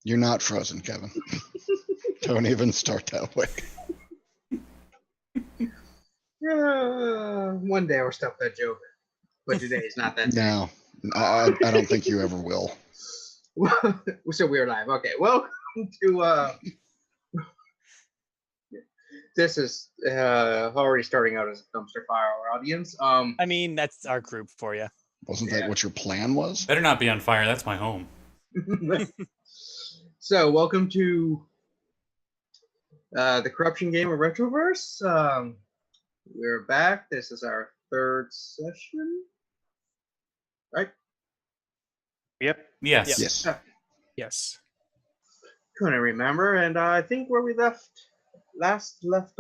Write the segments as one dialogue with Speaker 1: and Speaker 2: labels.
Speaker 1: You're not frozen, Kevin. Don't even start that way.
Speaker 2: One day I'll stop that joke, but today is not that day.
Speaker 1: No, I don't think you ever will.
Speaker 2: So we're live. Okay, welcome to this is already starting out as a dumpster fire audience.
Speaker 3: I mean, that's our group for you.
Speaker 1: Wasn't that what your plan was?
Speaker 4: Better not be on fire. That's my home.
Speaker 2: So welcome to the corruption game of Retroverse. We're back. This is our third session, right?
Speaker 4: Yes.
Speaker 1: Yes.
Speaker 3: Yes.
Speaker 2: Couldn't remember, and I think where we left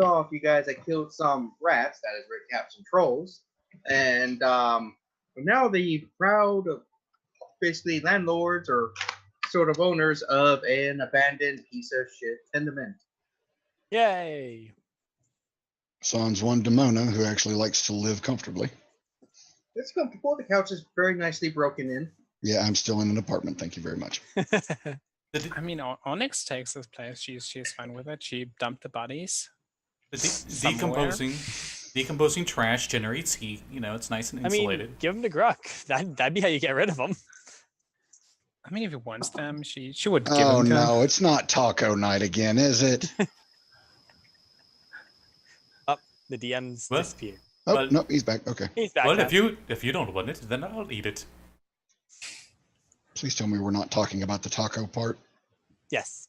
Speaker 2: off, you guys had killed some rats, that is, recapped some trolls, and now the proud, basically landlords or sort of owners of an abandoned piece of shit tenement.
Speaker 3: Yay!
Speaker 1: Sans one Demona who actually likes to live comfortably.
Speaker 2: It's comfortable. The couch is very nicely broken in.
Speaker 1: Yeah, I'm still in an apartment. Thank you very much.
Speaker 5: I mean, Onyx takes this place. She's fine with it. She dumped the bodies.
Speaker 4: Decomposing trash generates heat. You know, it's nice and insulated.
Speaker 3: I mean, give them to Gurk. That'd be how you get rid of them.
Speaker 5: I mean, if he wants them, she would give
Speaker 1: Oh
Speaker 5: them to him.
Speaker 1: no, it's not taco night again, is it?
Speaker 3: The DM's
Speaker 4: What?
Speaker 3: disappeared.
Speaker 1: Oh
Speaker 4: Well-
Speaker 1: no, he's back. Okay.
Speaker 3: He's back.
Speaker 4: Well,
Speaker 3: now.
Speaker 4: if you don't want it, then I'll eat it.
Speaker 1: Please tell me we're not talking about the taco part.
Speaker 3: Yes.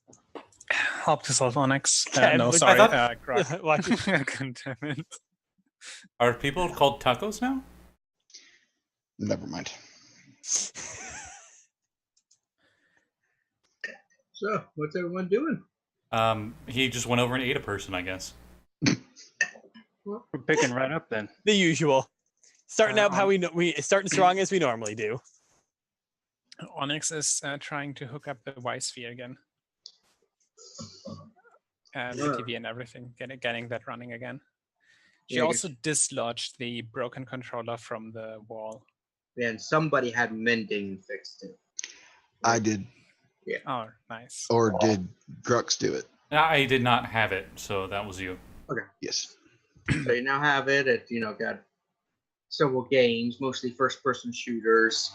Speaker 5: Help yourself, Onyx.
Speaker 3: Yeah,
Speaker 5: No,
Speaker 3: I
Speaker 5: sorry.
Speaker 4: thought-
Speaker 3: Watch it.
Speaker 5: Goddammit.
Speaker 4: Are people called tacos now?
Speaker 1: Never mind.
Speaker 2: So, what's everyone doing?
Speaker 4: He just went over and ate a person, I guess.
Speaker 6: We're picking right up then.
Speaker 3: The usual. Starting out how we starting strong as we normally do.
Speaker 5: Onyx is trying to hook up the Y-sphere again. And the TV and everything, getting that running again. She
Speaker 2: Yeah,
Speaker 5: also dislodged the broken controller from the wall.
Speaker 2: And somebody had mending fixed it.
Speaker 1: I did,
Speaker 5: Oh, nice.
Speaker 1: or did Grux do it?
Speaker 4: I did not have it, so that was you.
Speaker 1: Yes.
Speaker 2: So you now have it. It got several games, mostly first-person shooters.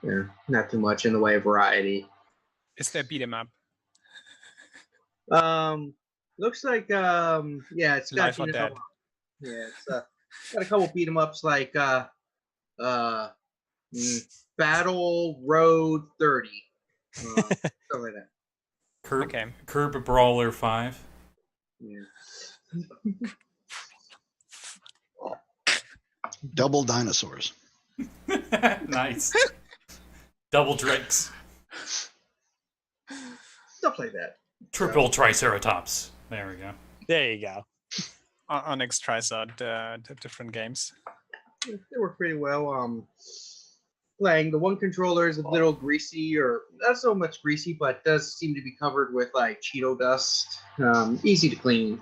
Speaker 2: Yeah, not too much in the way of variety.
Speaker 5: Is there beat 'em up?
Speaker 2: Looks like it's got
Speaker 5: Life or Dead.
Speaker 2: It's got a couple beat 'em ups like Battle Road 30, stuff like that.
Speaker 4: Curb Brawler 5.
Speaker 2: Yeah.
Speaker 1: Double dinosaurs.
Speaker 4: Nice. Double drinks.
Speaker 2: Stuff like that.
Speaker 4: Triple Triceratops. There we go.
Speaker 3: There you go.
Speaker 5: Onyx tries out different games.
Speaker 2: They work pretty well. Playing the one controller is a little greasy, or not so much greasy, but does seem to be covered with like Cheeto dust. Easy to clean.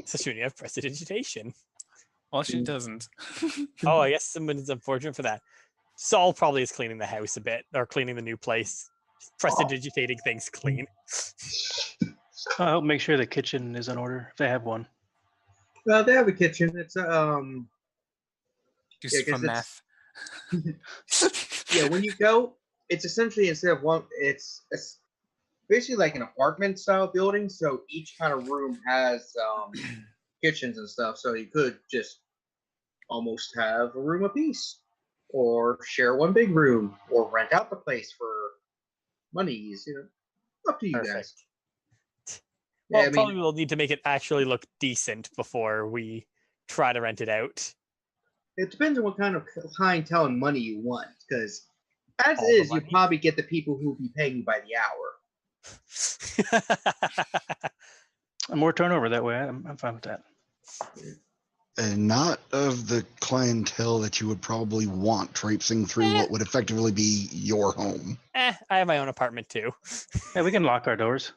Speaker 3: So shouldn't you have prestidigitation?
Speaker 5: Well, she doesn't.
Speaker 3: Oh, I guess someone's unfortunate for that. Saul probably is cleaning the house a bit, or cleaning the new place. Prestidigitating things clean.
Speaker 6: I'll help make sure the kitchen is in order if they have one.
Speaker 2: They have a kitchen. It's
Speaker 5: Just
Speaker 2: I guess
Speaker 5: for math.
Speaker 2: when you go, it's essentially instead of one, it's basically like an apartment style building. So each kind of room has kitchens and stuff. So you could just almost have a room apiece, or share one big room, or rent out the place for monies. Up to you guys.
Speaker 3: Well,
Speaker 2: Yeah, I
Speaker 3: probably
Speaker 2: mean,
Speaker 3: we'll need to make it actually look decent before we try to rent it out.
Speaker 2: it depends on what kind of clientele and money you want. Because as
Speaker 3: All the
Speaker 2: is, you
Speaker 3: money?
Speaker 2: probably get the people who will be paying you by the hour.
Speaker 6: More turnover that way. I'm fine with that.
Speaker 1: And not of the clientele that you would probably want traipsing through what would effectively be your home.
Speaker 3: I have my own apartment too.
Speaker 6: Yeah, we can lock our doors.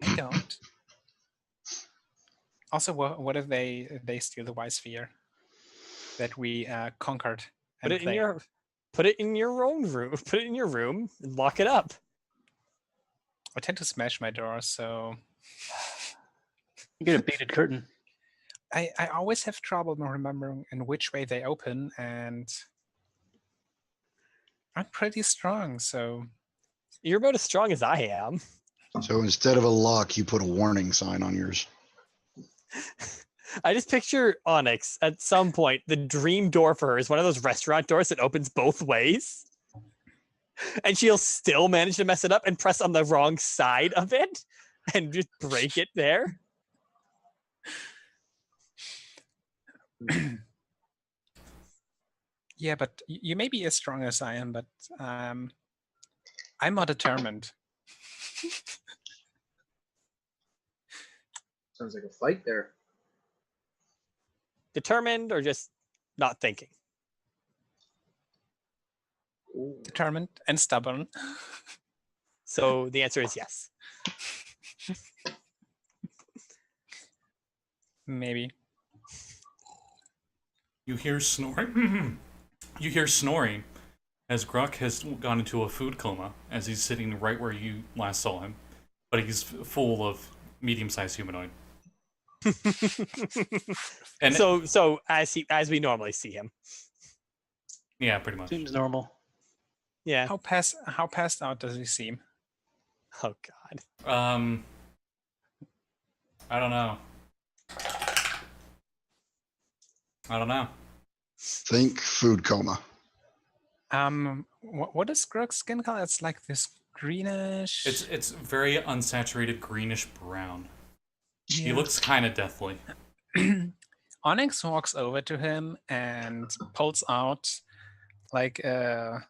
Speaker 5: I don't. Also, what if they steal the Y-sphere that we conquered?
Speaker 3: Put it in your own room. Put it in your room and lock it up.
Speaker 5: I tend to smash my doors, so
Speaker 6: You get a beaded curtain.
Speaker 5: I always have trouble remembering in which way they open, and I'm pretty strong, so
Speaker 3: You're about as strong as I am.
Speaker 1: So instead of a lock, you put a warning sign on yours.
Speaker 3: I just picture Onyx at some point. The dream door for her is one of those restaurant doors that opens both ways. And she'll still manage to mess it up and press on the wrong side of it and just break it there.
Speaker 5: yeah, but you may be as strong as I am, but I'm more determined.
Speaker 2: Sounds like a fight there.
Speaker 3: Determined or just not thinking?
Speaker 2: Ooh.
Speaker 5: Determined and stubborn.
Speaker 3: So the answer is yes.
Speaker 5: Maybe.
Speaker 4: You hear snoring. You hear snoring as Gurk has gone into a food coma as he's sitting right where you last saw him, but he's full of medium-sized humanoid. And
Speaker 3: so as we normally see him.
Speaker 4: yeah, pretty much.
Speaker 6: Seems normal.
Speaker 3: Yeah.
Speaker 5: How passed out does he seem?
Speaker 3: Oh God.
Speaker 4: I don't know.
Speaker 1: Think food coma.
Speaker 5: What is Gurk's skin color? It's like this greenish.
Speaker 4: It's very unsaturated greenish brown.
Speaker 5: Yeah.
Speaker 4: He looks kind of deathly.
Speaker 5: Onyx walks over to him and pulls out like a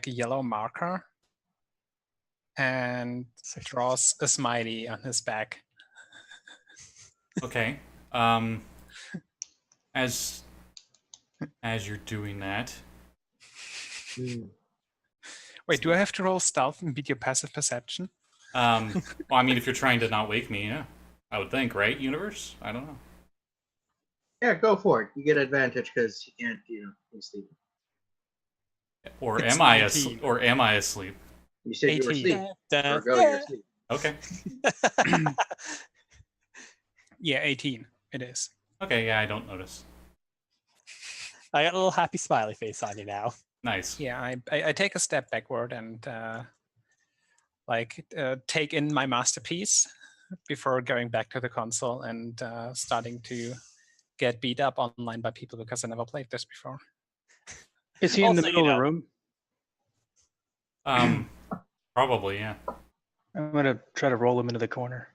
Speaker 5: yellow marker and draws a smiley on his back.
Speaker 4: Okay. As you're doing that.
Speaker 5: Wait, do I have to roll stealth and beat your passive perception?
Speaker 4: Well, I mean, if you're trying to not wake me, yeah, I would think, right? Universe? I don't know.
Speaker 2: Yeah, go for it. You get advantage because you can't, he's sleeping.
Speaker 4: Or
Speaker 5: It's
Speaker 4: am I
Speaker 5: 19.
Speaker 4: asleep?
Speaker 2: You said you were
Speaker 5: 18.
Speaker 2: asleep. Or go, you're asleep.
Speaker 4: Okay.
Speaker 5: Yeah, 18. It is.
Speaker 4: Okay, yeah, I don't notice.
Speaker 3: I got a little happy smiley face on you now.
Speaker 4: Nice.
Speaker 5: Yeah, I take a step backward and take in my masterpiece before going back to the console and starting to get beat up online by people because I never played this before.
Speaker 6: Is he in the
Speaker 3: Also,
Speaker 6: middle of the room?
Speaker 4: Probably, yeah.
Speaker 6: I'm gonna try to roll him into the corner.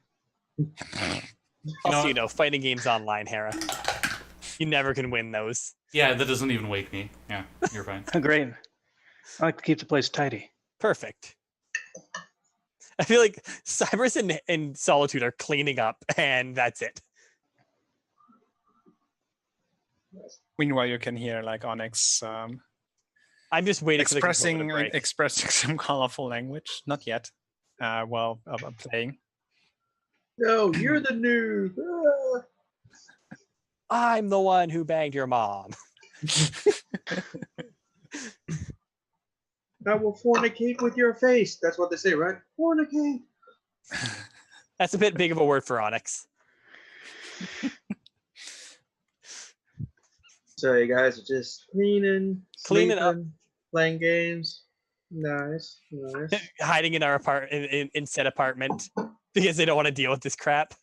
Speaker 3: Also, fighting games online, Hera. You never can win those.
Speaker 4: Yeah, that doesn't even wake me. Yeah, you're fine.
Speaker 6: Great. I like to keep the place tidy.
Speaker 3: Perfect. I feel like Cyberus and Solitude are cleaning up, and that's it.
Speaker 5: Meanwhile, you can hear like Onyx
Speaker 3: I'm just waiting for the controller to break.
Speaker 5: expressing some colorful language. Not yet. I'm playing.
Speaker 2: No, you're the noob.
Speaker 3: I'm the one who banged your mom.
Speaker 2: I will fornicate with your face. That's what they say, right? Fornicate.
Speaker 3: That's a bit big of a word for Onyx.
Speaker 2: So you guys are just cleaning
Speaker 3: up,
Speaker 2: playing games. Nice.
Speaker 3: hiding in our in said apartment because they don't want to deal with this crap.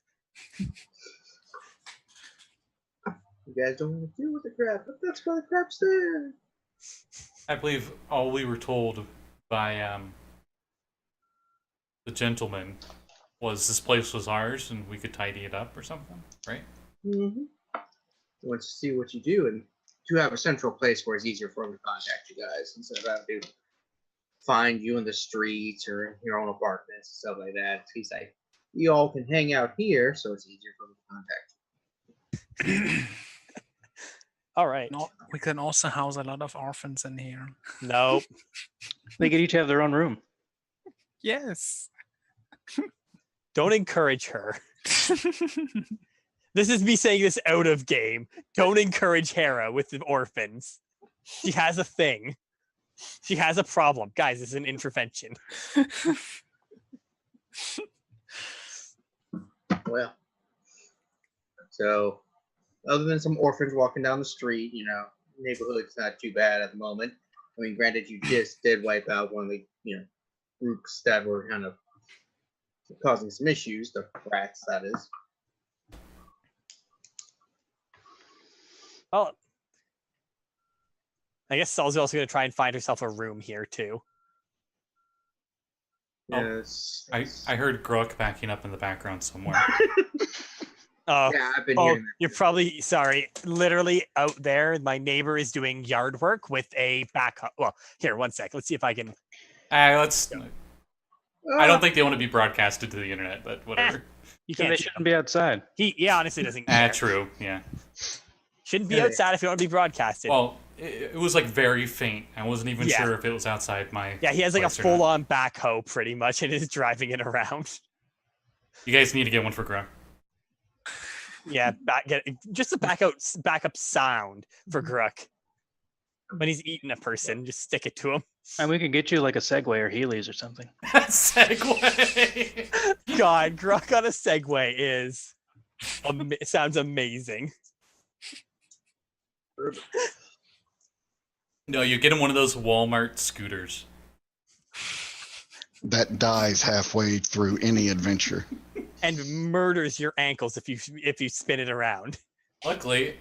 Speaker 2: You guys don't want to deal with the crap, but that's why the crap's there.
Speaker 4: I believe all we were told by the gentleman was this place was ours and we could tidy it up or something, right?
Speaker 2: Mm-hmm. Wants to see what you do and to have a central place where it's easier for him to contact you guys instead of having to find you in the streets or in your own apartments and stuff like that. He's like, you all can hang out here, so it's easier for him to contact you.
Speaker 3: All right.
Speaker 5: No, we can also house a lot of orphans in here.
Speaker 3: Nope.
Speaker 6: They could each have their own room.
Speaker 5: Yes.
Speaker 3: Don't encourage her. This is me saying this out of game. Don't encourage Hera with the orphans. She has a thing. She has a problem. Guys, this is an intervention.
Speaker 2: Well, so other than some orphans walking down the street, neighborhood's not too bad at the moment. I mean, granted, you just did wipe out one of the groups that were kind of causing some issues. The rats, that is.
Speaker 3: Well, I guess Sol's also going to try and find herself a room here too.
Speaker 2: Yes.
Speaker 4: I heard Gurk backing up in the background somewhere.
Speaker 3: Oh,
Speaker 2: Yeah, I've been hearing that.
Speaker 3: you're probably sorry. Literally out there, my neighbor is doing yard work with a backhoe. Well, here, one sec. Let's see if I can.
Speaker 4: Let's. I don't think they want to be broadcasted to the internet, but whatever.
Speaker 3: You
Speaker 6: They
Speaker 3: can't. see
Speaker 6: shouldn't
Speaker 3: them.
Speaker 6: be outside.
Speaker 3: He honestly doesn't care.
Speaker 4: True. Yeah.
Speaker 3: Shouldn't be
Speaker 2: Yeah.
Speaker 3: outside if you want to be broadcasted.
Speaker 4: Well, it was like very faint. I wasn't even
Speaker 3: Yeah.
Speaker 4: sure if it was outside my.
Speaker 3: Yeah, he has like a
Speaker 4: place or not.
Speaker 3: full-on backhoe pretty much and is driving it around.
Speaker 4: You guys need to get one for Gurk.
Speaker 3: Yeah, just a backup sound for Gurk. When he's eating a person, just stick it to him.
Speaker 6: And we could get you like a Segway or Heelys or something.
Speaker 4: Segway.
Speaker 3: God, Gurk on a Segway is sounds amazing.
Speaker 4: No, you get him one of those Walmart scooters.
Speaker 1: That dies halfway through any adventure.
Speaker 3: And murders your ankles if you spin it around.
Speaker 4: Luckily,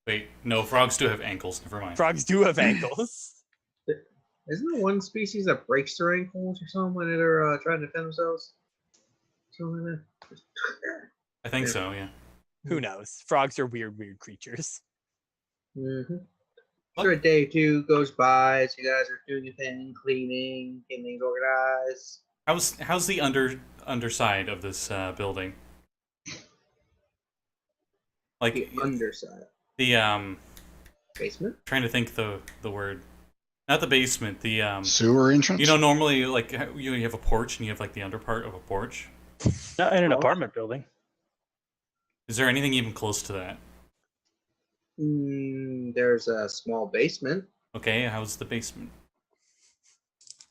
Speaker 4: wait, no, frogs do have ankles. Never mind.
Speaker 3: Frogs do have ankles.
Speaker 2: Isn't there one species that breaks their ankles or something when they're trying to defend themselves? Something like that.
Speaker 4: I think so. Yeah.
Speaker 3: Who knows? Frogs are weird creatures.
Speaker 2: Mm-hmm. After a day or two goes by, as you guys are doing your thing, cleaning, getting things organized.
Speaker 4: How's the underside of this building? Like
Speaker 2: The underside.
Speaker 4: the
Speaker 2: Basement?
Speaker 4: trying to think the word. Not the basement, the
Speaker 1: Sewer entrance?
Speaker 4: normally like you have a porch and you have like the under part of a porch.
Speaker 6: Not in an apartment building.
Speaker 4: Is there anything even close to that?
Speaker 2: There's a small basement.
Speaker 4: Okay, how's the basement?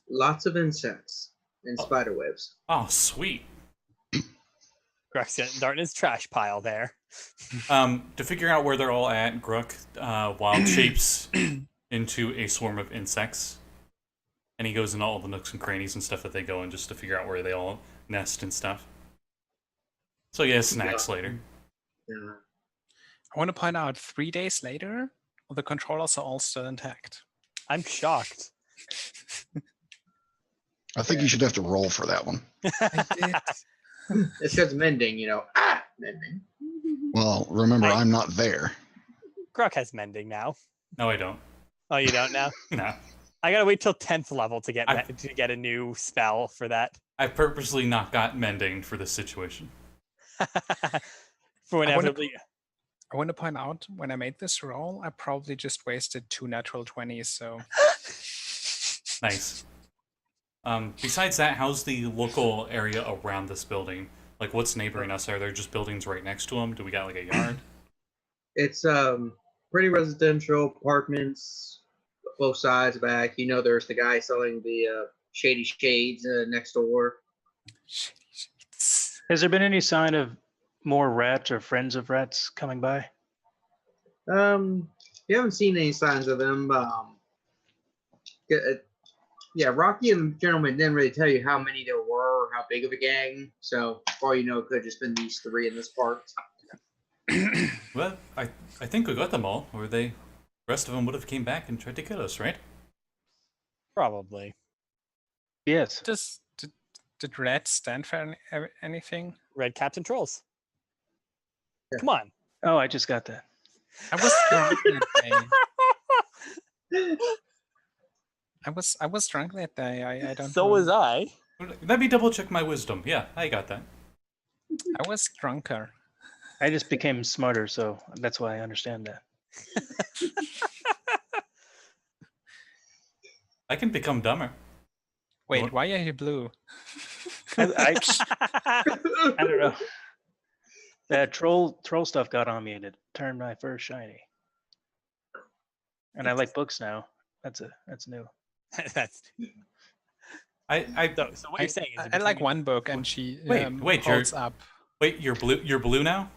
Speaker 2: Lots of insects and spider webs.
Speaker 4: Oh, sweet.
Speaker 3: Gurk's getting darn his trash pile there.
Speaker 4: To figure out where they're all at, Gurk wild shapes into a swarm of insects. And he goes into all the nooks and crannies and stuff that they go in just to figure out where they all nest and stuff. So he has snacks later.
Speaker 2: Yeah.
Speaker 5: I want to point out 3 days later, the controllers are all still intact.
Speaker 3: I'm shocked.
Speaker 1: I think you should have to roll for that one.
Speaker 5: I did.
Speaker 2: It says mending, mending.
Speaker 1: Well, remember, I'm not there.
Speaker 3: Gurk has mending now.
Speaker 4: No, I don't.
Speaker 3: Oh, you don't now?
Speaker 4: No.
Speaker 3: I gotta wait till 10th level to get a new spell for that.
Speaker 4: I've purposely not got mending for this situation.
Speaker 3: For whenever.
Speaker 5: I want to point out, when I made this roll, I probably just wasted 2 natural 20s, so...
Speaker 4: Nice. Besides that, how's the local area around this building? Like, what's neighboring us? Are there just buildings right next to them? Do we got, like, a yard?
Speaker 2: It's pretty residential apartments, both sides back. There's the guy selling the shady shades next door.
Speaker 6: Has there been any sign of more rats or friends of rats coming by?
Speaker 2: You haven't seen any signs of them. Yeah, Rocky and the gentleman didn't really tell you how many there were or how big of a gang. So, for all you know, it could have just been these 3 in this part.
Speaker 4: Well, I think we got them all, or the rest of them would have came back and tried to kill us, right?
Speaker 3: Probably.
Speaker 6: Yes.
Speaker 5: Did red stand for anything?
Speaker 3: Red caps and trolls.
Speaker 2: Yeah.
Speaker 3: Come on.
Speaker 6: Oh, I just got that.
Speaker 5: I was drunk that day. I was drunk that day. I don't
Speaker 3: So
Speaker 5: know.
Speaker 3: was I.
Speaker 4: Let me double check my wisdom. Yeah, I got that.
Speaker 5: I was drunker.
Speaker 6: I just became smarter, so that's why I understand that.
Speaker 4: I can become dumber.
Speaker 5: Wait,
Speaker 4: What?
Speaker 5: why are you blue?
Speaker 6: I don't know. That troll stuff got on me and it turned my fur shiny. And I like books now. That's new.
Speaker 3: That's So what you're saying is,
Speaker 5: I like one book, and she
Speaker 4: wait,
Speaker 5: holds up.
Speaker 4: Wait, you're blue. You're blue now.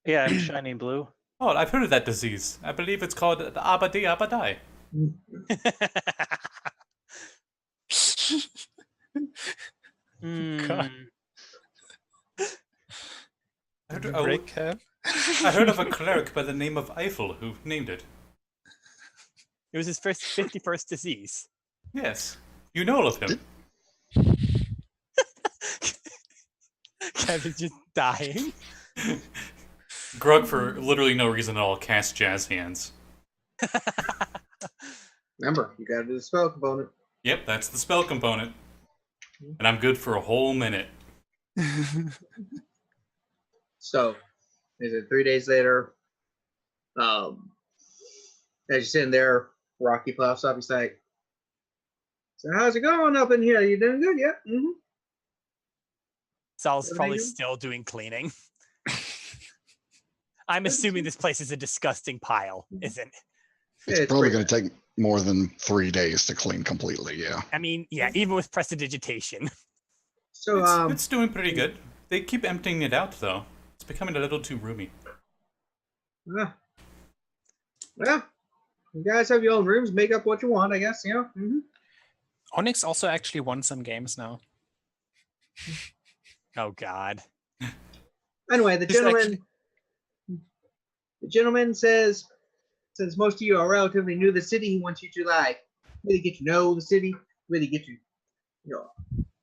Speaker 6: Yeah, I'm shining blue.
Speaker 4: Oh, I've heard of that disease. I believe it's called the Abadi Abadai.
Speaker 5: God.
Speaker 4: I heard of a cleric by the name of Eiffel who named it.
Speaker 3: It was his first 51st disease.
Speaker 4: Yes, you know of him.
Speaker 3: Kevin's just dying.
Speaker 4: Grug, for literally no reason at all, cast Jazz Hands.
Speaker 2: Remember, you gotta do the spell component.
Speaker 4: Yep, that's the spell component. And I'm good for a whole minute.
Speaker 2: So, is it 3 days later? As you're sitting there, Rocky pops up. He's like, "So how's it going up in here? You doing good? Yeah. Mm-hmm.
Speaker 3: Sal's
Speaker 2: What are
Speaker 3: probably
Speaker 2: they doing?
Speaker 3: still doing cleaning. I'm assuming this place is a disgusting pile, isn't it?
Speaker 1: It's
Speaker 2: Yeah,
Speaker 1: probably
Speaker 2: pretty
Speaker 1: going to take more than 3 days to clean completely. Yeah.
Speaker 3: I mean, yeah, even with prestidigitation.
Speaker 2: So,
Speaker 4: It's doing pretty good. They keep emptying it out, though. It's becoming a little too roomy.
Speaker 2: well, you guys have your own rooms. Make up what you want, I guess. You know. Mm-hmm.
Speaker 5: Onyx also actually won some games now.
Speaker 3: Oh God.
Speaker 2: Anyway, the
Speaker 3: Just
Speaker 2: gentleman says, since most of you are relatively new to the city, he wants you to really get to know the city, really get to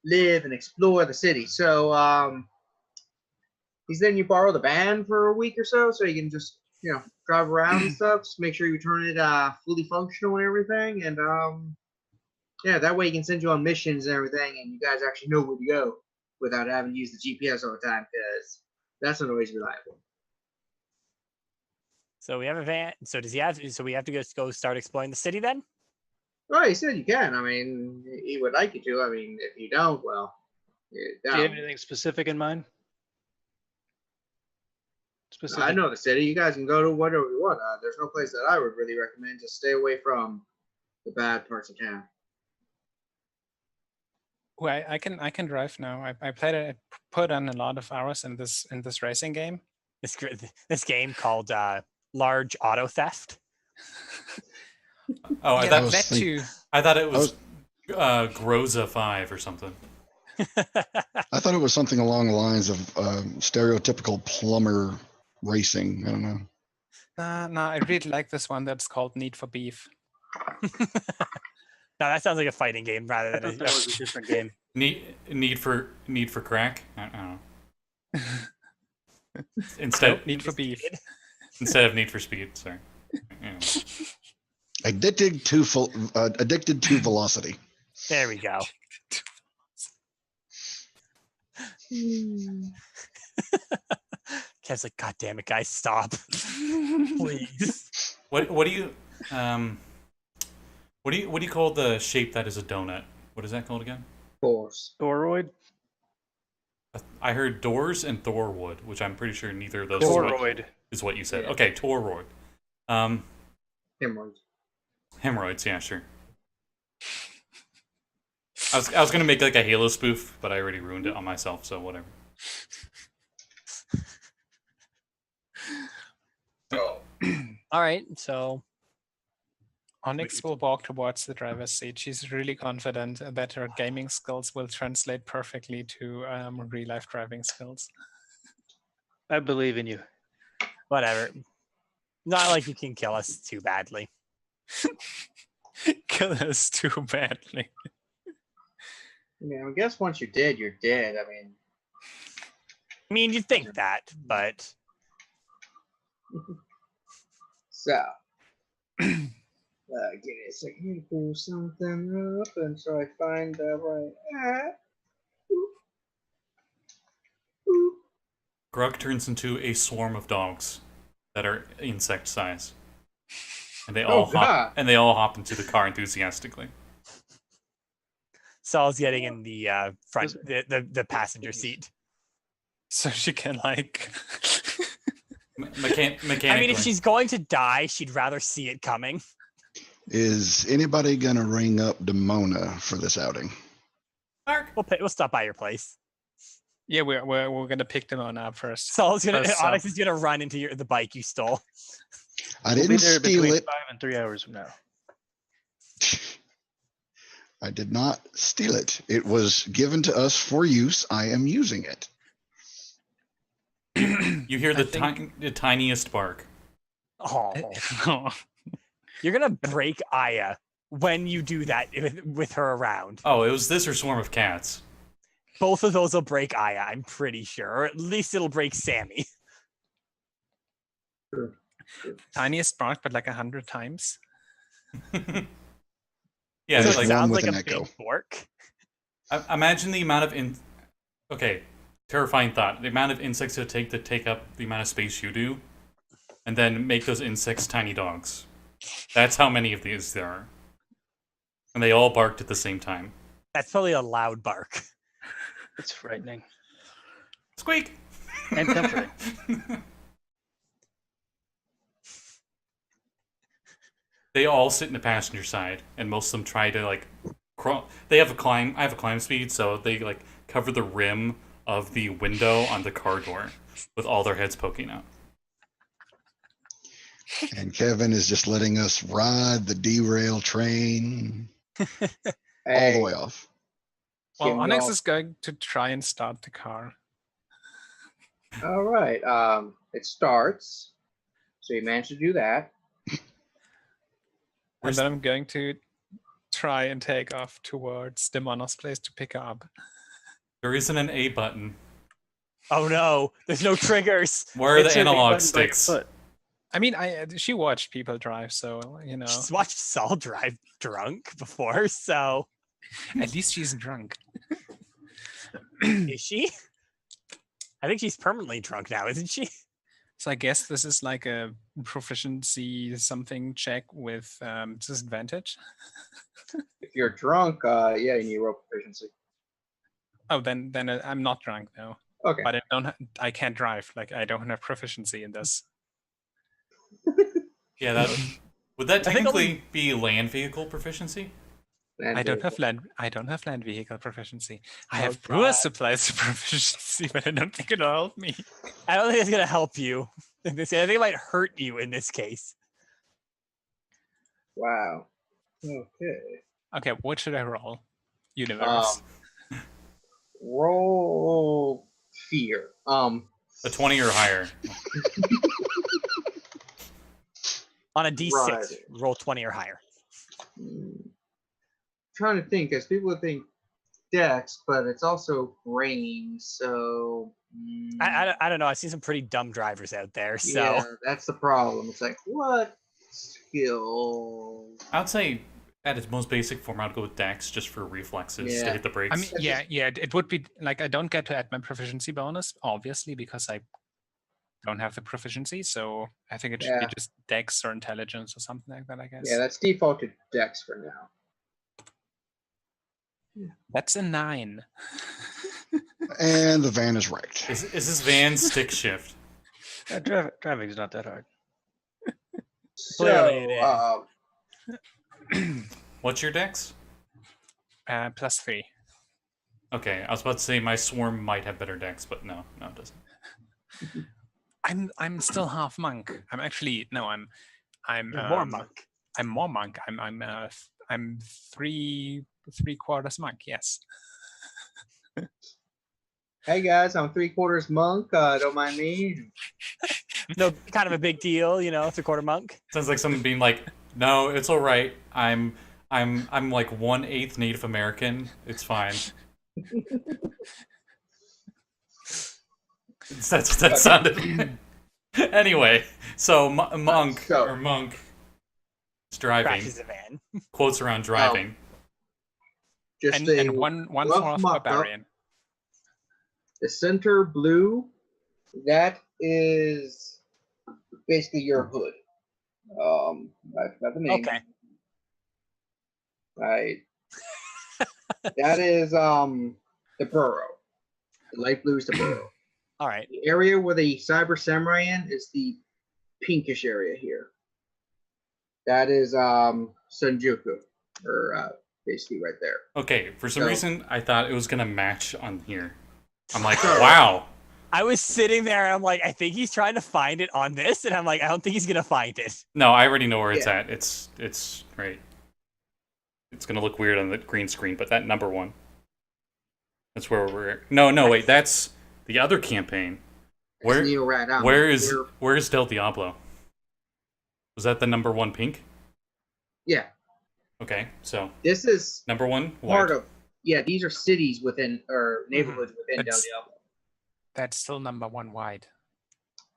Speaker 2: live and explore the city. So he's letting you borrow the van for a week or so you can just drive around and stuff. Just make sure you turn it fully functional and everything, and that way he can send you on missions and everything, and you guys actually know where to go without having to use the GPS all the time, because that's not always reliable.
Speaker 3: So we have a van. So does he have? So we have to go start exploring the city then?
Speaker 2: Well, he said you can. I mean, he would like you to. I mean, if you don't, well,
Speaker 6: Do you have anything specific in mind? Specific.
Speaker 2: I know the city. You guys can go to whatever you want. There's no place that I would really recommend. Just stay away from the bad parts of town.
Speaker 5: Well, I can drive now. I put on a lot of hours in this racing game.
Speaker 3: This game called Large Auto Theft.
Speaker 4: Oh,
Speaker 5: Yeah,
Speaker 4: I thought it was Groza 5 or something.
Speaker 1: I thought it was something along the lines of stereotypical plumber racing. I don't know.
Speaker 5: No, I really like this one that's called Need for Beef.
Speaker 3: No, that sounds like a fighting game rather
Speaker 6: I
Speaker 3: than
Speaker 6: thought that was a different game.
Speaker 4: Need for crack? I don't know. Instead
Speaker 5: Need for Beef.
Speaker 4: Instead of Need for Speed, sorry. Anyway.
Speaker 1: Addicted to velocity.
Speaker 3: There we go. Kev's like, God damn it, guys, stop. Please.
Speaker 4: What do you call the shape that is a donut? What is that called again?
Speaker 2: Force.
Speaker 6: Thoroid?
Speaker 4: I heard doors and Thorwood, which I'm pretty sure neither of those
Speaker 6: Thoroid.
Speaker 4: is what you said.
Speaker 2: Yeah.
Speaker 4: Okay, Thoroid.
Speaker 2: Hemorrhoids.
Speaker 4: Hemorrhoids, yeah, sure. I was gonna make like a Halo spoof, but I already ruined it on myself, so whatever.
Speaker 3: All right, so
Speaker 5: Onyx will walk towards the driver's seat. She's really confident that her gaming skills will translate perfectly to real-life driving skills.
Speaker 6: I believe in you.
Speaker 3: whatever. Not like you can kill us too badly.
Speaker 5: Kill us too badly.
Speaker 2: I guess once you're dead, you're dead.
Speaker 3: I mean, you'd think that, but
Speaker 2: So, give me a second to pull something up, and so I find the right.
Speaker 4: Gurk turns into a swarm of dogs that are insect size, and they all hop into the car enthusiastically.
Speaker 3: Saul's getting in the front, the passenger seat.
Speaker 5: So she can like.
Speaker 4: Mechanically.
Speaker 3: I mean, if she's going to die, she'd rather see it coming.
Speaker 1: Is anybody gonna ring up Demona for this outing?
Speaker 4: Mark.
Speaker 3: We'll stop by your place.
Speaker 5: Yeah, we're gonna pick them on up first.
Speaker 3: Onyx
Speaker 5: First,
Speaker 3: is gonna run into the bike you stole.
Speaker 1: I
Speaker 6: We'll be
Speaker 1: didn't
Speaker 6: there
Speaker 1: steal
Speaker 6: between
Speaker 1: it.
Speaker 6: 5 and 3 hours from now.
Speaker 1: I did not steal it. It was given to us for use. I am using it.
Speaker 4: You hear the tiniest bark.
Speaker 3: Oh, you're gonna break Aya when you do that with her around.
Speaker 4: Oh, it was this or Swarm of Cats.
Speaker 3: Both of those will break Aya, I'm pretty sure. Or at least it'll break Sammy.
Speaker 2: Sure.
Speaker 5: Tiniest bark, but like 100 times.
Speaker 4: Yeah,
Speaker 3: So
Speaker 1: There's
Speaker 3: it
Speaker 4: like
Speaker 1: one
Speaker 3: sounds
Speaker 1: with
Speaker 3: like
Speaker 1: an
Speaker 3: a
Speaker 1: echo.
Speaker 3: big fork.
Speaker 4: imagine the amount of Okay, terrifying thought. The amount of insects it would take to take up the amount of space you do, and then make those insects tiny dogs. That's how many of these there are. And they all barked at the same time.
Speaker 3: That's probably a loud bark.
Speaker 6: It's frightening
Speaker 4: Squeak!
Speaker 6: and comforting.
Speaker 4: They all sit in the passenger side, and most of them try to like crawl. They have a climb. I have a climb speed, so they like cover the rim of the window on the car door with all their heads poking out.
Speaker 1: And Kevin is just letting us ride the derail train all the way off.
Speaker 5: Well,
Speaker 2: Give me
Speaker 5: Onyx
Speaker 2: all-
Speaker 5: is going to try and start the car.
Speaker 2: All right. It starts. So you managed to do that.
Speaker 5: And then I'm going to try and take off towards Demona's place to pick her up.
Speaker 4: There isn't an A button.
Speaker 3: Oh no, there's no triggers.
Speaker 4: Where are the
Speaker 6: Insert
Speaker 4: analog
Speaker 6: button by your
Speaker 4: sticks?
Speaker 6: foot.
Speaker 5: I mean, she watched people drive, so you know.
Speaker 3: She's watched Saul drive drunk before, so
Speaker 5: At least she's drunk.
Speaker 3: is she? I think she's permanently drunk now, isn't she?
Speaker 5: So I guess this is like a proficiency something check with disadvantage.
Speaker 2: If you're drunk, yeah, you need roll proficiency.
Speaker 5: Oh, then I'm not drunk though.
Speaker 2: Okay.
Speaker 5: But I can't drive. Like I don't have proficiency in this.
Speaker 4: Yeah, that would that
Speaker 3: I think
Speaker 4: technically be land vehicle proficiency?
Speaker 2: And
Speaker 5: I don't
Speaker 2: do-
Speaker 5: have land vehicle proficiency. I
Speaker 3: Oh,
Speaker 5: have brewer
Speaker 3: God.
Speaker 5: supplies proficiency, but I don't think it'll help me.
Speaker 3: I don't think it's gonna help you. I think it might hurt you in this case.
Speaker 2: Wow. Okay.
Speaker 5: Okay, what should I roll? Universe.
Speaker 2: Roll fear.
Speaker 4: A 20 or higher.
Speaker 3: On a D6,
Speaker 2: Right.
Speaker 3: roll 20 or higher.
Speaker 2: Trying to think, because people would think Dex, but it's also brain. So
Speaker 3: I don't know. I've seen some pretty dumb drivers out there, so
Speaker 2: yeah, that's the problem. It's like what skill?
Speaker 4: I'd say at its most basic form, I'd go with Dex just for reflexes to
Speaker 2: Yeah.
Speaker 4: hit the brakes.
Speaker 5: I mean, yeah, it would be like I don't get to add my proficiency bonus, obviously, because I don't have the proficiency. So I think it should be
Speaker 2: Yeah.
Speaker 5: just Dex or Intelligence or something like that, I guess.
Speaker 2: Yeah, that's default to Dex for now.
Speaker 5: That's a 9.
Speaker 1: And the van is wrecked.
Speaker 4: Is this van stick shift?
Speaker 6: Driving's not that hard.
Speaker 3: Clearly it
Speaker 2: So,
Speaker 4: What's your Dex?
Speaker 5: +3.
Speaker 4: Okay, I was about to say my swarm might have better Dex, but no, it doesn't.
Speaker 5: I'm still half monk. I'm actually no. I'm
Speaker 3: you're more monk.
Speaker 5: I'm more monk. I'm 3/4 monk. Yes.
Speaker 2: hey guys, I'm 3/4 monk. Don't mind me.
Speaker 3: No, kind of a big deal, you know, 3/4 monk.
Speaker 4: Sounds like someone being like, "No, it's all right. I'm like 1/8 Native American. It's fine." That's what that sounded. Anyway, so monk is driving.
Speaker 3: Crashes a van.
Speaker 4: Quotes around driving.
Speaker 2: Just
Speaker 5: And one
Speaker 2: rough
Speaker 5: for
Speaker 2: mock-up.
Speaker 5: barbarian.
Speaker 2: The center blue, that is basically your hood. I forgot the name.
Speaker 3: Okay.
Speaker 2: Right. That is the burrow. The light blue is the burrow.
Speaker 3: All right.
Speaker 2: The area where the Cyber Samurai in is the pinkish area here. That is Senjuku, or basically right there.
Speaker 4: Okay, for some
Speaker 2: So-
Speaker 4: reason, I thought it was going to match on here. I'm like, wow.
Speaker 3: I was sitting there and I'm like, I think he's trying to find it on this, and I'm like, I don't think he's gonna find it.
Speaker 4: No, I already know where it's
Speaker 2: Yeah.
Speaker 4: at. It's right. It's going to look weird on the green screen, but that number 1. That's where we're... No, wait, that's the other campaign. Where,
Speaker 2: It's Neo right now.
Speaker 4: where's Del Diablo? Was that the number 1 pink?
Speaker 2: Yeah,
Speaker 4: Okay, so
Speaker 2: this is
Speaker 4: number 1
Speaker 2: part
Speaker 4: white.
Speaker 2: of. Yeah, these are cities within or neighborhoods within Del
Speaker 5: That's-
Speaker 2: Diablo.
Speaker 5: That's still number 1 white.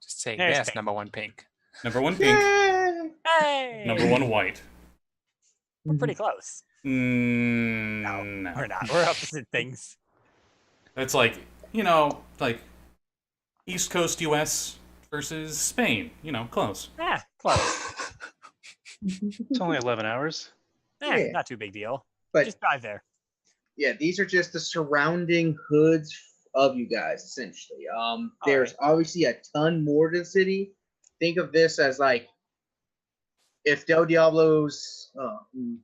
Speaker 5: Just saying,
Speaker 3: There's
Speaker 5: there's
Speaker 3: pink.
Speaker 5: number 1 pink.
Speaker 4: Number 1 pink,
Speaker 3: Hey,
Speaker 4: number 1 white.
Speaker 3: We're pretty close.
Speaker 4: No.
Speaker 3: We're not. We're opposite things.
Speaker 4: It's like, like East Coast US versus Spain. Close.
Speaker 3: Close.
Speaker 6: It's only 11 hours.
Speaker 2: Yeah.
Speaker 3: Not too big deal.
Speaker 2: But
Speaker 3: Just drive there.
Speaker 2: yeah, these are just the surrounding hoods of you guys, essentially. There's obviously a ton more to the city. Think of this as like if Del Diablo's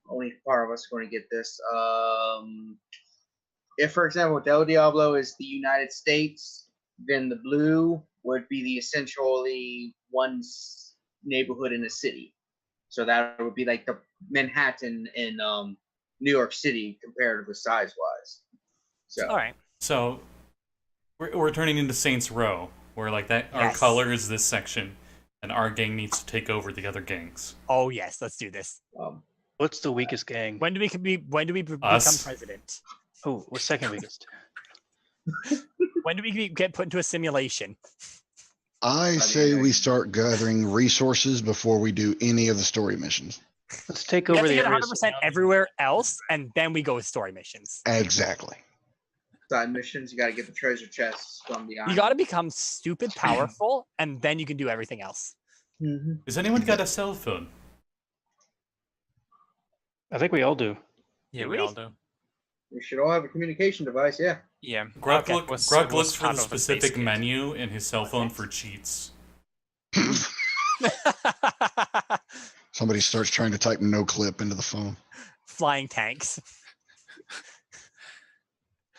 Speaker 2: only part of us are going to get this. If, for example, Del Diablo is the United States, then the blue would be the essentially one neighborhood in a city. So that would be like the Manhattan in New York City, comparatively size-wise. So
Speaker 3: All right.
Speaker 4: So we're turning into Saints Row, where like that our
Speaker 3: Yes.
Speaker 4: color is this section, and our gang needs to take over the other gangs.
Speaker 3: Oh yes, let's do this.
Speaker 6: What's the weakest gang?
Speaker 3: When do we become
Speaker 4: Us.
Speaker 3: president?
Speaker 6: Oh, what's second weakest?
Speaker 3: When do we get put into a simulation?
Speaker 1: I say we start gathering resources before we do any of the story missions.
Speaker 6: Let's take
Speaker 3: We have
Speaker 6: over
Speaker 3: to
Speaker 6: the
Speaker 3: get
Speaker 6: areas
Speaker 3: 100% everywhere else, and then we go with story missions.
Speaker 1: Exactly.
Speaker 2: side missions, you got to get the treasure chests from the
Speaker 3: You
Speaker 2: island.
Speaker 3: got to become stupid powerful, and then you can do everything else.
Speaker 2: Mhm.
Speaker 4: Has anyone got a cell phone?
Speaker 6: I think we all do.
Speaker 5: Yeah,
Speaker 3: Do
Speaker 5: we
Speaker 3: we?
Speaker 5: all do.
Speaker 2: We should all have a communication device, yeah.
Speaker 5: Yeah.
Speaker 4: Grug,
Speaker 3: Okay.
Speaker 4: Grug looks for
Speaker 5: part
Speaker 4: the
Speaker 5: of the
Speaker 4: specific
Speaker 5: space kit.
Speaker 4: menu in his cell phone for cheats.
Speaker 1: Somebody starts trying to type no clip into the phone.
Speaker 3: Flying tanks.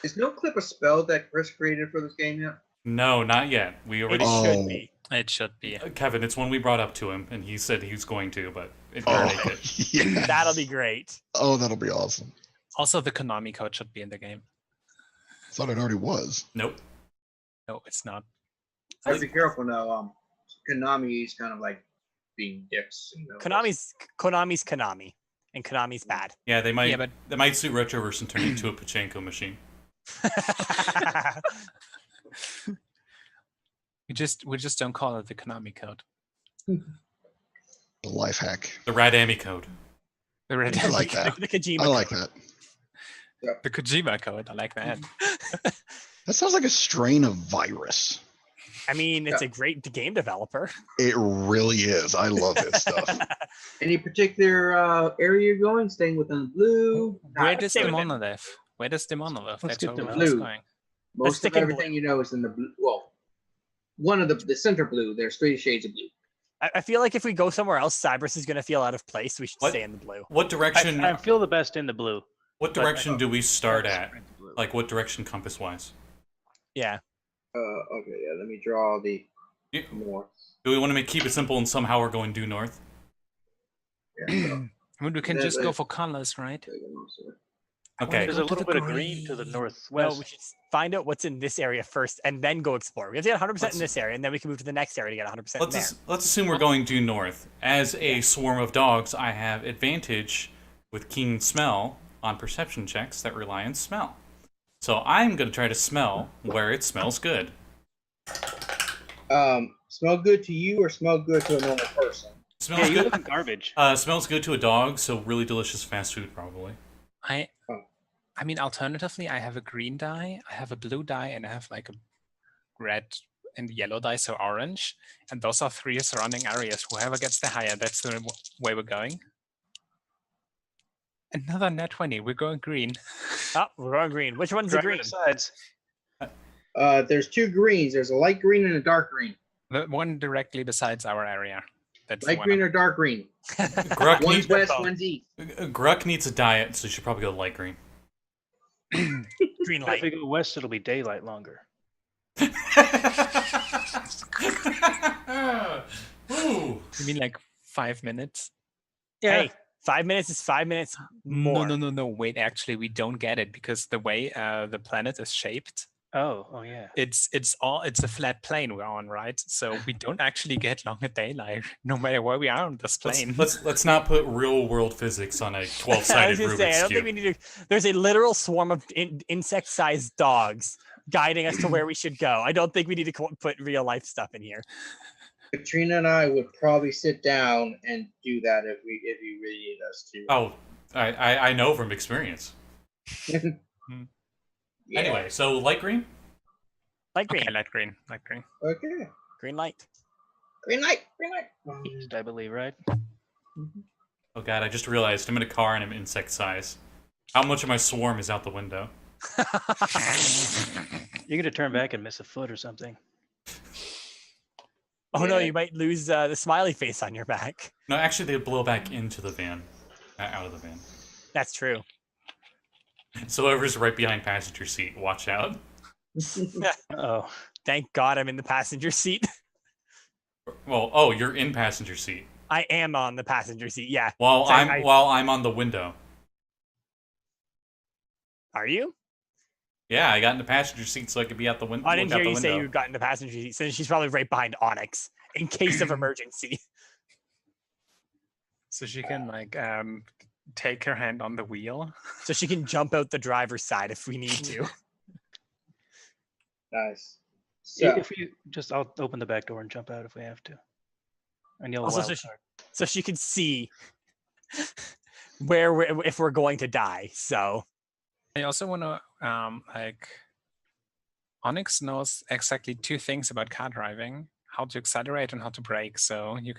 Speaker 2: Is no clip a spell that Chris created for this game yet?
Speaker 4: No, not yet. We
Speaker 3: It
Speaker 4: already.
Speaker 1: Oh.
Speaker 3: should be.
Speaker 5: It should be.
Speaker 4: Kevin, it's one we brought up to him, and he said he was going to, but it
Speaker 1: Oh,
Speaker 4: didn't make it.
Speaker 1: yeah.
Speaker 3: That'll be great.
Speaker 1: Oh, that'll be awesome.
Speaker 5: Also, the Konami code should be in the game.
Speaker 1: Thought it already was.
Speaker 4: Nope.
Speaker 5: No, it's not.
Speaker 2: Gotta be careful now. Konami is kind of like being dicks. You know?
Speaker 3: Konami's Konami, and Konami's bad.
Speaker 4: Yeah, they might.
Speaker 5: Yeah, but-
Speaker 4: They might sue Retroverse and turn it into a pachinko machine.
Speaker 5: We just don't call it the Konami code.
Speaker 1: The life hack.
Speaker 4: The Radami code.
Speaker 5: The red,
Speaker 1: I like that.
Speaker 3: The Kojima.
Speaker 1: I like
Speaker 3: code.
Speaker 1: that.
Speaker 5: the Kojima code. I like that.
Speaker 1: That sounds like a strain of virus.
Speaker 3: I mean, it's a great game developer.
Speaker 1: It really is. I love his stuff.
Speaker 2: Any particular area you're going? Staying within the blue?
Speaker 5: Where
Speaker 2: Not
Speaker 5: does
Speaker 3: stay
Speaker 5: the
Speaker 3: with it.
Speaker 5: monolith? Where does the monolith?
Speaker 6: Let's
Speaker 5: That's
Speaker 6: get
Speaker 5: where
Speaker 6: the
Speaker 5: we're first
Speaker 2: blue.
Speaker 5: going.
Speaker 2: Most
Speaker 3: stick
Speaker 2: of
Speaker 3: in
Speaker 2: everything you know is in the blue. Well, one of the center blue. There's 3 shades of blue.
Speaker 3: I feel like if we go somewhere else, Cyberus is going to feel out of place. We should
Speaker 4: What?
Speaker 3: stay in the blue.
Speaker 4: What direction?
Speaker 6: I feel the best in the blue.
Speaker 4: What
Speaker 6: but-
Speaker 4: direction do we start at?
Speaker 2: Blue.
Speaker 4: Like, what direction compass wise?
Speaker 3: Yeah.
Speaker 2: Okay, yeah. Let me draw the
Speaker 4: Yeah.
Speaker 2: north.
Speaker 4: Do we want to keep it simple and somehow we're going due north?
Speaker 2: Yeah, so,
Speaker 5: I mean, we can
Speaker 2: Yeah,
Speaker 5: just go
Speaker 2: but-
Speaker 5: for colors, right?
Speaker 4: Okay.
Speaker 6: There's
Speaker 5: go
Speaker 6: a
Speaker 5: to
Speaker 6: little
Speaker 5: the
Speaker 6: bit of green to the
Speaker 5: green.
Speaker 6: northwest.
Speaker 3: Well, we should find out what's in this area first, and then go explore. We have to get 100% in this area, and then we can move to the next area to get 100% in there.
Speaker 4: Let's assume we're going due north. As a swarm of dogs, I have advantage with keen smell on perception checks that rely on smell. So I'm going to try to smell where it smells good.
Speaker 2: Smell good to you or smell good to a normal person?
Speaker 4: Smells
Speaker 6: Yeah, you
Speaker 4: good.
Speaker 6: live in garbage.
Speaker 4: Smells good to a dog, so really delicious fast food probably.
Speaker 5: I mean, alternatively, I have a green dye, I have a blue dye, and I have like a red and yellow dye, so orange. And those are 3 surrounding areas. Whoever gets the higher, that's the way we're going. Another net 20. We're going green.
Speaker 3: Oh, we're going green. Which one's the
Speaker 6: Drive
Speaker 3: green?
Speaker 6: the sides.
Speaker 2: There's 2 greens. There's a light green and a dark green.
Speaker 5: The one directly besides our area. That's
Speaker 2: Light green or dark green?
Speaker 4: Gurk
Speaker 2: One's
Speaker 4: needs,
Speaker 2: west, one's east.
Speaker 4: Gurk needs a diet, so you should probably go light green.
Speaker 3: Green
Speaker 6: If
Speaker 3: light.
Speaker 6: we go west, it'll be daylight longer.
Speaker 4: Ooh.
Speaker 5: You mean like 5 minutes?
Speaker 3: Hey, 5 minutes is 5 minutes more.
Speaker 5: No. Wait, actually, we don't get it because the way the planet is shaped,
Speaker 6: Oh yeah.
Speaker 5: it's a flat plane we're on, right? So we don't actually get longer daylight, no matter where we are on this plane.
Speaker 4: Let's not put real world physics on a
Speaker 3: I was
Speaker 4: 12-sided
Speaker 3: gonna say, I
Speaker 4: Rubik's
Speaker 3: don't think
Speaker 4: cube.
Speaker 3: we need to. There's a literal swarm of insect-sized dogs guiding us to where we should go. I don't think we need to put real life stuff in here.
Speaker 2: Katrina and I would probably sit down and do that if you really need us to.
Speaker 4: Oh, I know from experience.
Speaker 2: Yeah.
Speaker 4: Anyway, so light green?
Speaker 3: Light green.
Speaker 5: Okay, light green.
Speaker 2: Okay.
Speaker 3: Green light.
Speaker 2: Green light.
Speaker 6: East, I believe, right?
Speaker 4: Oh god, I just realized I'm in a car and I'm insect size. How much of my swarm is out the window?
Speaker 6: You're gonna turn back and miss a foot or something.
Speaker 3: Oh no,
Speaker 2: Yeah.
Speaker 3: you might lose the smiley face on your back.
Speaker 4: No, actually, they blow back into the van. Out of the van.
Speaker 3: That's true.
Speaker 4: So whoever's right behind passenger seat, watch out.
Speaker 6: Oh,
Speaker 3: Thank God I'm in the passenger seat.
Speaker 4: Well, oh, you're in passenger seat.
Speaker 3: I am on the passenger seat. Yeah.
Speaker 4: While
Speaker 3: So
Speaker 4: I'm on the window.
Speaker 3: Are you?
Speaker 4: Yeah, I got in the passenger seat so I could be out the window.
Speaker 3: I didn't hear you say you got in the passenger seat. So she's probably right behind Onyx in case of emergency.
Speaker 5: So she can like take her hand on the wheel.
Speaker 3: So she can jump out the driver's side if we need to.
Speaker 2: Nice. So,
Speaker 6: if you just, I'll open the back door and jump out if we have to. And you'll
Speaker 3: Also, so she can see if we're going to die. So
Speaker 5: I also want to like Onyx knows exactly 2 things about car driving: how to accelerate and how to brake. So you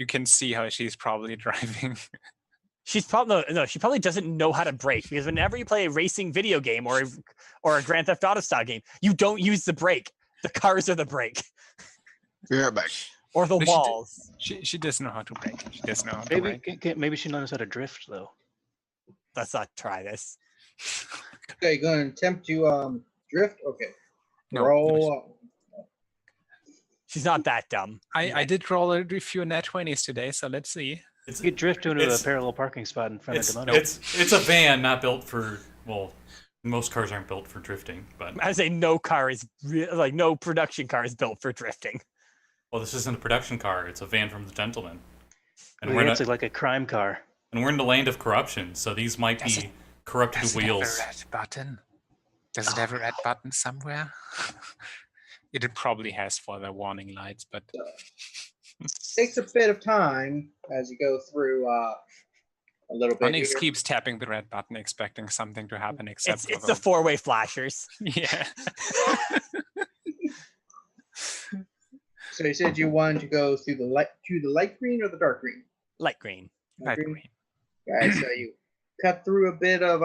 Speaker 5: can see how she's probably driving.
Speaker 3: she's probably no, she probably doesn't know how to brake because whenever you play a racing video game or a Grand Theft Auto style game, you don't use the brake. The cars are the brake.
Speaker 1: Be right back.
Speaker 3: Or the
Speaker 5: No,
Speaker 3: walls.
Speaker 5: She doesn't know how to brake. She doesn't know how to
Speaker 6: maybe
Speaker 5: brake.
Speaker 6: maybe she knows how to drift though.
Speaker 3: Let's not try this.
Speaker 2: okay, going to attempt to drift. Okay.
Speaker 5: No,
Speaker 2: Roll.
Speaker 3: She's not that dumb.
Speaker 5: I did roll a few nat 20s today, so let's see.
Speaker 4: It's,
Speaker 6: You drift into a
Speaker 4: It's-
Speaker 6: parallel parking spot in front of
Speaker 4: it's,
Speaker 6: Demona.
Speaker 4: it's a van, not built for, well, most cars aren't built for drifting, but,
Speaker 3: I say no car is no production car is built for drifting.
Speaker 4: well, this isn't a production car, it's a van from the gentleman. And
Speaker 6: Well,
Speaker 4: we're, in
Speaker 6: it's
Speaker 4: a,
Speaker 6: like a crime car.
Speaker 4: and we're in the land of corruption, so these might
Speaker 5: Does
Speaker 4: be corrupted
Speaker 5: Does
Speaker 4: wheels.
Speaker 5: it have a red button? Does it have a red button somewhere? It probably has for the warning lights, but
Speaker 2: Takes a bit of time as you go through a little bit.
Speaker 5: Onyx
Speaker 2: here.
Speaker 5: keeps tapping the red button, expecting something to happen. Except
Speaker 3: It's
Speaker 5: for
Speaker 3: the 4-way flashers.
Speaker 5: yeah.
Speaker 2: So you said you wanted to go through the light green or the dark green?
Speaker 3: Light green.
Speaker 5: Light green.
Speaker 2: Guys, so you cut through a bit of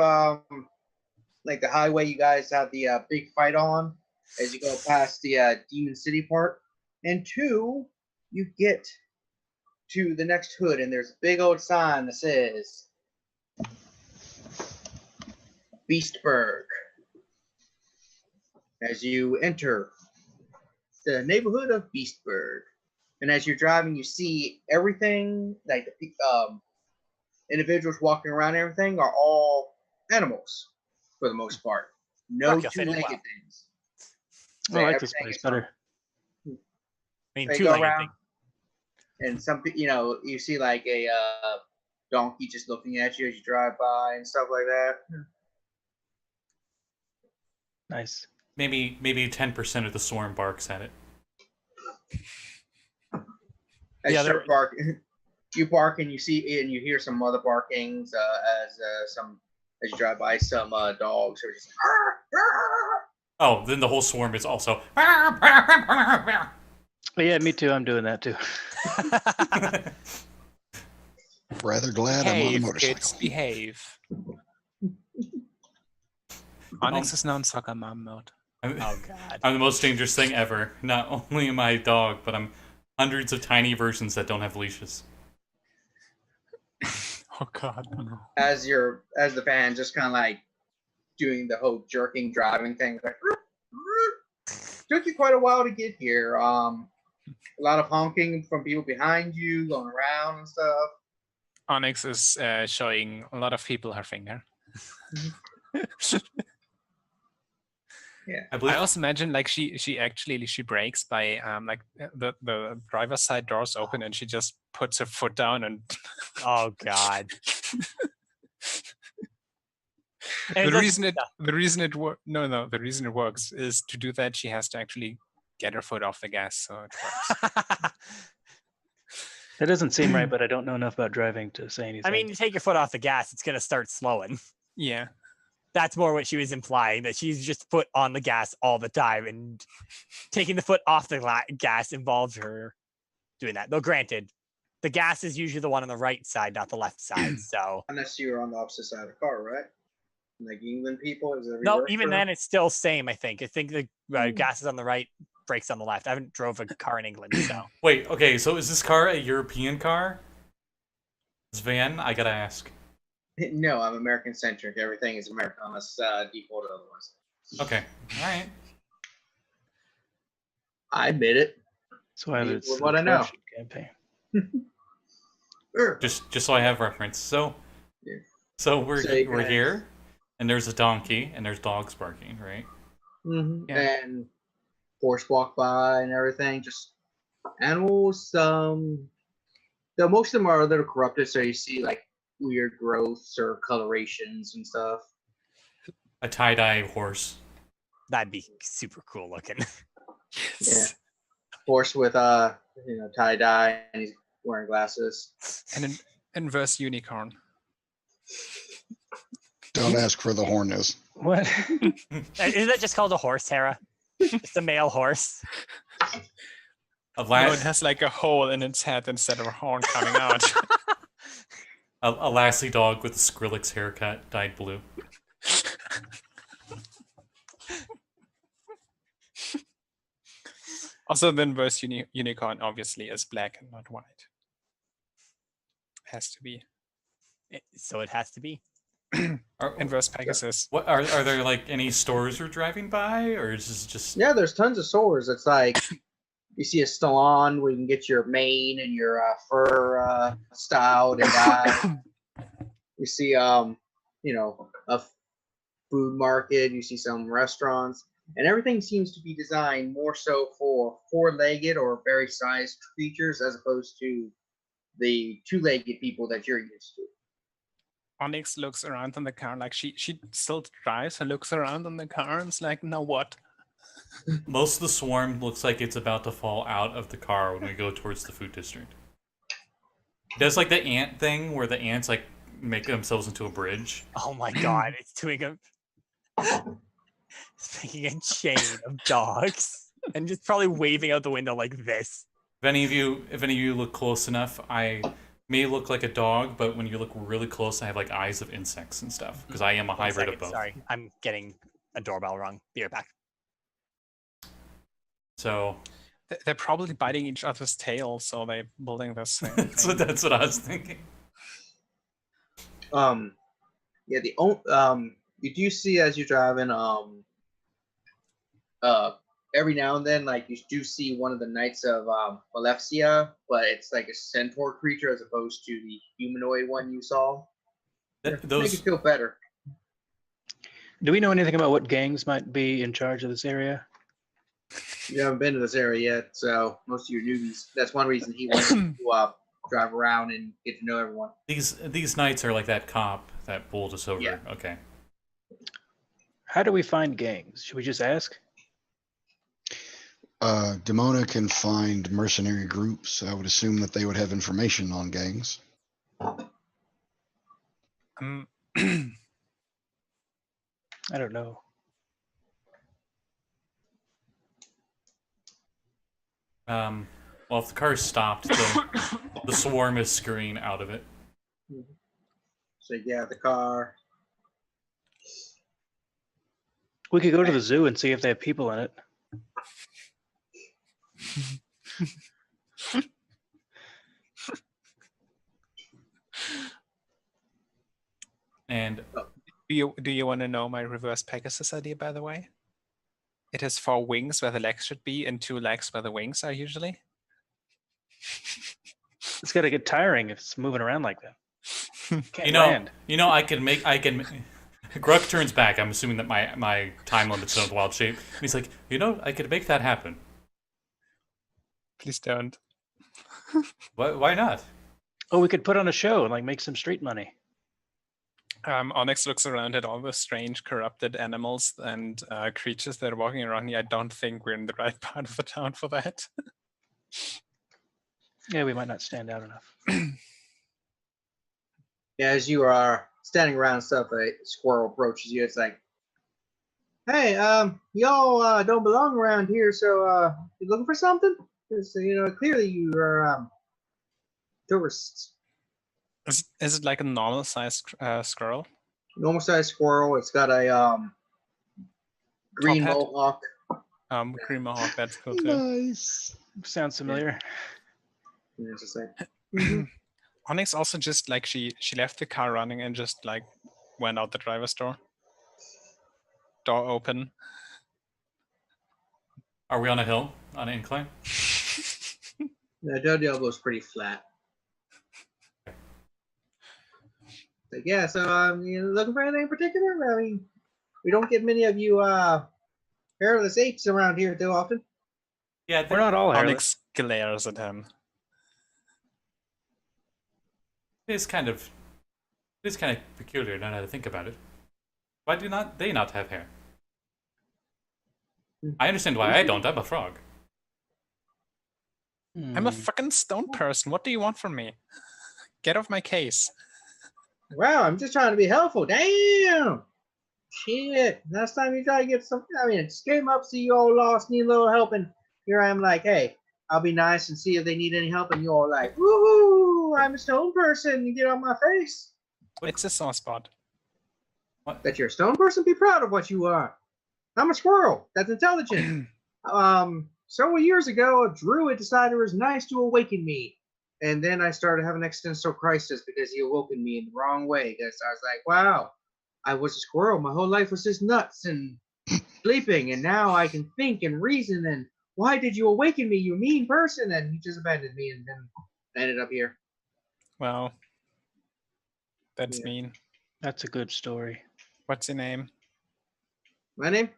Speaker 2: like the highway you guys have the big fight on as you go past the Demon City part. And 2, you get to the next hood and there's a big old sign that says Beastburg. As you enter the neighborhood of Beastburg. And as you're driving, you see everything, like the individuals walking around and everything are all animals for the most part. No
Speaker 3: Fuck, you'll fit in
Speaker 2: two-legged
Speaker 3: well.
Speaker 2: things.
Speaker 6: I like this
Speaker 2: everything
Speaker 6: place
Speaker 2: is
Speaker 6: better.
Speaker 3: I mean,
Speaker 2: They
Speaker 3: 2
Speaker 2: go
Speaker 3: legged
Speaker 2: around,
Speaker 3: thing.
Speaker 2: and some, you see like a donkey just looking at you as you drive by and stuff like that.
Speaker 6: Nice.
Speaker 4: Maybe 10% of the swarm barks at it.
Speaker 2: As
Speaker 3: Yeah,
Speaker 2: you start barking, you bark and you see and you hear some other barkings as you drive by some dogs are just.
Speaker 4: Oh, then the whole swarm is also.
Speaker 6: But yeah, me too. I'm doing that too.
Speaker 1: Rather glad I'm on a
Speaker 5: Behave,
Speaker 1: motorcycle.
Speaker 5: kids, behave. Onyx is now in soccer mom mode.
Speaker 3: Oh god.
Speaker 4: I'm the most dangerous thing ever. Not only am I a dog, but I'm Hundreds of tiny versions that don't have leashes.
Speaker 5: Oh God. No.
Speaker 2: As the van just kind of like doing the whole jerking driving thing, like took you quite a while to get here. A lot of honking from people behind you, going around and stuff.
Speaker 5: Onyx is showing a lot of people her finger.
Speaker 2: Yeah,
Speaker 5: I also imagine like she brakes by like the driver's side doors open and she just puts her foot down and
Speaker 3: Oh God.
Speaker 5: the reason it works is to do that she has to actually get her foot off the gas, so it works.
Speaker 6: That doesn't seem right, but I don't know enough about driving to say anything.
Speaker 3: I mean, you take your foot off the gas, it's gonna start slowing.
Speaker 5: Yeah.
Speaker 3: That's more what she was implying, that she's just foot on the gas all the time, and taking the foot off the gas involves her doing that. Though granted, the gas is usually the one on the right side, not the left side. So
Speaker 2: unless you're on the opposite side of the car, right? Like England people, is it?
Speaker 3: no, even then it's still same. I think the gas is on the right, brakes on the left. I haven't drove a car in England, so.
Speaker 4: Wait, okay, so is this car a European car? This van? I gotta ask.
Speaker 2: No, I'm American centric. Everything is American unless default otherwise.
Speaker 4: Okay, all right.
Speaker 2: I admit it.
Speaker 6: That's why it's
Speaker 2: With what I know.
Speaker 6: Campaign.
Speaker 4: Just so I have reference. So we're here, and there's a donkey, and there's dogs barking, right?
Speaker 2: Mm-hmm.
Speaker 5: Yeah.
Speaker 2: And horse walk by and everything. Just animals. Though most of them are a little corrupted, so you see like weird growths or colorations and stuff.
Speaker 4: A tie-dye horse.
Speaker 3: That'd be super cool looking.
Speaker 2: Yeah, horse with tie dye, and he's wearing glasses.
Speaker 5: And an inverse unicorn.
Speaker 1: Don't ask for the hornness.
Speaker 6: What?
Speaker 3: Isn't that just called a horse, Hera? Just a male horse.
Speaker 4: A
Speaker 5: No, it has like a hole in its head instead of a horn coming out.
Speaker 4: a lassie dog with a Skrillex haircut dyed blue.
Speaker 5: Also, the inverse unicorn obviously is black and not white. Has to be.
Speaker 3: So it has to be.
Speaker 5: Inverse Pegasus.
Speaker 4: What are there like any stores we're driving by, or is this just?
Speaker 2: Yeah, there's tons of stores. It's like you see a salon where you can get your mane and your fur styled and dyed. You see a food market. You see some restaurants, and everything seems to be designed more so for four-legged or very sized creatures as opposed to the two-legged people that you're used to.
Speaker 5: Onyx looks around in the car, like she still drives and looks around in the car and is like, now what?
Speaker 4: Most of the swarm looks like it's about to fall out of the car when we go towards the food district. It does like the ant thing where the ants like make themselves into a bridge.
Speaker 3: Oh my God, it's doing it's making a chain of dogs and just probably waving out the window like this.
Speaker 4: If any of you look close enough, I may look like a dog, but when you look really close, I have like eyes of insects and stuff because I am a hybrid of both.
Speaker 3: Sorry, I'm getting a doorbell wrong. Be right back.
Speaker 4: So
Speaker 5: They're probably biting each other's tails, so they're building this thing.
Speaker 4: that's what I was thinking.
Speaker 2: Yeah, you do see as you're driving, every now and then, like you do see one of the Knights of Maleficea, but it's like a centaur creature as opposed to the humanoid one you saw. Make it feel better.
Speaker 6: Do we know anything about what gangs might be in charge of this area?
Speaker 2: You haven't been to this area yet, so most of your newbies. That's one reason he wants to drive around and get to know everyone.
Speaker 4: These knights are like that cop that pulled us over.
Speaker 2: Yeah.
Speaker 4: Okay.
Speaker 6: How do we find gangs? Should we just ask?
Speaker 1: Demona can find mercenary groups. I would assume that they would have information on gangs.
Speaker 6: I don't know.
Speaker 4: Well, if the car is stopped, the swarm is scurrying out of it.
Speaker 2: So yeah, the car.
Speaker 6: We could go to the zoo and see if they have people in it.
Speaker 4: And
Speaker 5: Do you want to know my reverse Pegasus idea, by the way? It has 4 wings where the legs should be and 2 legs where the wings are usually.
Speaker 6: It's got to get tiring if it's moving around like that. Can't
Speaker 4: you know,
Speaker 6: land.
Speaker 4: I can. Gurk turns back. I'm assuming that my time limit's on the wild shape. And he's like, I could make that happen.
Speaker 5: Please don't.
Speaker 4: Why not?
Speaker 6: Oh, we could put on a show and like make some street money.
Speaker 5: Onyx looks around at all the strange corrupted animals and creatures that are walking around here. I don't think we're in the right part of the town for that.
Speaker 6: Yeah, we might not stand out enough.
Speaker 2: Yeah, as you are standing around and stuff, a squirrel approaches you. It's like, hey, y'all don't belong around here, so you looking for something? Because, clearly you are tourists.
Speaker 5: Is it like a normal sized squirrel?
Speaker 2: Normal sized squirrel. It's got a green
Speaker 5: Top hat?
Speaker 2: mohawk.
Speaker 5: Green mohawk, that's cool too.
Speaker 1: Nice.
Speaker 6: Sounds familiar.
Speaker 2: Yeah, it's just like,
Speaker 5: Onyx also just like she left the car running and just like went out the driver's door. Door open.
Speaker 4: Are we on a hill? On an incline?
Speaker 2: the Del Diablo's pretty flat. Like, yeah, so you looking for anything in particular? I mean, we don't get many of you hairless apes around here too often.
Speaker 4: Yeah,
Speaker 6: We're not all hairless.
Speaker 5: Onyx glares at him.
Speaker 4: It's kind of peculiar now that I think about it. Why do they not have hair? I understand why I don't. I'm a frog.
Speaker 5: I'm a fucking stone person. What do you want from me? Get off my case.
Speaker 2: Wow, I'm just trying to be helpful. Damn! Shit. Last time you try to get something, I mean, it just came up, see you all lost, need a little help, and here I am like, hey, I'll be nice and see if they need any help, and you're all like, woohoo, I'm a stone person, you get on my face.
Speaker 5: It's a sore spot.
Speaker 2: That you're a stone person? Be proud of what you are. I'm a squirrel. That's intelligent. Several years ago, a druid decided it was nice to awaken me. And then I started having an existential crisis because he awoken me in the wrong way. Because I was like, wow, I was a squirrel. My whole life was just nuts and sleeping. And now I can think and reason. And why did you awaken me, you mean person? And he just abandoned me and then I ended up here.
Speaker 5: Well, that's mean.
Speaker 6: That's a good story.
Speaker 5: What's your name?
Speaker 2: My name?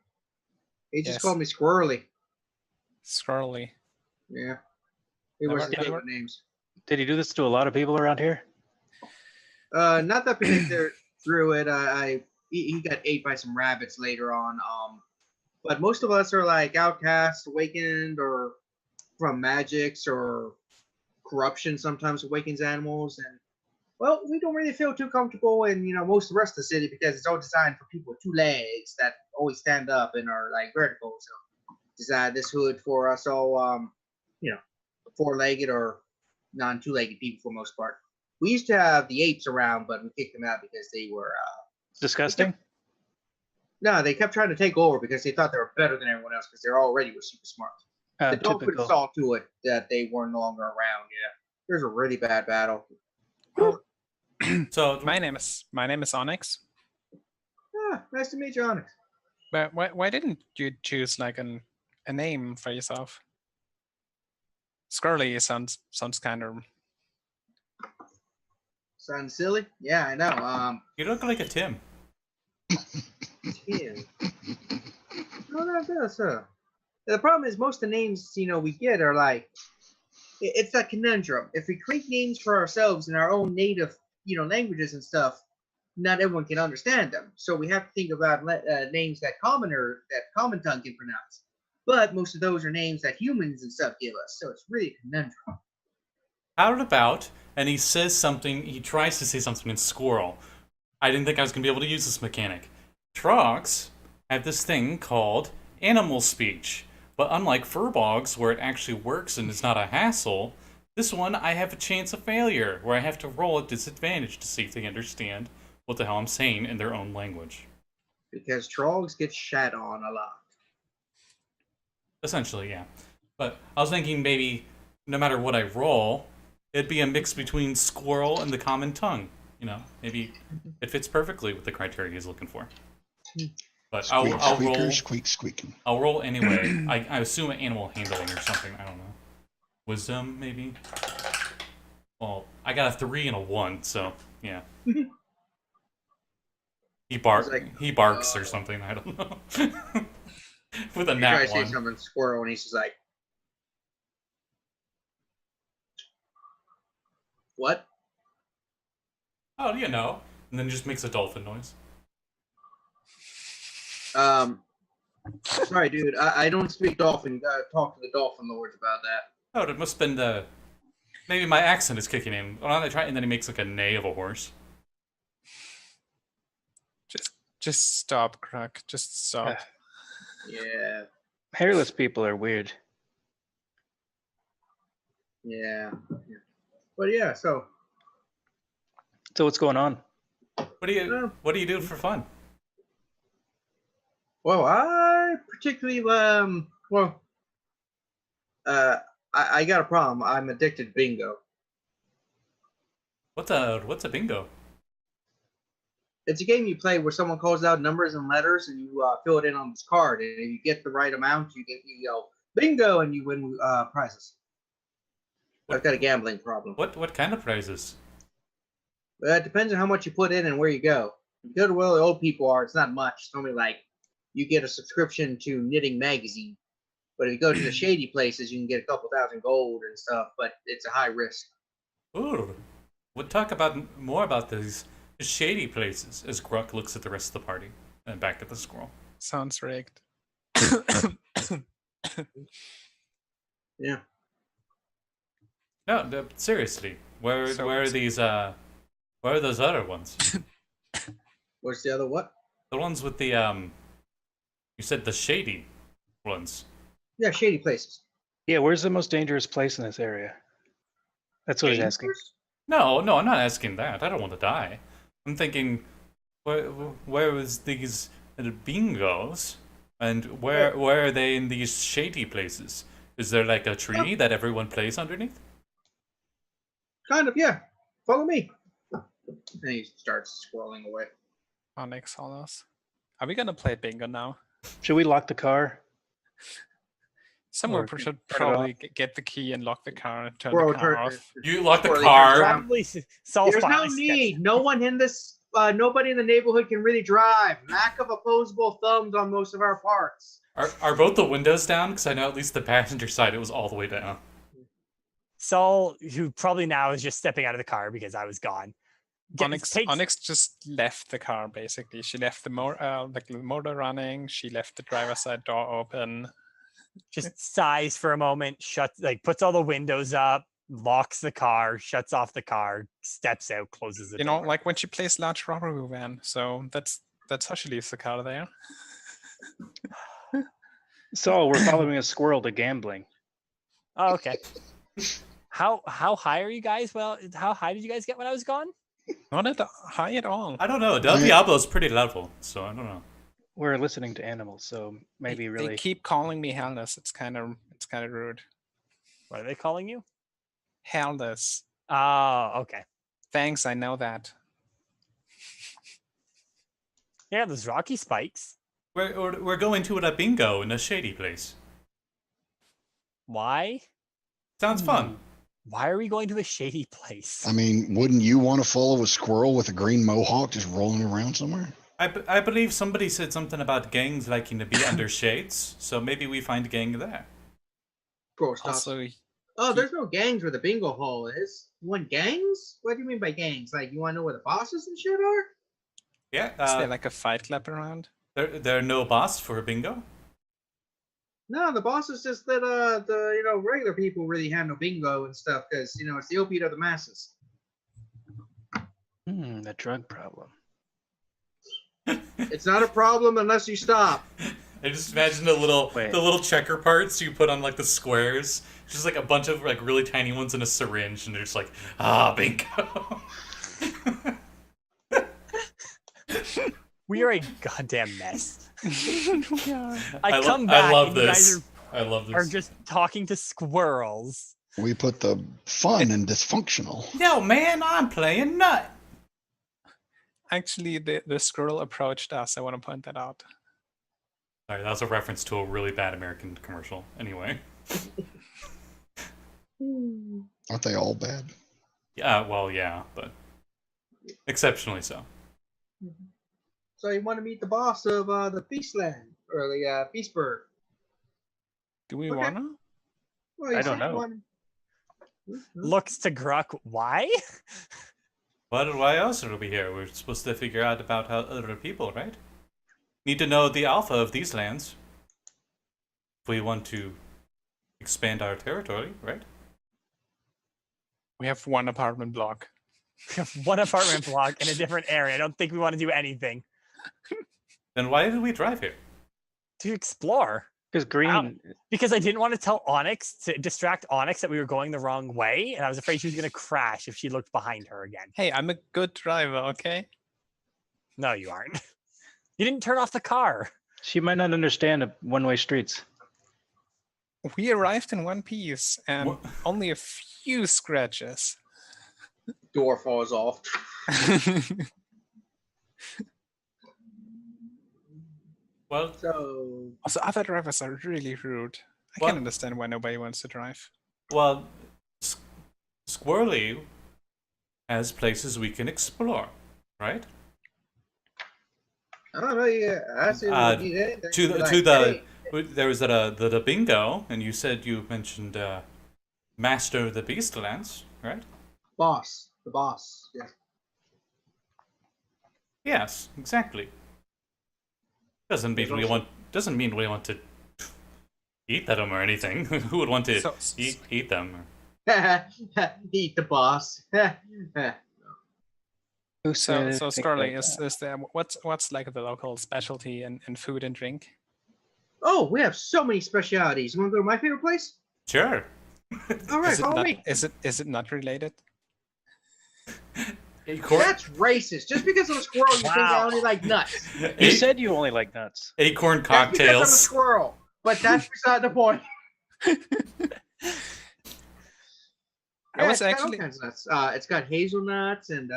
Speaker 2: He just
Speaker 5: Yes.
Speaker 2: called me Squirrely.
Speaker 5: Squirrely.
Speaker 2: Yeah. It
Speaker 5: Never-
Speaker 2: was the
Speaker 5: never-
Speaker 2: names.
Speaker 6: Did he do this to a lot of people around here?
Speaker 2: Not that particular druid. He got ate by some rabbits later on. But most of us are like outcasts, awakened, or from magics or corruption. Sometimes awakens animals, and well, we don't really feel too comfortable in most of the rest of the city because it's all designed for people with 2 legs that always stand up and are like vertical. So designed this hood for us all, 4-legged or non-2-legged people for the most part. We used to have the apes around, but we kicked them out because they were
Speaker 6: Disgusting.
Speaker 2: no, they kept trying to take over because they thought they were better than everyone else because they already were super smart. The dog put
Speaker 6: Typical.
Speaker 2: saw to it that they were no longer around. Yeah, there's a really bad battle.
Speaker 4: So
Speaker 5: My name is Onyx.
Speaker 2: Nice to meet you, Onyx.
Speaker 5: But why didn't you choose like a name for yourself? Squirrely sounds kind of.
Speaker 2: Sounds silly. Yeah, I know.
Speaker 4: you look like a Tim.
Speaker 2: Tim. No, that does. The problem is most of the names we get are like it's that conundrum. If we create names for ourselves in our own native languages and stuff, not everyone can understand them. So we have to think about names that common tongue can pronounce. But most of those are names that humans and stuff give us. So it's really a conundrum.
Speaker 4: Out about, and he says something. He tries to say something in squirrel. I didn't think I was going to be able to use this mechanic. Trogs have this thing called animal speech. But unlike furbogs, where it actually works and it's not a hassle, this one I have a chance of failure, where I have to roll at disadvantage to see if they understand what the hell I'm saying in their own language.
Speaker 2: Because trogs get shat on a lot.
Speaker 4: Essentially, yeah. But I was thinking maybe no matter what I roll, it'd be a mix between squirrel and the common tongue. You know, maybe it fits perfectly with the criteria he's looking for. But
Speaker 1: Squeak,
Speaker 4: I'll
Speaker 1: squeaker,
Speaker 4: roll.
Speaker 1: squeak, squeaking.
Speaker 4: I'll roll anyway. I assume animal handling or something. I don't know. Wisdom, maybe? Well, I got a 3 and a 1, so, yeah. He barks or something, I don't know. With a
Speaker 2: You
Speaker 4: nat
Speaker 2: try to
Speaker 4: 1.
Speaker 2: say something squirrel, and he's just like, what?
Speaker 4: Oh, you know. And then just makes a dolphin noise.
Speaker 2: Sorry, dude. I don't speak dolphin. You gotta talk to the dolphin lords about that.
Speaker 4: Oh, it must have been the... Maybe my accent is kicking in. Why don't I try? And then he makes like a neigh of a horse.
Speaker 5: Just stop, Gurk. Just stop.
Speaker 2: Yeah.
Speaker 6: Hairless people are weird.
Speaker 2: Yeah. But yeah, so
Speaker 6: So what's going on?
Speaker 4: What do you do for fun?
Speaker 2: well, I particularly I got a problem. I'm addicted to bingo.
Speaker 4: What's a bingo?
Speaker 2: It's a game you play where someone calls out numbers and letters, and you fill it in on this card. And if you get the right amount, you yell bingo, and you win prizes. I've got a gambling problem.
Speaker 4: What kind of prizes?
Speaker 2: It depends on how much you put in and where you go. If you go to where the old people are, it's not much. It's only like you get a subscription to Knitting Magazine. But if you go to the shady places, you can get a couple thousand gold and stuff. But it's a high risk.
Speaker 4: Ooh, we'll talk more about these shady places as Gurk looks at the rest of the party and back at the squirrel.
Speaker 5: Sounds rigged.
Speaker 2: Yeah.
Speaker 4: No, seriously. Where are these? Where are those other ones?
Speaker 2: What's the other what?
Speaker 4: The ones with the You said the shady ones.
Speaker 2: Yeah, shady places.
Speaker 6: Yeah, where's the most dangerous place in this area? That's what he's asking.
Speaker 4: No, I'm not asking that. I don't want to die. I'm thinking, where was these bingos, and where are they in these shady places? Is there like a tree that everyone plays underneath?
Speaker 2: Kind of, yeah. Follow me. And he starts scrolling away.
Speaker 5: Onyx on us. Are we gonna play bingo now?
Speaker 6: Should we lock the car?
Speaker 5: Someone
Speaker 6: Or
Speaker 5: should
Speaker 6: turn it
Speaker 5: probably get the key and lock the car and turn
Speaker 2: Squirrel
Speaker 5: the car
Speaker 2: turn-
Speaker 5: off.
Speaker 4: You lock the
Speaker 2: Or they
Speaker 4: car.
Speaker 2: can
Speaker 3: Probably Saul's
Speaker 2: There's no
Speaker 3: finally
Speaker 2: need. No one in this. Nobody in the neighborhood can really drive. Lack of opposable thumbs on most of our parts.
Speaker 4: Are both the windows down? Because I know at least the passenger side it was all the way down.
Speaker 3: Saul, who probably now is just stepping out of the car because I was gone.
Speaker 5: Onyx just left the car basically. She left the motor running. She left the driver's side door open.
Speaker 3: Just sighs for a moment, puts all the windows up, locks the car, shuts off the car, steps out, closes the door.
Speaker 5: Like when she plays large robbery van. So that's how she leaves the car there.
Speaker 6: Saul, we're following a squirrel to gambling.
Speaker 3: Oh, okay. How high are you guys? Well, how high did you guys get when I was gone?
Speaker 5: Not high at all.
Speaker 4: I don't know. Del Diablo's pretty level, so I don't know.
Speaker 6: We're listening to animals, so maybe really.
Speaker 5: They keep calling me Hellas. It's kind of rude.
Speaker 3: What are they calling you?
Speaker 5: Hellas.
Speaker 3: Oh, okay.
Speaker 5: Thanks, I know that.
Speaker 3: Yeah, those rocky spikes.
Speaker 4: We're going to a bingo in a shady place.
Speaker 3: Why?
Speaker 4: Sounds fun.
Speaker 3: Why are we going to a shady place?
Speaker 1: I mean, wouldn't you want to follow a squirrel with a green mohawk just rolling around somewhere?
Speaker 4: I believe somebody said something about gangs liking to be under shades, so maybe we find a gang there.
Speaker 5: Also,
Speaker 2: there's no gangs where the bingo hall is. You want gangs? What do you mean by gangs? Like, you want to know where the bosses and shit are?
Speaker 4: Yeah.
Speaker 5: is there like a fight club around?
Speaker 4: There are no boss for bingo?
Speaker 2: No, the bosses just let the regular people really handle bingo and stuff because it's the opiate of the masses.
Speaker 6: The drug problem.
Speaker 2: It's not a problem unless you stop.
Speaker 4: I just imagine the little checker parts you put on like the squares, just like a bunch of like really tiny ones in a syringe, and they're just like bingo.
Speaker 3: We are a goddamn mess.
Speaker 5: We are.
Speaker 3: I come back.
Speaker 4: I love
Speaker 3: and
Speaker 4: this.
Speaker 3: You
Speaker 4: I love
Speaker 3: guys
Speaker 4: this.
Speaker 3: are just talking to squirrels.
Speaker 1: We put the fun in dysfunctional.
Speaker 4: Yo, man, I'm playing nut.
Speaker 5: Actually, the squirrel approached us. I want to point that out.
Speaker 4: Sorry, that was a reference to a really bad American commercial. Anyway.
Speaker 1: Aren't they all bad?
Speaker 4: Yeah, well, yeah, but exceptionally so.
Speaker 2: So you want to meet the boss of the Beastland or the Beastburg?
Speaker 5: Do we
Speaker 2: Okay.
Speaker 5: wanna?
Speaker 2: Well, you
Speaker 6: I don't
Speaker 2: said you
Speaker 6: know.
Speaker 2: wanted-
Speaker 3: Looks to Gurk. Why?
Speaker 4: Why else are we here? We're supposed to figure out about how other people, right? Need to know the alpha of these lands. If we want to expand our territory, right?
Speaker 5: We have one apartment block.
Speaker 3: One apartment block in a different area. I don't think we want to do anything.
Speaker 4: Then why did we drive here?
Speaker 3: To explore.
Speaker 6: Because green.
Speaker 3: Because I didn't want to tell Onyx, to distract Onyx, that we were going the wrong way, and I was afraid she was going to crash if she looked behind her again.
Speaker 5: Hey, I'm a good driver, okay?
Speaker 3: No, you aren't. You didn't turn off the car.
Speaker 6: She might not understand one-way streets.
Speaker 5: We arrived in one piece and
Speaker 4: What?
Speaker 5: only a few scratches.
Speaker 2: Door falls off.
Speaker 4: Well,
Speaker 2: So
Speaker 5: Also, other drivers are really rude. I
Speaker 4: What?
Speaker 5: can understand why nobody wants to drive.
Speaker 4: well, Squirrely has places we can explore, right?
Speaker 2: I don't know. Yeah, I see.
Speaker 4: There was the bingo, and you said you mentioned Master of the Beastlands, right?
Speaker 2: boss, the boss. Yeah.
Speaker 4: Yes, exactly. Doesn't mean we want to eat them or anything. Who would want to
Speaker 5: So-
Speaker 4: eat them?
Speaker 2: Eat the boss.
Speaker 6: Who
Speaker 5: So,
Speaker 6: said
Speaker 5: so
Speaker 6: things
Speaker 5: Scarly,
Speaker 6: like that?
Speaker 5: is there what's like the local specialty in food and drink?
Speaker 2: Oh, we have so many specialities. You want to go to my favorite place?
Speaker 4: Sure.
Speaker 2: All right,
Speaker 5: Is it
Speaker 2: follow
Speaker 5: not?
Speaker 2: me.
Speaker 5: Is it not related?
Speaker 4: Acorn,
Speaker 2: That's racist. Just because I'm a squirrel, you think I
Speaker 3: Wow.
Speaker 2: only like nuts.
Speaker 6: You said you only like nuts.
Speaker 4: acorn
Speaker 2: That's because I'm a
Speaker 4: cocktails.
Speaker 2: squirrel. But that's beside the point.
Speaker 5: I was
Speaker 2: it's got all
Speaker 5: actually.
Speaker 2: kinds of nuts. It's got hazelnuts and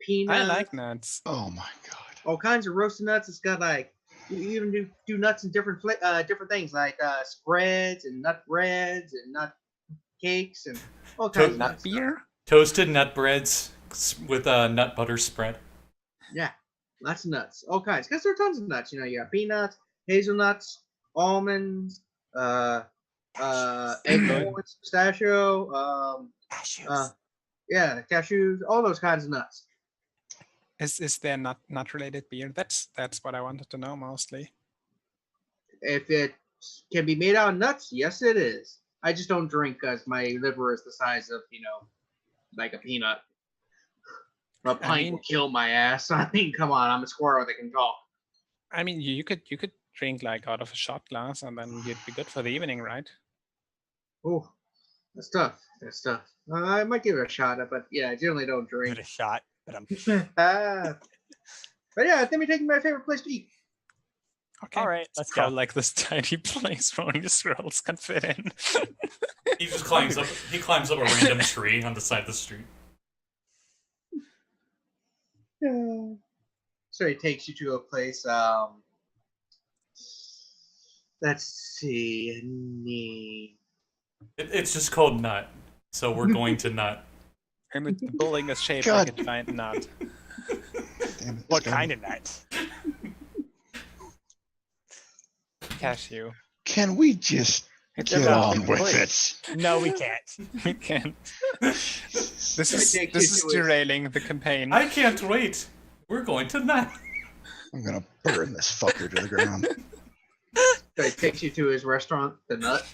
Speaker 2: peanuts.
Speaker 5: I like nuts.
Speaker 1: Oh my god.
Speaker 2: all kinds of roasted nuts. It's got like you even do nuts in different different things like spreads and nut breads and nut cakes and all kinds of
Speaker 5: Nut
Speaker 2: nuts.
Speaker 5: beer?
Speaker 4: Toasted nut breads with a nut butter spread.
Speaker 2: Yeah, lots of nuts, all kinds. Because there are tons of nuts. You know, you got peanuts, hazelnuts, almonds, acorns, pistachio,
Speaker 3: Cashews.
Speaker 2: yeah, cashews, all those kinds of nuts.
Speaker 5: Is there not related beer? That's what I wanted to know mostly.
Speaker 2: If it can be made out of nuts, yes, it is. I just don't drink because my liver is the size of, like a peanut. A pint
Speaker 5: mean-
Speaker 2: will kill my ass. I mean, come on, I'm a squirrel that can talk.
Speaker 5: I mean, you could drink like out of a shot glass and then you'd be good for the evening, right?
Speaker 2: Oh, that's tough. That's tough. I might give it a shot, but yeah, I generally don't
Speaker 3: Give
Speaker 2: drink.
Speaker 3: it a shot. But I'm
Speaker 2: But yeah, let me take you to my favorite place to eat.
Speaker 5: Okay.
Speaker 3: all right. Let's
Speaker 5: Go
Speaker 3: go.
Speaker 5: like this tiny place where only squirrels can fit in.
Speaker 4: He just climbs up. He climbs up a random tree on the side of the street.
Speaker 2: So it takes you to a place. Let's see.
Speaker 4: It's just called Nut. So we're going to Nut.
Speaker 5: And the building is shaped
Speaker 1: God.
Speaker 5: like a giant nut.
Speaker 1: Damn it.
Speaker 3: What
Speaker 1: Damn
Speaker 3: kind
Speaker 1: it.
Speaker 3: of nut?
Speaker 5: Cashew.
Speaker 1: Can we just
Speaker 6: It's
Speaker 1: get
Speaker 6: about
Speaker 1: on
Speaker 6: the
Speaker 1: with
Speaker 6: place.
Speaker 1: it?
Speaker 3: No, we can't.
Speaker 5: We can't. This is
Speaker 2: take
Speaker 5: this
Speaker 2: you
Speaker 5: is
Speaker 2: to it.
Speaker 5: derailing the campaign.
Speaker 4: I can't wait. We're going to Nut.
Speaker 1: I'm gonna burn this fucker to the ground.
Speaker 2: So he takes you to his restaurant, the Nut.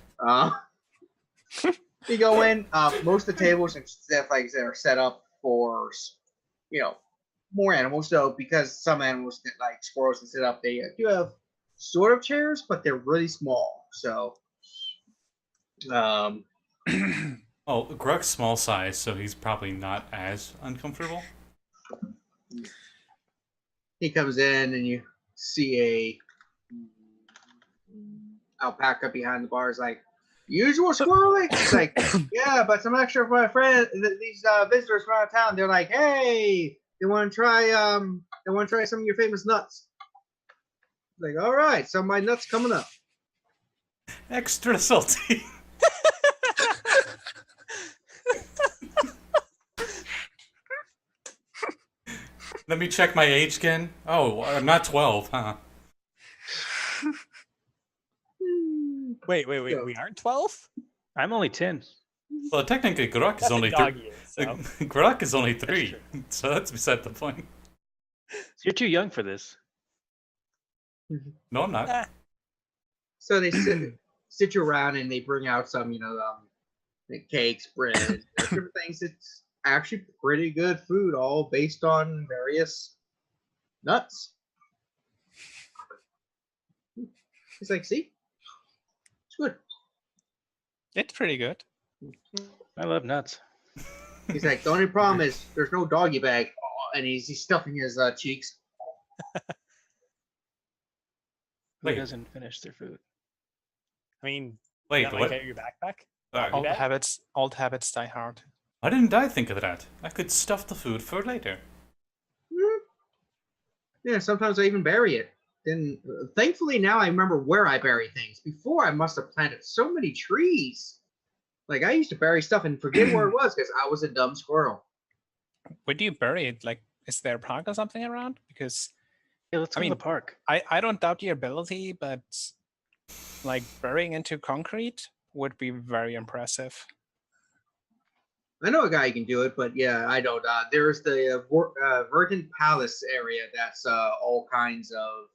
Speaker 2: You go in. Most of the tables and stuff like that are set up for, more animals. So because some animals, like squirrels, can sit up, they do have sort of chairs, but they're really small. So,
Speaker 4: Oh, Gruk's small size, so he's probably not as uncomfortable.
Speaker 2: he comes in and you see a alpaca behind the bar. Is like, Usual squirrely? It's like, yeah, but some extra of my friends, these visitors from out of town, they're like, hey, they want to try some of your famous nuts. Like, all right, so my nuts coming up.
Speaker 4: Extra salty. Let me check my age again. Oh, I'm not 12, huh?
Speaker 3: Wait. We aren't 12?
Speaker 6: I'm only 10.
Speaker 4: Well, technically, Gurk is only
Speaker 3: doggy is, so.
Speaker 4: Gurk is only 3,
Speaker 3: true.
Speaker 4: so that's beside the point.
Speaker 6: You're too young for this.
Speaker 4: No, I'm not.
Speaker 2: So they sit you around and they bring out some, like cakes, bread, different things. It's actually pretty good food, all based on various nuts. It's like, see, it's good.
Speaker 5: It's pretty good.
Speaker 6: I love nuts.
Speaker 2: He's like, the only problem is there's no doggy bag, and he's stuffing his cheeks.
Speaker 6: Who
Speaker 4: Wait.
Speaker 6: doesn't finish their food?
Speaker 3: I mean,
Speaker 4: Wait,
Speaker 3: not
Speaker 4: what?
Speaker 3: like your backpack?
Speaker 4: Sorry.
Speaker 5: Old habits die hard.
Speaker 4: Why didn't I think of that? I could stuff the food for later.
Speaker 2: Yeah, sometimes I even bury it. Then, thankfully, now I remember where I bury things. Before, I must have planted so many trees. Like, I used to bury stuff and forget where it was because I was a dumb squirrel.
Speaker 5: Where do you bury it? Like, is there a park or something around? Because
Speaker 6: Yeah, let's go to the park.
Speaker 5: I don't doubt your ability, but like burying into concrete would be very impressive.
Speaker 2: I know a guy who can do it, but yeah, I don't. There's the Verdant Palace area that's all kinds of.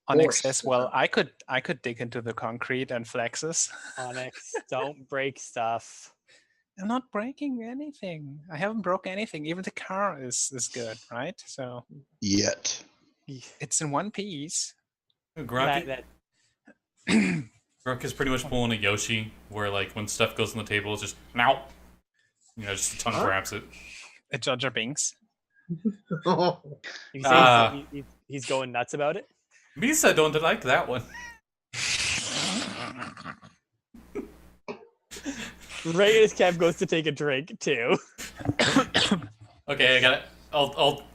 Speaker 5: Onyx
Speaker 2: Force.
Speaker 5: says, "Well, I could dig into the concrete and flexes."
Speaker 3: Onyx, don't break stuff.
Speaker 5: I'm not breaking anything. I haven't broken anything. Even the car is good, right? So
Speaker 1: Yet.
Speaker 5: it's in one piece.
Speaker 4: Gurk is pretty much pulling a Yoshi, where like when stuff goes on the table, it's just now. Just a tongue grabs it.
Speaker 5: A Jar Jar Binks.
Speaker 3: You say he's going nuts about it?
Speaker 4: Misa don't like that one.
Speaker 3: Right as Kev goes to take a drink too.
Speaker 4: Okay, I got it.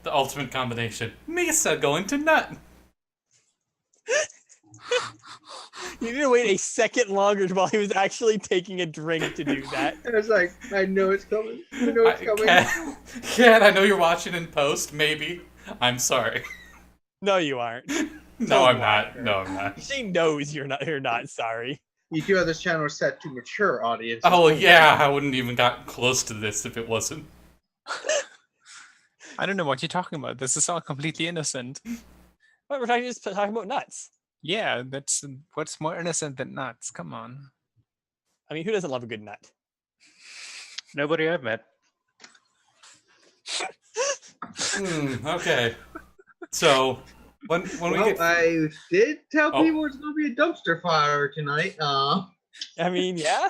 Speaker 4: The ultimate combination. Misa going to nut.
Speaker 3: You need to wait a second longer while he was actually taking a drink to do that.
Speaker 2: I was like, I know it's coming. I know it's coming.
Speaker 4: Cat, I know you're watching in post, maybe. I'm sorry.
Speaker 3: No, you aren't.
Speaker 4: No, I'm not. No, I'm not.
Speaker 3: She knows you're not sorry.
Speaker 2: You do have this channel set to mature audience.
Speaker 4: Oh, yeah, I wouldn't even got close to this if it wasn't.
Speaker 5: I don't know what you're talking about. This is all completely innocent.
Speaker 3: What, we're just talking about nuts.
Speaker 5: Yeah, that's what's more innocent than nuts. Come on.
Speaker 3: I mean, who doesn't love a good nut?
Speaker 6: Nobody I've met.
Speaker 4: Okay. So, when we get...
Speaker 2: I did tell people it's going to be a dumpster fire tonight.
Speaker 3: I mean, yeah.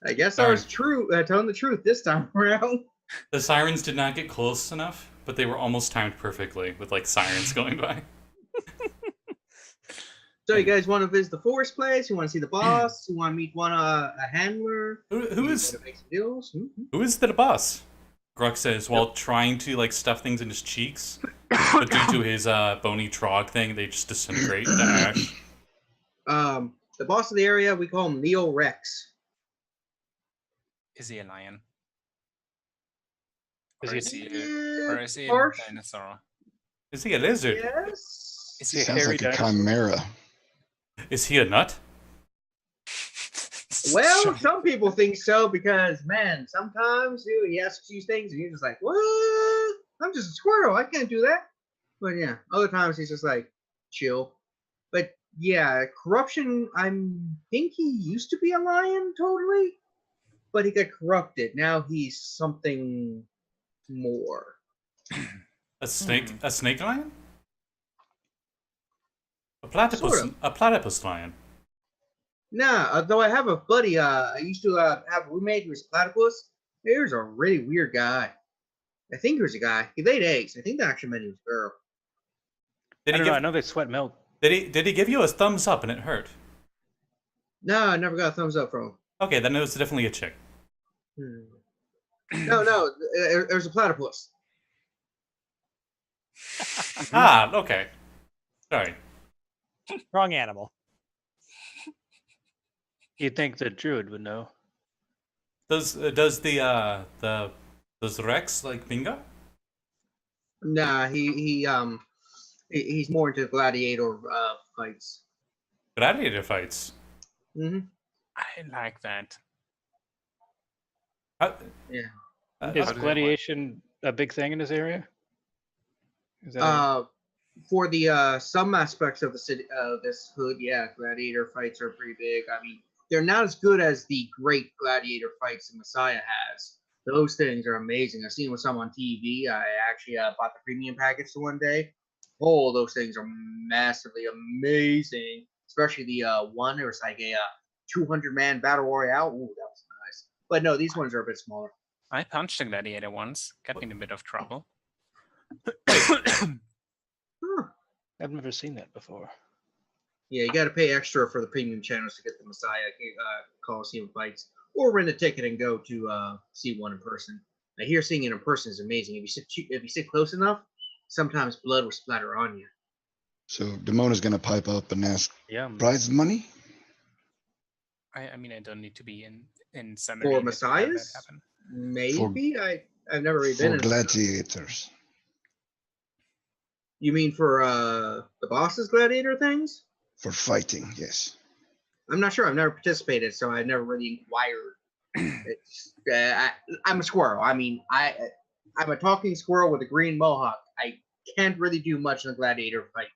Speaker 2: I guess I was telling the truth this time around.
Speaker 4: The sirens did not get close enough, but they were almost timed perfectly with like sirens going by.
Speaker 2: So you guys want to visit the forest place? You want to see the boss? You want to meet a handler?
Speaker 4: Who is
Speaker 2: to make some deals?
Speaker 4: who is the boss? Gurk says while trying to like stuff things in his cheeks, but due to his bony Trog thing, they just disintegrate to ash.
Speaker 2: The boss of the area, we call him Neo Rex.
Speaker 5: Is he a lion?
Speaker 6: Is he
Speaker 5: Or is he a
Speaker 2: Harsh?
Speaker 5: dinosaur?
Speaker 4: Is he a lizard?
Speaker 2: Yes.
Speaker 5: Is he a
Speaker 1: Sounds
Speaker 5: hairy
Speaker 1: like a
Speaker 5: dinosaur?
Speaker 1: chimera.
Speaker 4: Is he a nut?
Speaker 2: Well, some people think so because, man, sometimes he asks you things and you're just like, what? I'm just a squirrel. I can't do that. But yeah, other times he's just like, chill. But yeah, corruption, I think he used to be a lion, totally. But he got corrupted. Now he's something more.
Speaker 4: A snake? A snake lion? A platypus?
Speaker 2: Sort of.
Speaker 4: A platypus lion?
Speaker 2: Nah, though I have a buddy, I used to have a roommate who was platypus. He was a really weird guy. I think he was a guy. He laid eggs. I think that actually meant he was a girl.
Speaker 6: I don't know. I know they sweat milk.
Speaker 4: Did he give you a thumbs up and it hurt?
Speaker 2: No, I never got a thumbs up from him.
Speaker 4: Okay, then it was definitely a chick.
Speaker 2: No, there's a platypus.
Speaker 4: Ah, okay. Sorry.
Speaker 3: Wrong animal.
Speaker 6: You'd think the druid would know.
Speaker 4: Does Rex like bingo?
Speaker 2: Nah, he's more into gladiator fights.
Speaker 4: Gladiator fights.
Speaker 2: Mm-hmm.
Speaker 5: I like that.
Speaker 2: Yeah.
Speaker 6: Is
Speaker 5: How do they
Speaker 6: gladiation a big thing in this area? Is that
Speaker 2: For the some aspects of the city, this hood, yeah, gladiator fights are pretty big. I mean, they're not as good as the great gladiator fights that Messiah has. Those things are amazing. I've seen some on TV. I actually bought the premium package for one day. Oh, those things are massively amazing. Especially the one, it was like a 200-man battle royale. Ooh, that was nice. But no, these ones are a bit smaller.
Speaker 5: I punched a gladiator once, got me in a bit of trouble.
Speaker 6: I've never seen that before.
Speaker 2: Yeah, you got to pay extra for the premium channels to get the Messiah Coliseum fights, or rent a ticket and go to see one in person. I hear seeing it in person is amazing. If you sit close enough, sometimes blood will splatter on you.
Speaker 1: So Demona's gonna pipe up and ask
Speaker 6: Yeah.
Speaker 1: prize money.
Speaker 5: I mean, I don't need to be in summary
Speaker 2: For
Speaker 5: to have that
Speaker 2: Messiahs?
Speaker 5: happen.
Speaker 2: Maybe I've never really been
Speaker 1: For
Speaker 2: in.
Speaker 1: gladiators.
Speaker 2: You mean for the boss's gladiator things?
Speaker 1: For fighting, yes.
Speaker 2: I'm not sure. I've never participated, so I never really inquired. I'm a squirrel. I mean, I'm a talking squirrel with a green mohawk. I can't really do much in a gladiator fight.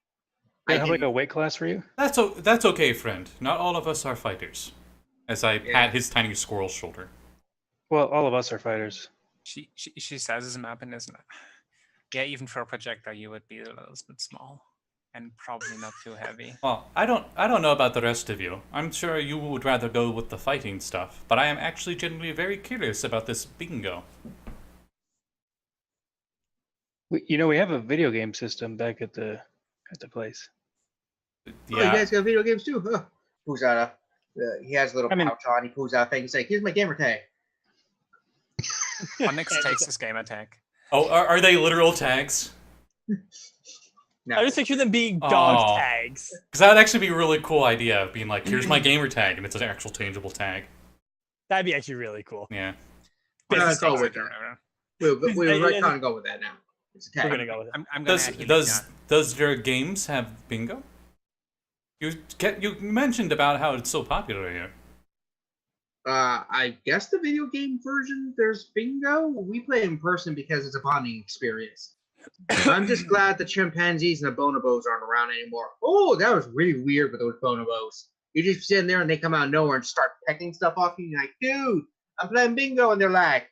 Speaker 6: Do you have like a weight class for you?
Speaker 4: That's okay, friend. Not all of us are fighters. As I pat his tiny squirrel shoulder.
Speaker 6: Well, all of us are fighters.
Speaker 5: She says his map and isn't. Yeah, even for a projectile, you would be a little bit small, and probably not too heavy.
Speaker 4: Well, I don't know about the rest of you. I'm sure you would rather go with the fighting stuff, but I am actually genuinely very curious about this bingo.
Speaker 6: We have a video game system back at the place.
Speaker 2: Oh, you guys got video games too? Huh. Pulls out he has a little pouch on. He pulls out a thing. He's like, "Here's my gamer tag."
Speaker 5: Onyx takes his gamer tag.
Speaker 4: Oh, are they literal tags?
Speaker 2: No.
Speaker 3: I just picture them being dog tags.
Speaker 4: Because that would actually be a really cool idea, being like, here's my gamer tag, and it's an actual tangible tag.
Speaker 3: That'd be actually really cool.
Speaker 4: Yeah.
Speaker 2: Let's go with that. We're going to go with that now. It's a tag.
Speaker 3: We're gonna go with it.
Speaker 5: I'm gonna
Speaker 4: does your games have bingo? You mentioned about how it's so popular here.
Speaker 2: I guess the video game version, there's bingo. We play in person because it's a bonding experience. I'm just glad the chimpanzees and the bonobos aren't around anymore. Oh, that was really weird with those bonobos. You just sitting there and they come out of nowhere and start pecking stuff off you. You're like, dude, I'm playing bingo, and they're like,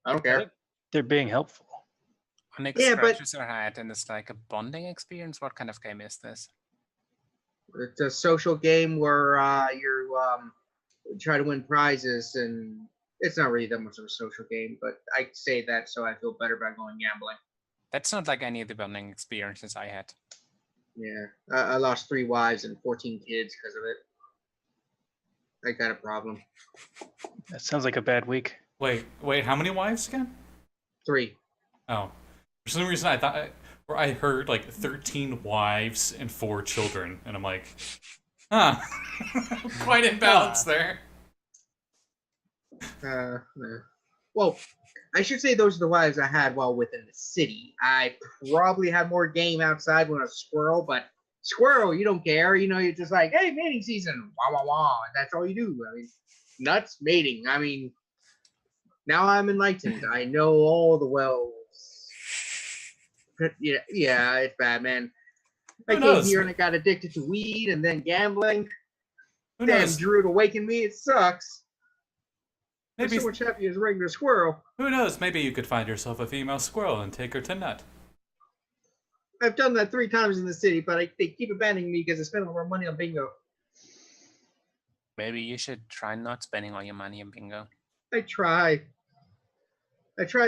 Speaker 2: I don't care.
Speaker 6: They're being helpful.
Speaker 5: Onyx scratches her head, and it's like a bonding experience. What kind of game is this?
Speaker 2: It's a social game where you try to win prizes, and it's not really that much of a social game, but I say that so I feel better about going gambling.
Speaker 5: That's not like any of the bonding experiences I had.
Speaker 2: Yeah, I lost 3 wives and 14 kids because of it. I got a problem.
Speaker 6: That sounds like a bad week.
Speaker 4: Wait, how many wives again?
Speaker 2: 3.
Speaker 4: Oh. For some reason I heard like 13 wives and 4 children, and I'm like, huh. Quite imbalanced there.
Speaker 2: Well, I should say those are the wives I had while within the city. I probably had more game outside when I was a squirrel, but squirrel, you don't care. You're just like, hey, mating season, wah, wah, wah. That's all you do. I mean, nuts mating. I mean, now I'm enlightened. I know all the wells. Yeah, it's bad, man. I came here and I got addicted to weed and then gambling. Damn, Druid awakened me. It sucks. Maybe I'm so much happy as a regular squirrel.
Speaker 4: Who knows? Maybe you could find yourself a female squirrel and take her to nut.
Speaker 2: I've done that 3 times in the city, but they keep abandoning me because I spend all my money on bingo.
Speaker 5: Maybe you should try not spending all your money on bingo.
Speaker 2: I tried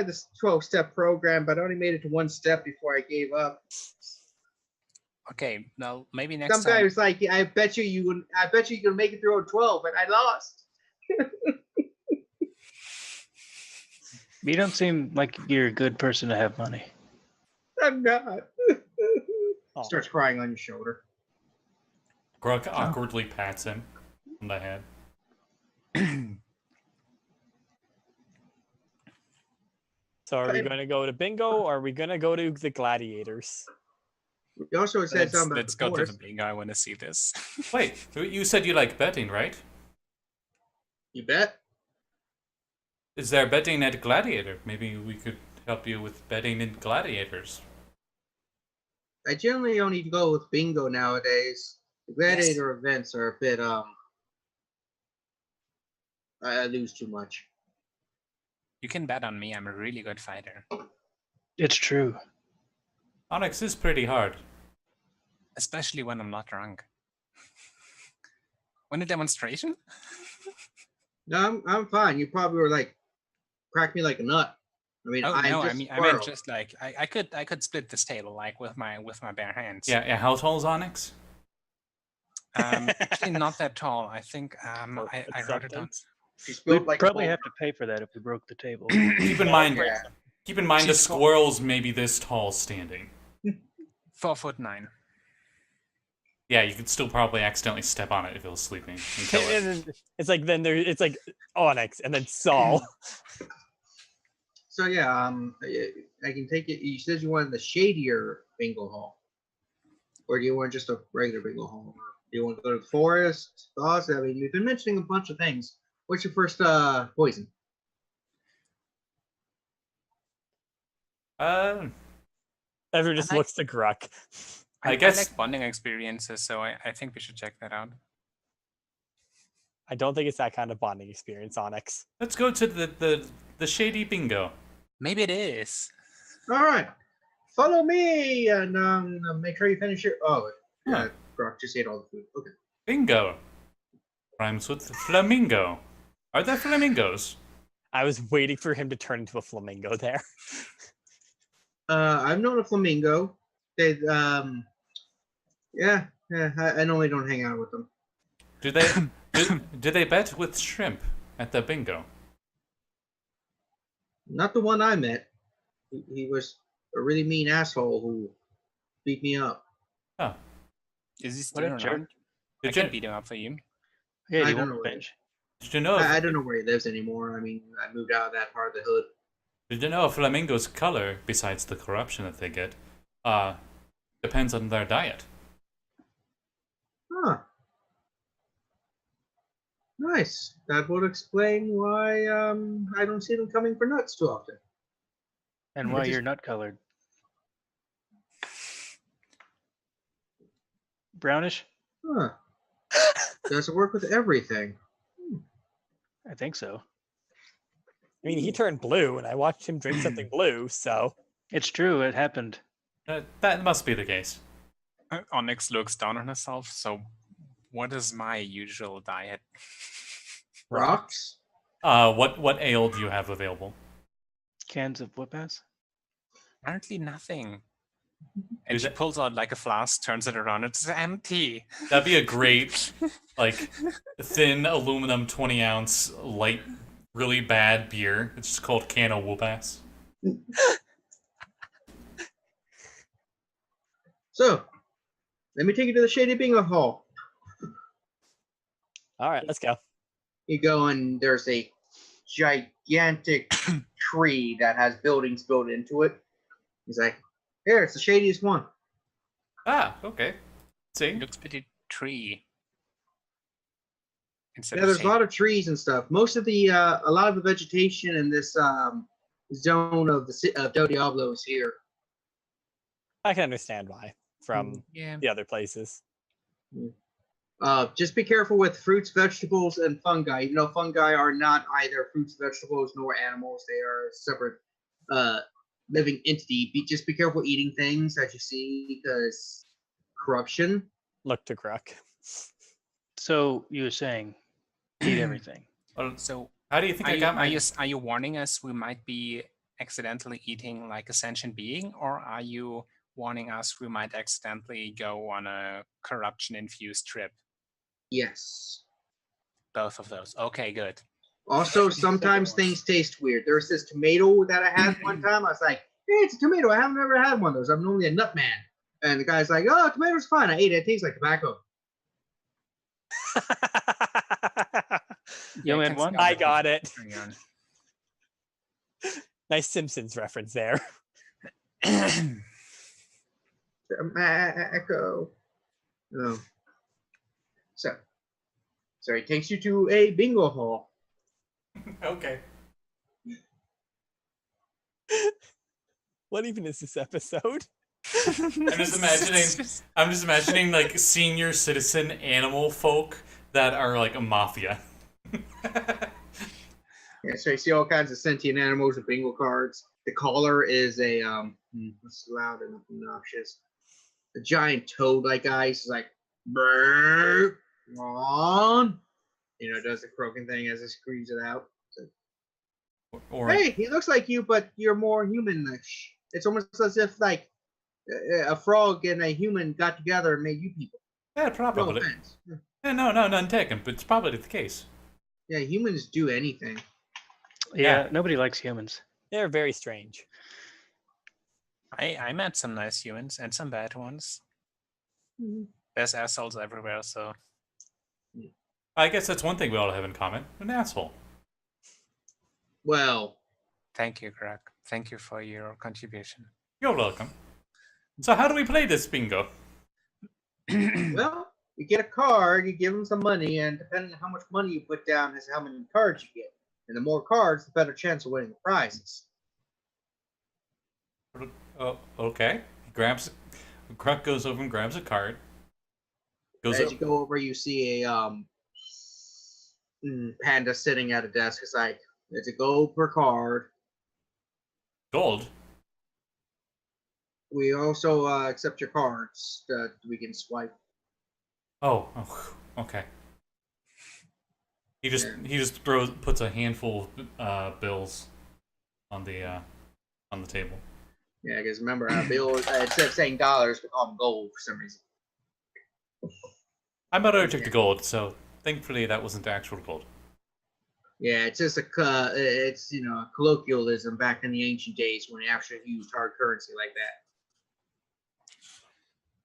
Speaker 2: this 12-step program, but I only made it to 1 step before I gave up.
Speaker 5: Okay, well, maybe next
Speaker 2: Some
Speaker 5: time.
Speaker 2: guy was like, I bet you can make it through a 12, and I lost.
Speaker 6: You don't seem like you're a good person to have money.
Speaker 2: I'm not.
Speaker 3: Aw.
Speaker 2: Starts crying on your shoulder.
Speaker 4: Gurk awkwardly pats him on the head.
Speaker 3: So are we going to go to bingo or are we going to go to the gladiators?
Speaker 2: You also said something about
Speaker 5: Let's
Speaker 2: the
Speaker 5: go to the
Speaker 2: forest.
Speaker 5: bingo. I want to see this.
Speaker 4: Wait, you said you like betting, right?
Speaker 2: You bet.
Speaker 4: Is there betting at Gladiator? Maybe we could help you with betting in Gladiators.
Speaker 2: I generally only go with bingo nowadays. The gladiator events are a bit I lose too much.
Speaker 5: You can bet on me. I'm a really good fighter,
Speaker 6: It's true.
Speaker 4: Onyx is pretty hard.
Speaker 5: especially when I'm not drunk. Want a demonstration?
Speaker 2: No, I'm fine. You probably were like, crack me like a nut. I mean,
Speaker 5: Oh
Speaker 2: I'm
Speaker 5: no,
Speaker 2: just
Speaker 5: I meant just like I could split this table like with my bare hands.
Speaker 4: Yeah, how tall is Onyx?
Speaker 5: Actually not that tall. I think I wrote it down.
Speaker 2: She's
Speaker 6: We'd
Speaker 2: built like
Speaker 6: probably
Speaker 2: a
Speaker 6: have to pay for that if we broke the table.
Speaker 4: Keep in mind,
Speaker 2: Yeah.
Speaker 4: keep in mind the
Speaker 5: She's
Speaker 4: squirrel's maybe this tall standing.
Speaker 5: 4'9".
Speaker 4: Yeah, you could still probably accidentally step on it if it was sleeping. And kill it.
Speaker 3: And then it's like it's like Onyx and then Saul.
Speaker 2: So yeah, I can take it. You said you wanted the shadier bingo hall, or do you want just a regular bingo hall? Or do you want to go to the forest? Thoughts? I mean, you've been mentioning a bunch of things. What's your first poison?
Speaker 3: Everyone just looks to Gurk.
Speaker 4: I
Speaker 5: I
Speaker 4: guess-
Speaker 5: like bonding experiences, so I think we should check that out.
Speaker 3: I don't think it's that kind of bonding experience, Onyx.
Speaker 4: Let's go to the shady bingo.
Speaker 5: Maybe it is.
Speaker 2: All right, follow me and make sure you finish your. Oh, yeah,
Speaker 4: Huh.
Speaker 2: Brock just ate all the food. Okay.
Speaker 4: Bingo rhymes with flamingo. Are there flamingos?
Speaker 3: I was waiting for him to turn into a flamingo there.
Speaker 2: I've known a flamingo. They yeah, I normally don't hang out with them.
Speaker 4: Do they do they bet with shrimp at the bingo?
Speaker 2: Not the one I met. He was a really mean asshole who beat me up.
Speaker 4: Oh,
Speaker 5: Is he
Speaker 6: What
Speaker 5: still
Speaker 6: a
Speaker 5: around?
Speaker 6: jerk.
Speaker 5: I
Speaker 4: did
Speaker 5: can
Speaker 4: you
Speaker 5: beat him up for you.
Speaker 6: Yeah,
Speaker 2: I
Speaker 6: you
Speaker 2: don't
Speaker 6: want
Speaker 2: know
Speaker 6: revenge?
Speaker 4: did you know
Speaker 2: I don't know where he lives anymore. I mean, I moved out of that part of the hood.
Speaker 4: did you know a flamingo's color, besides the corruption that they get, depends on their diet?
Speaker 2: Huh. Nice. That would explain why I don't see them coming for nuts too often.
Speaker 6: And why you're nut colored. Brownish?
Speaker 2: Huh. Does it work with everything?
Speaker 6: I think so.
Speaker 3: I mean, he turned blue, and I watched him drink something blue, so
Speaker 6: It's true. It happened.
Speaker 4: That must be the case.
Speaker 5: Onyx looks down on herself. So, what is my usual diet?
Speaker 2: Rocks?
Speaker 4: What ale do you have available?
Speaker 6: Cans of whip-ass?
Speaker 5: Apparently nothing.
Speaker 4: Is
Speaker 5: And she
Speaker 4: it-
Speaker 5: pulls out like a flask, turns it around, it's empty.
Speaker 4: That'd be a great, like, thin aluminum 20-ounce light, really bad beer. It's just called Can of Whoop-Ass.
Speaker 2: So, let me take you to the Shady Bingo Hall.
Speaker 3: all right, let's go.
Speaker 2: You go and there's a gigantic tree that has buildings built into it. He's like, here, it's the shadiest one.
Speaker 4: Ah, okay.
Speaker 5: It
Speaker 4: See?
Speaker 5: looks pretty tree. Instead
Speaker 2: Yeah,
Speaker 5: of
Speaker 2: there's a
Speaker 5: shade.
Speaker 2: lot of trees and stuff. Most of the, a lot of the vegetation in this zone of the Del Diablo is here.
Speaker 3: I can understand why from
Speaker 5: Yeah.
Speaker 3: the other places.
Speaker 2: Just be careful with fruits, vegetables, and fungi. You know, fungi are not either fruits, vegetables, nor animals. They are a separate living entity. Just be careful eating things that you see because corruption.
Speaker 3: Look to Gurk.
Speaker 6: So you were saying, eat everything.
Speaker 4: Well,
Speaker 5: So,
Speaker 4: how do you think
Speaker 5: are
Speaker 4: I
Speaker 5: you,
Speaker 4: got my...
Speaker 5: are you warning us we might be accidentally eating like a sentient being, or are you warning us we might accidentally go on a corruption-infused trip.
Speaker 2: Yes.
Speaker 5: Both of those. Okay, good.
Speaker 2: Also, sometimes things taste weird. There's this tomato that I had one time. I was like, hey, it's a tomato. I haven't ever had one of those. I'm normally a nut man. And the guy's like, oh, tomato's fine. I ate it. It tastes like tobacco.
Speaker 6: You only had one?
Speaker 3: I got it.
Speaker 5: Hang on.
Speaker 3: Nice Simpsons reference there.
Speaker 2: Tobacco. Oh. So he takes you to a bingo hall.
Speaker 4: Okay.
Speaker 3: What even is this episode?
Speaker 4: I'm just imagining like senior citizen animal folk that are like a mafia.
Speaker 2: Yeah, so you see all kinds of sentient animals with bingo cards. The caller is a what's loud and obnoxious? A giant toad-like guy. He's like, brrr, on. You know, does the croaking thing as it screams it out.
Speaker 4: Or
Speaker 2: Hey, he looks like you, but you're more human-ish. It's almost as if like a frog and a human got together and made you people.
Speaker 4: yeah,
Speaker 2: No
Speaker 4: probably.
Speaker 2: offense.
Speaker 4: Yeah, no, none taken, but it's probably the case.
Speaker 2: Yeah, humans do anything.
Speaker 6: Yeah,
Speaker 4: Yeah.
Speaker 6: nobody likes humans.
Speaker 3: They're very strange.
Speaker 5: I met some nice humans and some bad ones. There's assholes everywhere, so
Speaker 4: I guess that's one thing we all have in common: an asshole.
Speaker 2: Well,
Speaker 5: thank you, Greg. Thank you for your contribution.
Speaker 4: You're welcome. So how do we play this bingo?
Speaker 2: well, you get a card, you give them some money, and depending on how much money you put down is how many cards you get. And the more cards, the better chance of winning the prizes.
Speaker 4: Oh, okay. Kruk goes over and grabs a card. Goes
Speaker 2: As
Speaker 4: up.
Speaker 2: you go over, you see a panda sitting at a desk. It's like, it's a gold per card.
Speaker 4: Gold.
Speaker 2: We also accept your cards that we can swipe.
Speaker 4: Oh, okay. He just puts a handful of bills on the table.
Speaker 2: Yeah, because remember, Bill, instead of saying dollars, we call them gold for some reason.
Speaker 4: I already took the gold, so thankfully that wasn't actual gold.
Speaker 2: Yeah, it's just it's a colloquialism back in the ancient days when they actually used hard currency like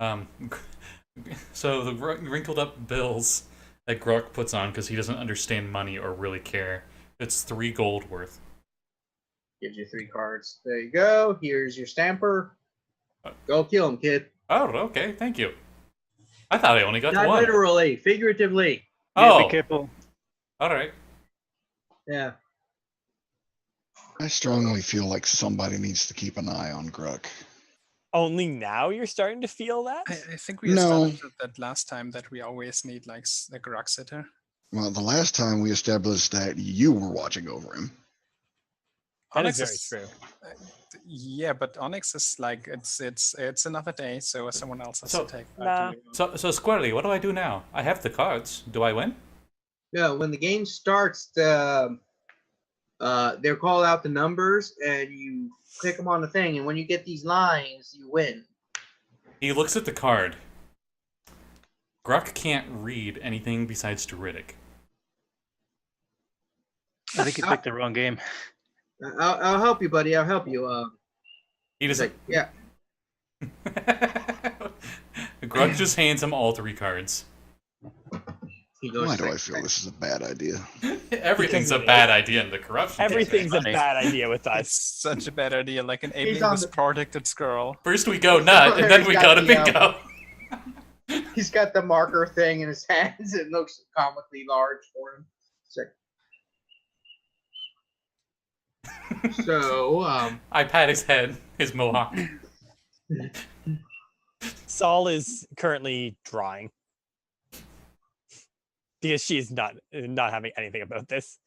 Speaker 2: that.
Speaker 4: So the wrinkled up bills that Gurk puts on because he doesn't understand money or really care. It's 3 gold worth.
Speaker 2: Gives you 3 cards. There you go. Here's your stamper. Go kill him, kid.
Speaker 4: Oh, okay, thank you. I thought I only got
Speaker 2: Not
Speaker 4: 1.
Speaker 2: literally, figuratively.
Speaker 6: Yeah,
Speaker 4: Oh,
Speaker 6: be careful.
Speaker 4: all right.
Speaker 2: Yeah.
Speaker 1: I strongly feel like somebody needs to keep an eye on Gurk.
Speaker 3: Only now you're starting to feel that?
Speaker 5: I think we
Speaker 1: No.
Speaker 5: established that last time that we always need like a grog sitter.
Speaker 1: Well, the last time we established that you were watching over him.
Speaker 3: That
Speaker 5: Onyx
Speaker 3: is very true.
Speaker 5: Yeah, but Onyx is like it's another day, so someone else has
Speaker 4: So-
Speaker 5: to take.
Speaker 3: Nah.
Speaker 4: So Squirrely, what do I do now? I have the cards. Do I win?
Speaker 2: Yeah, when the game starts, they'll call out the numbers and you click them on the thing, and when you get these lines, you win.
Speaker 4: He looks at the card. Gurk can't read anything besides Druidic.
Speaker 6: I think you picked the wrong game.
Speaker 2: I'll help you, buddy. I'll help you.
Speaker 4: He
Speaker 2: He's
Speaker 4: just
Speaker 2: like, yeah.
Speaker 4: Gurk just hands him all 3 cards.
Speaker 2: He goes
Speaker 1: Why do
Speaker 2: like,
Speaker 1: I feel this is a bad idea?
Speaker 4: Everything's a bad idea in the corruption.
Speaker 3: Everything's a
Speaker 6: funny.
Speaker 3: bad idea with
Speaker 5: It's
Speaker 3: us.
Speaker 5: such a bad idea, like enabling
Speaker 2: on
Speaker 5: this
Speaker 2: the-
Speaker 5: protected scroll.
Speaker 4: First we go nut, and then we go to bingo.
Speaker 2: He's got the marker thing in his hands. It looks comically large for him. So,
Speaker 4: I pat his head, his mohawk.
Speaker 3: Saul is currently drawing because she is not having anything about this.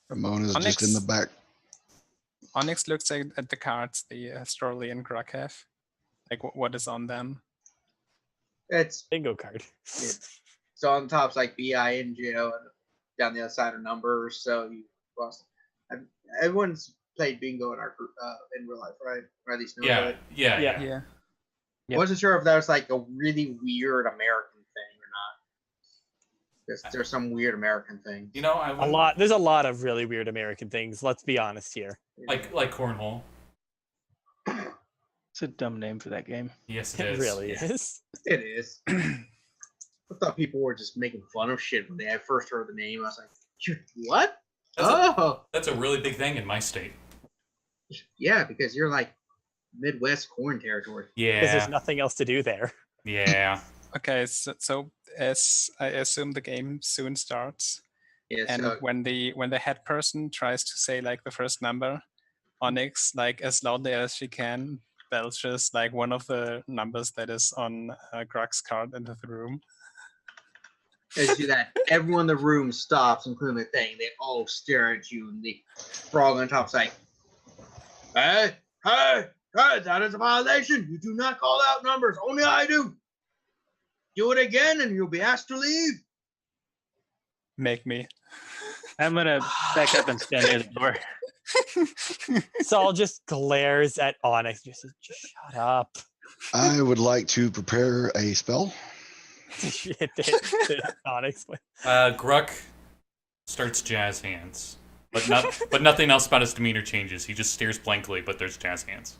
Speaker 1: Ramona's
Speaker 5: Onyx.
Speaker 1: just in the back.
Speaker 5: Onyx looks at the cards the Storley and Grog have. Like what is on them?
Speaker 2: it's
Speaker 3: Bingo card.
Speaker 2: so on top's like BINGO, and down the other side are numbers. So you cross. Everyone's played bingo in our in real life, right? Or at least know
Speaker 4: Yeah,
Speaker 2: about it.
Speaker 4: yeah,
Speaker 3: Yeah.
Speaker 4: yeah.
Speaker 6: Yep.
Speaker 2: Wasn't sure if that was like a really weird American thing or not. There's some weird American thing.
Speaker 4: You know, I wouldn't-
Speaker 3: There's a lot of really weird American things. Let's be honest here.
Speaker 4: like cornhole.
Speaker 6: It's a dumb name for that game.
Speaker 4: Yes, it
Speaker 3: It
Speaker 4: is.
Speaker 3: really is.
Speaker 2: It is. I thought people were just making fun of shit when they first heard the name. I was like, what?
Speaker 4: That's a really big thing in my state.
Speaker 2: Yeah, because you're like Midwest corn territory.
Speaker 3: Because
Speaker 4: Yeah,
Speaker 3: there's nothing else to do there.
Speaker 4: yeah.
Speaker 5: Okay, so as I assume the game soon starts,
Speaker 2: Yeah,
Speaker 5: and
Speaker 2: so
Speaker 5: when the head person tries to say like the first number, Onyx, like as loudly as she can, belches like one of the numbers that is on Grug's card into the room.
Speaker 2: as you do that, everyone in the room stops, including the thing. They all stare at you, and the frog on top's like, hey, that is a violation. You do not call out numbers. Only I do. Do it again, and you'll be asked to leave.
Speaker 5: Make me.
Speaker 6: I'm gonna back up and stand near the door.
Speaker 3: Saul just glares at Onyx and just says, just shut up.
Speaker 1: I would like to prepare a spell.
Speaker 3: Onyx.
Speaker 4: Gurk starts jazz hands, but nothing else about his demeanor changes. He just stares blankly, but there's jazz hands.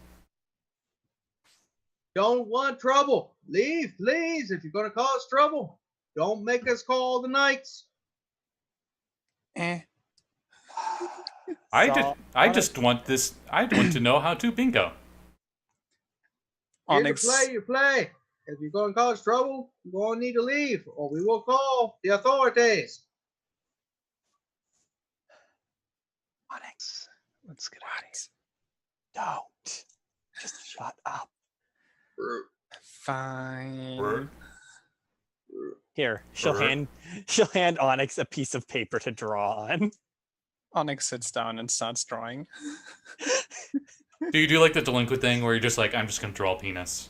Speaker 2: Don't want trouble. Leave, please. If you're going to cause trouble, don't make us call the knights.
Speaker 5: Eh.
Speaker 4: I just want this. I want to know how to bingo.
Speaker 5: Onyx.
Speaker 2: You play. If you're going to cause trouble, you're going to need to leave, or we will call the authorities.
Speaker 3: Onyx,
Speaker 6: Let's get out of here.
Speaker 3: don't. Just shut up.
Speaker 5: Fine.
Speaker 3: Here, she'll hand Onyx a piece of paper to draw on.
Speaker 5: Onyx sits down and starts drawing.
Speaker 4: Do you do like the delinquent thing where you're just like, I'm just gonna draw a penis?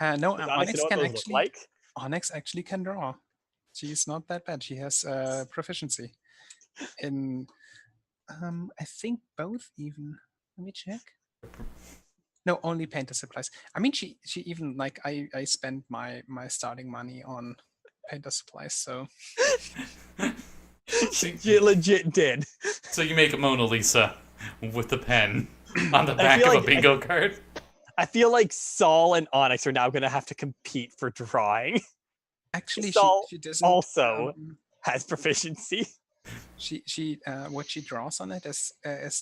Speaker 5: No,
Speaker 3: Does
Speaker 5: Onyx
Speaker 3: know what
Speaker 5: can
Speaker 3: those look
Speaker 5: actually.
Speaker 3: like?
Speaker 5: Onyx actually can draw. She's not that bad. She has proficiency in, I think both even. Let me check. No, only painter supplies. I mean, she even like I spent my starting money on painter supplies. So
Speaker 3: She legit did.
Speaker 4: So you make a Mona Lisa with the pen on the back of
Speaker 3: feel
Speaker 4: a bingo card.
Speaker 3: I feel like Saul and Onyx are now going to have to compete for drawing.
Speaker 5: actually,
Speaker 3: Saul
Speaker 5: she doesn't
Speaker 3: also has proficiency.
Speaker 5: She what she draws on it is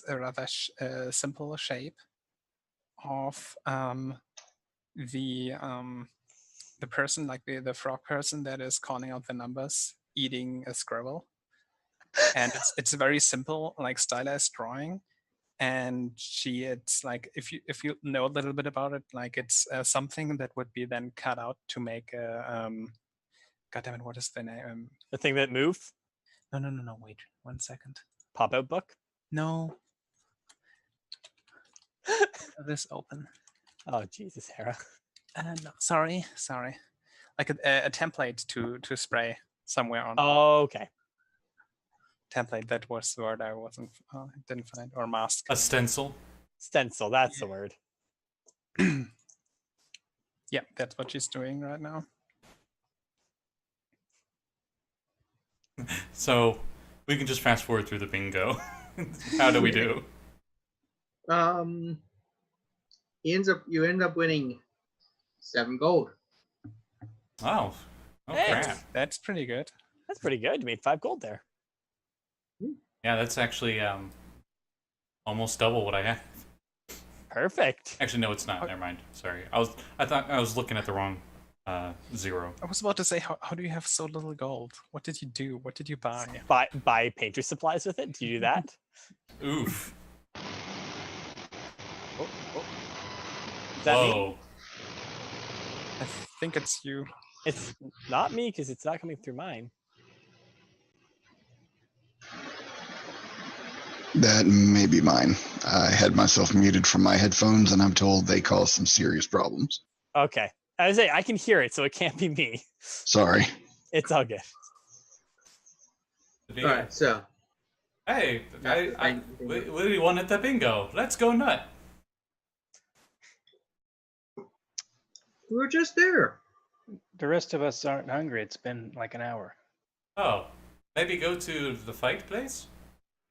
Speaker 5: a rather simple shape of the person, like the frog person that is calling out the numbers, eating a squirrel, and it's a very simple, like stylized drawing. And it's like if you know a little bit about it, like it's something that would be then cut out to make a God damn it, what is the name?
Speaker 3: The thing that moved?
Speaker 5: No, wait 1 second.
Speaker 3: Pop-out book?
Speaker 5: No. This open.
Speaker 3: Oh, Jesus, Hera.
Speaker 5: No, sorry. Like a template to spray somewhere on.
Speaker 3: Oh, okay.
Speaker 5: Template, that was the word I didn't find. Or mask.
Speaker 4: A stencil.
Speaker 3: Stencil, that's the word.
Speaker 5: Yeah, that's what she's doing right now.
Speaker 4: So we can just fast forward through the bingo. How do we do?
Speaker 2: You end up winning 7 gold.
Speaker 4: Oh,
Speaker 3: Hey.
Speaker 4: crap.
Speaker 5: That's pretty good.
Speaker 3: That's pretty good. You made 5 gold there.
Speaker 4: Yeah, that's actually almost double what I have.
Speaker 3: Perfect.
Speaker 4: Actually, no, it's not. Never mind. Sorry. I thought I was looking at the wrong 0.
Speaker 5: I was about to say, how do you have so little gold? What did you do? What did you buy?
Speaker 3: Buy painter supplies with it? Do you do that?
Speaker 4: Oof.
Speaker 3: Does that mean
Speaker 4: Whoa.
Speaker 5: I think it's you.
Speaker 3: it's not me because it's not coming through mine?
Speaker 1: That may be mine. I had myself muted from my headphones, and I'm told they cause some serious problems.
Speaker 3: Okay. I was saying I can hear it, so it can't be me.
Speaker 1: Sorry.
Speaker 3: It's all good.
Speaker 2: All right, so
Speaker 4: Hey, we won at the bingo. Let's go nut.
Speaker 2: We were just there.
Speaker 6: The rest of us aren't hungry. It's been like an hour.
Speaker 4: Oh, maybe go to the fight place?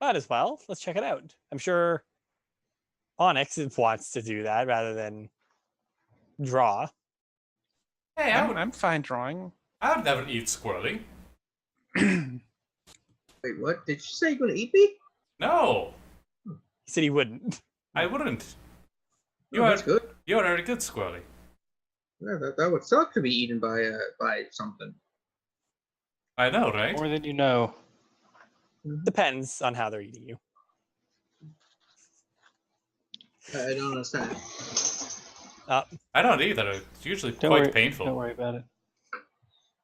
Speaker 3: Might as well. Let's check it out. I'm sure Onyx wants to do that rather than draw.
Speaker 4: Hey,
Speaker 5: I'm fine drawing.
Speaker 4: I would never eat squirrely.
Speaker 2: Wait, what? Did you say you're gonna eat me?
Speaker 4: No,
Speaker 3: He said he wouldn't.
Speaker 4: I wouldn't.
Speaker 2: That's good.
Speaker 4: You are already good, squirrely.
Speaker 2: Yeah, that would suck to be eaten by something.
Speaker 4: I know, right?
Speaker 6: More than you know.
Speaker 3: Depends on how they're eating you.
Speaker 2: I don't understand.
Speaker 4: I don't either. It's usually
Speaker 6: Don't
Speaker 4: quite
Speaker 6: worry,
Speaker 4: painful.
Speaker 6: Don't worry about it.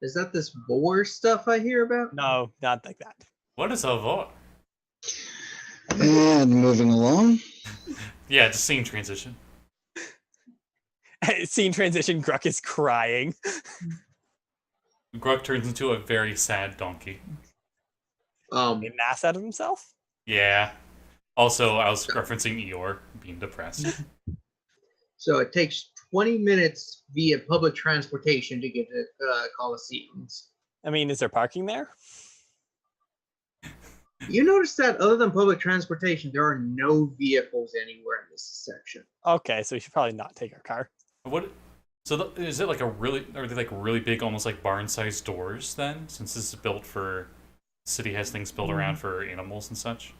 Speaker 2: Is that this boar stuff I hear about?
Speaker 3: No, not like that.
Speaker 4: What is a vor?
Speaker 1: And moving along.
Speaker 4: Yeah, it's a scene transition.
Speaker 3: Scene transition, Gurk is crying.
Speaker 4: Gurk turns into a very sad donkey.
Speaker 3: Made an ass out of himself?
Speaker 4: Yeah. Also, I was referencing Eeyore being depressed.
Speaker 2: So it takes 20 minutes via public transportation to get to Coliseums.
Speaker 3: I mean, is there parking there?
Speaker 2: You notice that other than public transportation, there are no vehicles anywhere in this section.
Speaker 3: Okay, so we should probably not take our car.
Speaker 4: What? So is it like are they like really big, almost like barn-sized doors then? Since this is built for, city has things built around for animals and such.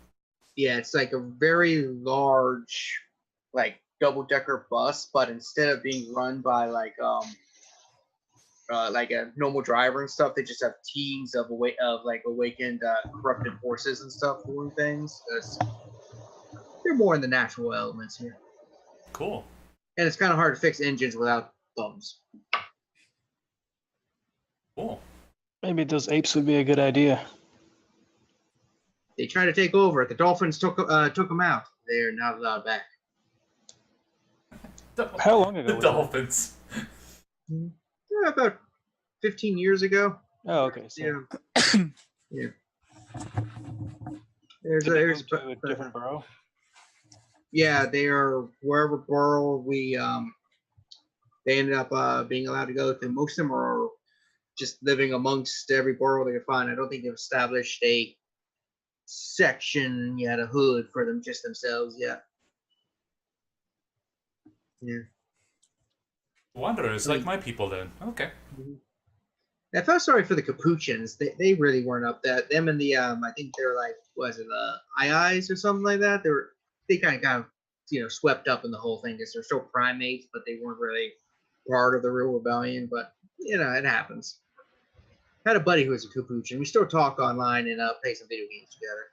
Speaker 2: Yeah, it's like a very large, like double-decker bus, but instead of being run by like a normal driver and stuff, they just have teams of awakened corrupted forces and stuff doing things. They're more in the natural elements here,
Speaker 4: Cool.
Speaker 2: and it's kind of hard to fix engines without thumbs.
Speaker 4: Cool.
Speaker 6: Maybe those apes would be a good idea.
Speaker 2: They tried to take over. The dolphins took them out. They're not allowed back.
Speaker 6: How long ago
Speaker 4: The
Speaker 6: was that?
Speaker 4: dolphins.
Speaker 2: Yeah, about 15 years ago.
Speaker 6: Oh, okay. So
Speaker 2: Yeah. Yeah. There's
Speaker 6: did they
Speaker 2: there's
Speaker 6: move to a different borough?
Speaker 2: yeah, they are wherever borough they ended up being allowed to go to. Most of them are just living amongst every borough they can find. I don't think they've established a section yet, a hood for them just themselves yet. Yeah.
Speaker 4: Wanderers, like my people then. Okay.
Speaker 2: I felt sorry for the Capuchins. They really weren't up that. Them and the I think they're like, was it Eyes or something like that? They kind of swept up in the whole thing because they're still primates, but they weren't really part of the real rebellion. But it happens. I had a buddy who was a Capuchin. We still talk online and play some video games together.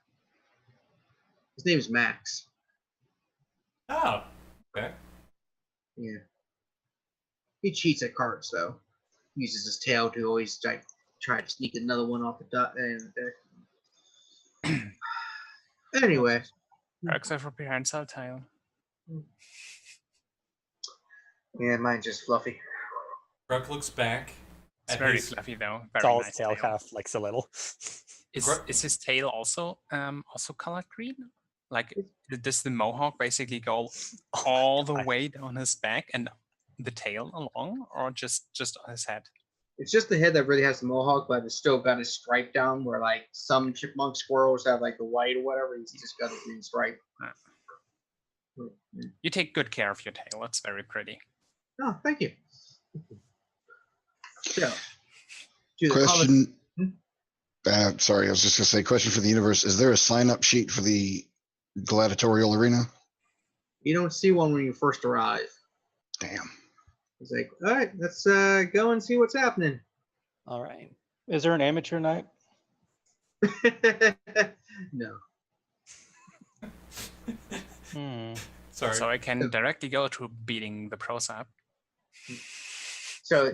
Speaker 2: His name is Max.
Speaker 4: Oh. Okay.
Speaker 2: Yeah. He cheats at cards though. Uses his tail to always try to sneak another one off the dot and anyway.
Speaker 5: Except for prehensile tail.
Speaker 2: Yeah, mine's just fluffy.
Speaker 4: Gurk looks back.
Speaker 5: It's
Speaker 4: at
Speaker 5: very
Speaker 4: his-
Speaker 5: fluffy though.
Speaker 3: It's
Speaker 5: Very
Speaker 3: all
Speaker 5: nice
Speaker 3: his tail kind of flicks a little.
Speaker 5: Is his tail also colored green? Like, does the mohawk basically go all the way down his back and the tail along, or just on his head?
Speaker 2: It's just the head that really has the mohawk, but it's still got a stripe down where like some chipmunk squirrels have like the white or whatever. He's just got a green stripe.
Speaker 5: You take good care of your tail. It's very pretty.
Speaker 2: Oh, thank you. So, to the
Speaker 1: Question.
Speaker 2: comic-
Speaker 1: Sorry, I was just gonna say, question for the universe. Is there a sign-up sheet for the gladiatorial arena?
Speaker 2: you don't see one when you first arrive.
Speaker 1: Damn.
Speaker 2: It's like, all right, let's go and see what's happening.
Speaker 3: All right.
Speaker 6: Is there an amateur night?
Speaker 2: No.
Speaker 4: Sorry.
Speaker 5: So I can directly go to beating the pros up.
Speaker 2: So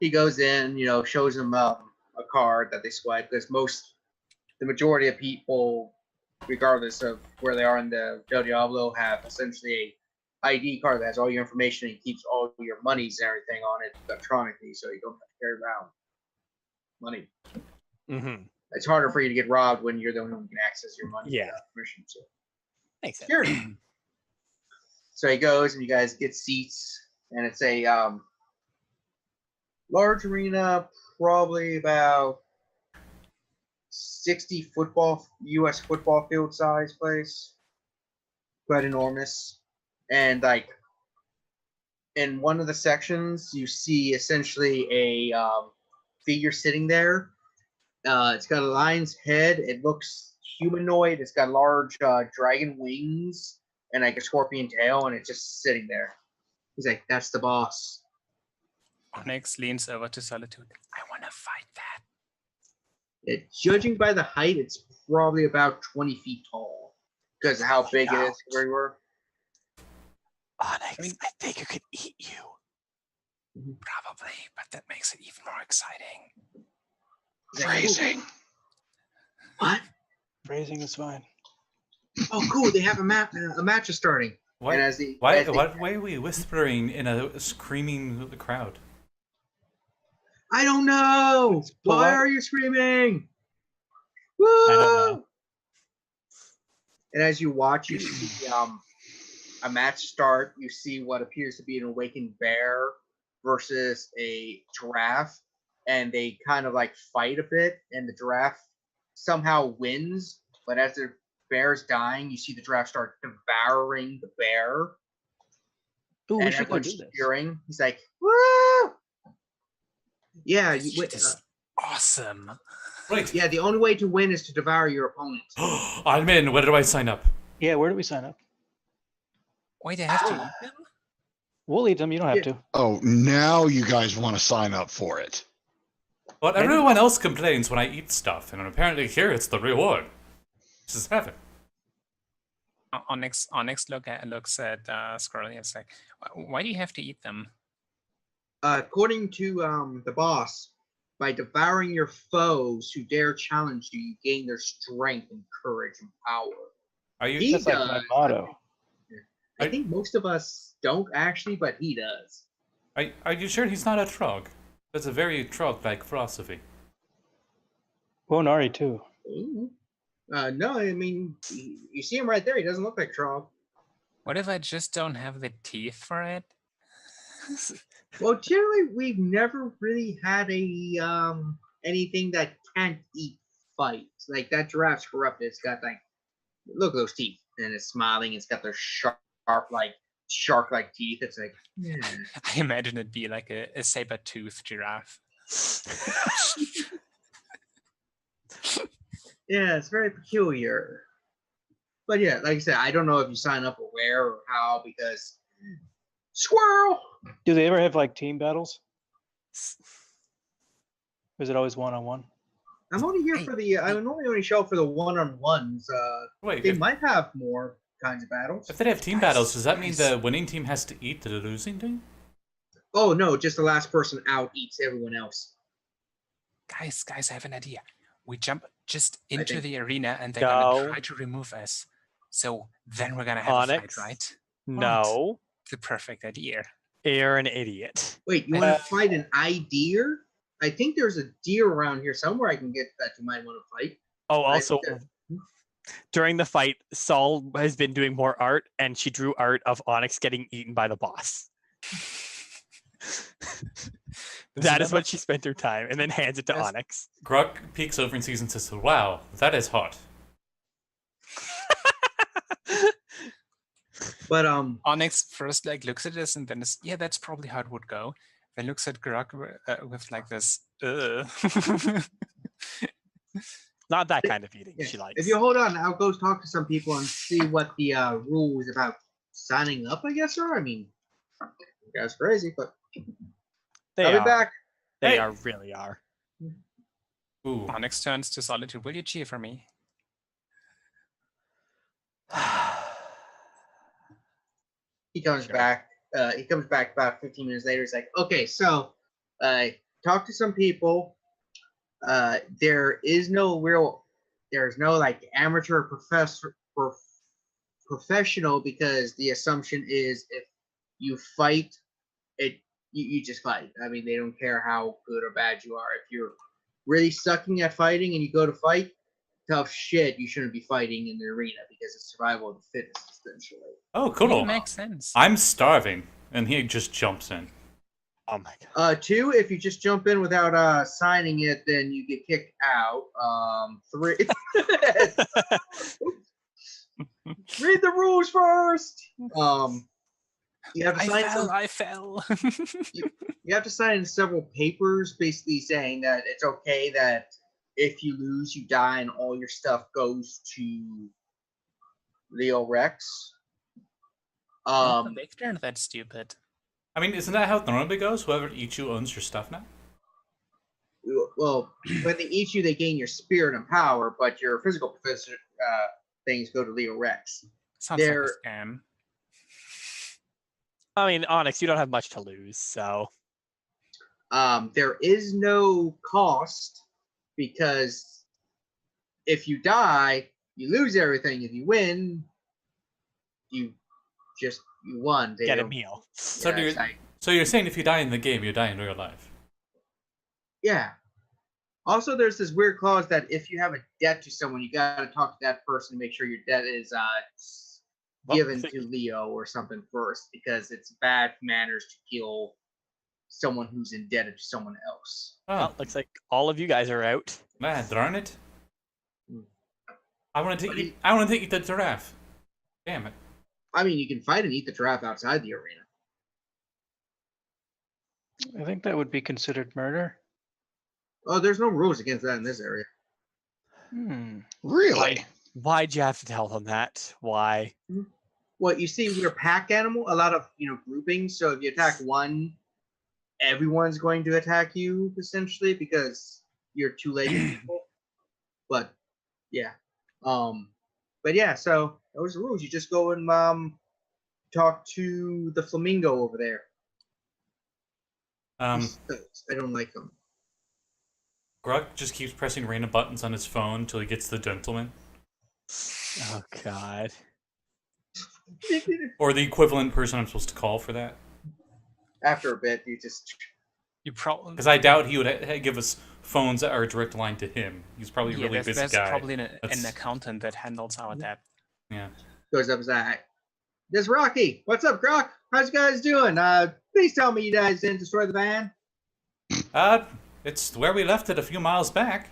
Speaker 2: he goes in, shows him a card that they swipe because the majority of people, regardless of where they are in the Del Diablo, have essentially a ID card that has all your information and keeps all your monies and everything on it electronically, so you don't have to carry around money.
Speaker 3: Mm-hmm.
Speaker 2: it's harder for you to get robbed when you're the only one who can access your money.
Speaker 3: Yeah.
Speaker 2: without permission, so.
Speaker 3: Makes sense.
Speaker 2: Sure. So he goes, and you guys get seats, and it's a large arena, probably about 60 U.S. football field size place. Quite enormous. And like in one of the sections, you see essentially a figure sitting there. It's got a lion's head. It looks humanoid. It's got large dragon wings and like a scorpion tail, and it's just sitting there. He's like, "That's the boss."
Speaker 5: Onyx leans over to Solitude. I want to fight that.
Speaker 2: Judging by the height, it's probably about 20 feet tall because of how big it is where you were.
Speaker 3: Onyx, I think it could eat you.
Speaker 5: Probably, but that makes it even more exciting.
Speaker 1: Phrasing.
Speaker 2: What?
Speaker 6: Phrasing is fine.
Speaker 2: Oh, cool! They have a match is starting.
Speaker 4: Why?
Speaker 2: And
Speaker 4: Why are we whispering in a screaming crowd?
Speaker 2: I don't know. Why are you screaming? Woo!
Speaker 3: I don't know.
Speaker 2: And as you watch, you see a match start. You see what appears to be an awakened bear versus a giraffe, and they kind of like fight a bit. And the giraffe somehow wins, but as the bear's dying, you see the giraffe start devouring the bear.
Speaker 6: Ooh, we
Speaker 2: And
Speaker 6: should go
Speaker 2: everyone's
Speaker 6: do this.
Speaker 2: cheering. He's like, "Woo!" Yeah,
Speaker 5: This shit is awesome.
Speaker 4: Right.
Speaker 2: yeah. The only way to win is to devour your opponent.
Speaker 4: I'm in. Where do I sign up?
Speaker 6: Yeah, where do we sign up?
Speaker 5: Wait, they have to eat them?
Speaker 6: We'll eat them. You don't have to.
Speaker 1: Oh, now you guys want to sign up for it.
Speaker 4: But everyone else complains when I eat stuff, and apparently here it's the reward. This is heaven.
Speaker 5: Onyx looks at Scrolly and say, "Why do you have to eat them?"
Speaker 2: According to the boss, by devouring your foes who dare challenge you, you gain their strength and courage and power.
Speaker 4: Are you?
Speaker 2: He
Speaker 6: That's like my
Speaker 2: does.
Speaker 6: motto.
Speaker 2: I think most of us don't actually, but he does.
Speaker 4: Are you sure he's not a Trog? That's a very Trog-like philosophy.
Speaker 6: Bonari too.
Speaker 2: Ooh. No, I mean, you see him right there. He doesn't look like Trog.
Speaker 5: What if I just don't have the teeth for it?
Speaker 2: Well, generally, we've never really had a anything that can't eat fights. Like that giraffe's corrupted. It's got like, look at those teeth, and it's smiling. It's got those sharp like shark-like teeth. It's like, yeah.
Speaker 5: I imagine it'd be like a saber-toothed giraffe.
Speaker 2: Yeah, it's very peculiar. But yeah, like I said, I don't know if you sign up or where or how because squirrel.
Speaker 6: Do they ever have like team battles? Or is it always one-on-one?
Speaker 2: I'm only here for the. I normally only show up for the one-on-ones.
Speaker 4: Wait,
Speaker 2: They might have more kinds of battles.
Speaker 4: if they have team battles, does that mean the winning team has to eat the losing team?
Speaker 2: Oh no, just the last person out eats everyone else.
Speaker 5: Guys, I have an idea. We jump just into
Speaker 2: think-
Speaker 5: the arena and they're
Speaker 3: No.
Speaker 5: gonna try to remove us. So then we're gonna have a
Speaker 3: Onyx?
Speaker 5: fight, right?
Speaker 3: No,
Speaker 5: The perfect idea.
Speaker 3: you're an idiot.
Speaker 2: Wait, you want to fight an deer? I think there's a deer around here somewhere I can get that you might want to fight.
Speaker 3: Oh,
Speaker 2: I
Speaker 3: also,
Speaker 2: think
Speaker 3: during the fight, Saul has been doing more art, and she drew art of Onyx getting eaten by the boss. That is what she spent her time, and then hands it to
Speaker 5: Yes.
Speaker 3: Onyx.
Speaker 4: Gurk peeks over and sees and says, "Wow, that is hot."
Speaker 2: But
Speaker 5: Onyx first like looks at this and then is, yeah, that's probably how it would go. Then looks at Gurk with like this.
Speaker 3: Not that kind of eating
Speaker 2: yeah,
Speaker 3: she likes.
Speaker 2: if you hold on, I'll go talk to some people and see what the rules about signing up, I guess, are. I mean, that's crazy, but
Speaker 3: They
Speaker 2: I'll
Speaker 3: are.
Speaker 2: be back.
Speaker 3: They
Speaker 4: Hey.
Speaker 3: are really are.
Speaker 4: Ooh.
Speaker 5: Onyx turns to Solitude. Will you cheer for me?
Speaker 2: He comes back. He comes back about 15 minutes later. He's like, okay, so talk to some people. There's no like amateur professional because the assumption is if you fight, you just fight. I mean, they don't care how good or bad you are. If you're really sucking at fighting and you go to fight, tough shit, you shouldn't be fighting in the arena because it's survival of the fittest, essentially.
Speaker 4: Oh, cool.
Speaker 5: It makes sense.
Speaker 4: I'm starving, and he just jumps in.
Speaker 3: Oh my god.
Speaker 2: 2, if you just jump in without signing it, then you get kicked out. 3, read the rules first. You have to sign
Speaker 5: I fell.
Speaker 2: you have to sign several papers, basically saying that it's okay that if you lose, you die, and all your stuff goes to Leo Rex.
Speaker 5: The Victor aren't that stupid.
Speaker 4: I mean, isn't that how it normally goes? Whoever eats you owns your stuff now?
Speaker 2: Well, when they eat you, they gain your spirit and power, but your physical things go to Leo Rex.
Speaker 5: Sounds like a scam.
Speaker 3: I mean, Onyx, you don't have much to lose, so.
Speaker 2: There is no cost because if you die, you lose everything. If you win, you won.
Speaker 3: Get a meal.
Speaker 4: So you're saying if you die in the game, you die in real life?
Speaker 2: Yeah. Also, there's this weird clause that if you have a debt to someone, you gotta talk to that person to make sure your debt is given to Leo or something first, because it's bad manners to kill someone who's indebted to someone else.
Speaker 4: Oh,
Speaker 3: Well, looks like all of you guys are out.
Speaker 4: man, darn it! I want to eat the giraffe. Damn it!
Speaker 2: I mean, you can fight and eat the giraffe outside the arena.
Speaker 6: I think that would be considered murder.
Speaker 2: Oh, there's no rules against that in this area.
Speaker 1: Really?
Speaker 3: Why'd you have to tell them that? Why?
Speaker 2: Well, you see, we're a pack animal, a lot of groupings. So if you attack one, everyone's going to attack you essentially because you're two-legged people. But yeah, so those are the rules. You just go and talk to the flamingo over there. I don't like them.
Speaker 4: Gurk just keeps pressing random buttons on his phone until he gets the gentleman.
Speaker 3: Oh god.
Speaker 4: Or the equivalent person I'm supposed to call for that.
Speaker 2: After a bit,
Speaker 5: You probably
Speaker 4: Because I doubt he would give us phones that are a direct line to him. He's probably a really busy
Speaker 5: there's
Speaker 4: guy.
Speaker 5: probably an accountant that handles our debt.
Speaker 4: Yeah.
Speaker 2: goes up and says, "This Rocky, what's up, Croc? How's you guys doing? Please tell me you guys didn't destroy the van."
Speaker 4: It's where we left it a few miles back.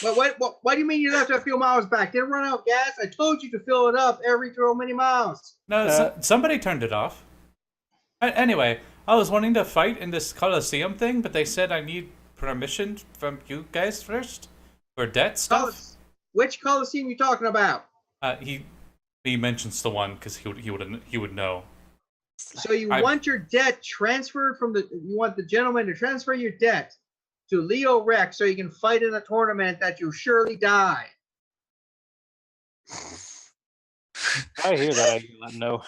Speaker 2: What do you mean you left it a few miles back? Didn't run out of gas? I told you to fill it up every so many miles.
Speaker 4: No, somebody turned it off. Anyway, I was wanting to fight in this Coliseum thing, but they said I need permission from you guys first for debt stuff.
Speaker 2: Which Coliseum you talking about?
Speaker 4: He mentions the one because he would know.
Speaker 2: So you want your debt transferred you want the gentleman to transfer your debt to Leo Rex so you can fight in a tournament that you'll surely die.
Speaker 6: I hear that. I can let him know.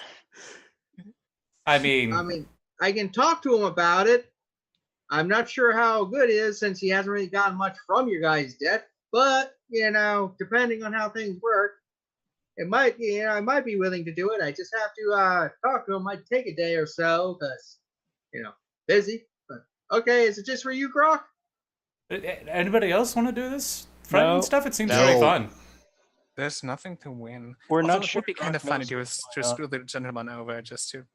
Speaker 4: I mean,
Speaker 2: I can talk to him about it. I'm not sure how good it is since he hasn't really gotten much from your guys' debt, but depending on how things work, I might be willing to do it. I just have to talk to him. Might take a day or so because, busy. But okay, is it just for you, Grok?
Speaker 4: Anybody else want to do this fighting stuff? It seems
Speaker 1: No.
Speaker 4: really fun.
Speaker 5: There's nothing to win.
Speaker 6: We're
Speaker 5: Although
Speaker 6: not
Speaker 5: it
Speaker 6: sure
Speaker 5: would be kind of
Speaker 6: Grok
Speaker 5: funny
Speaker 6: knows
Speaker 5: to screw the gentleman over just to.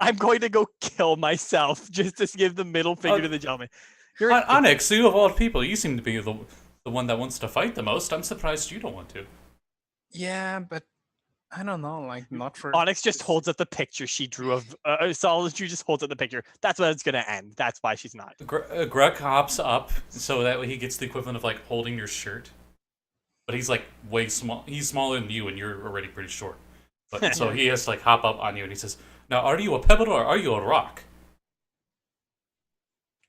Speaker 3: I'm going to go kill myself just to give the middle finger to the gentleman.
Speaker 4: Onyx, you of all people, you seem to be the one that wants to fight the most. I'm surprised you don't want to.
Speaker 5: Yeah, but I don't know, not for.
Speaker 3: Onyx just holds up the picture she drew of Solitude. Just holds up the picture. That's when it's gonna end. That's why she's not.
Speaker 4: Gurk hops up so that way he gets the equivalent of holding your shirt, but he's way small. He's smaller than you, and you're already pretty short. But so he has to hop up on you, and he says, "Now, are you a pebble or are you a rock?"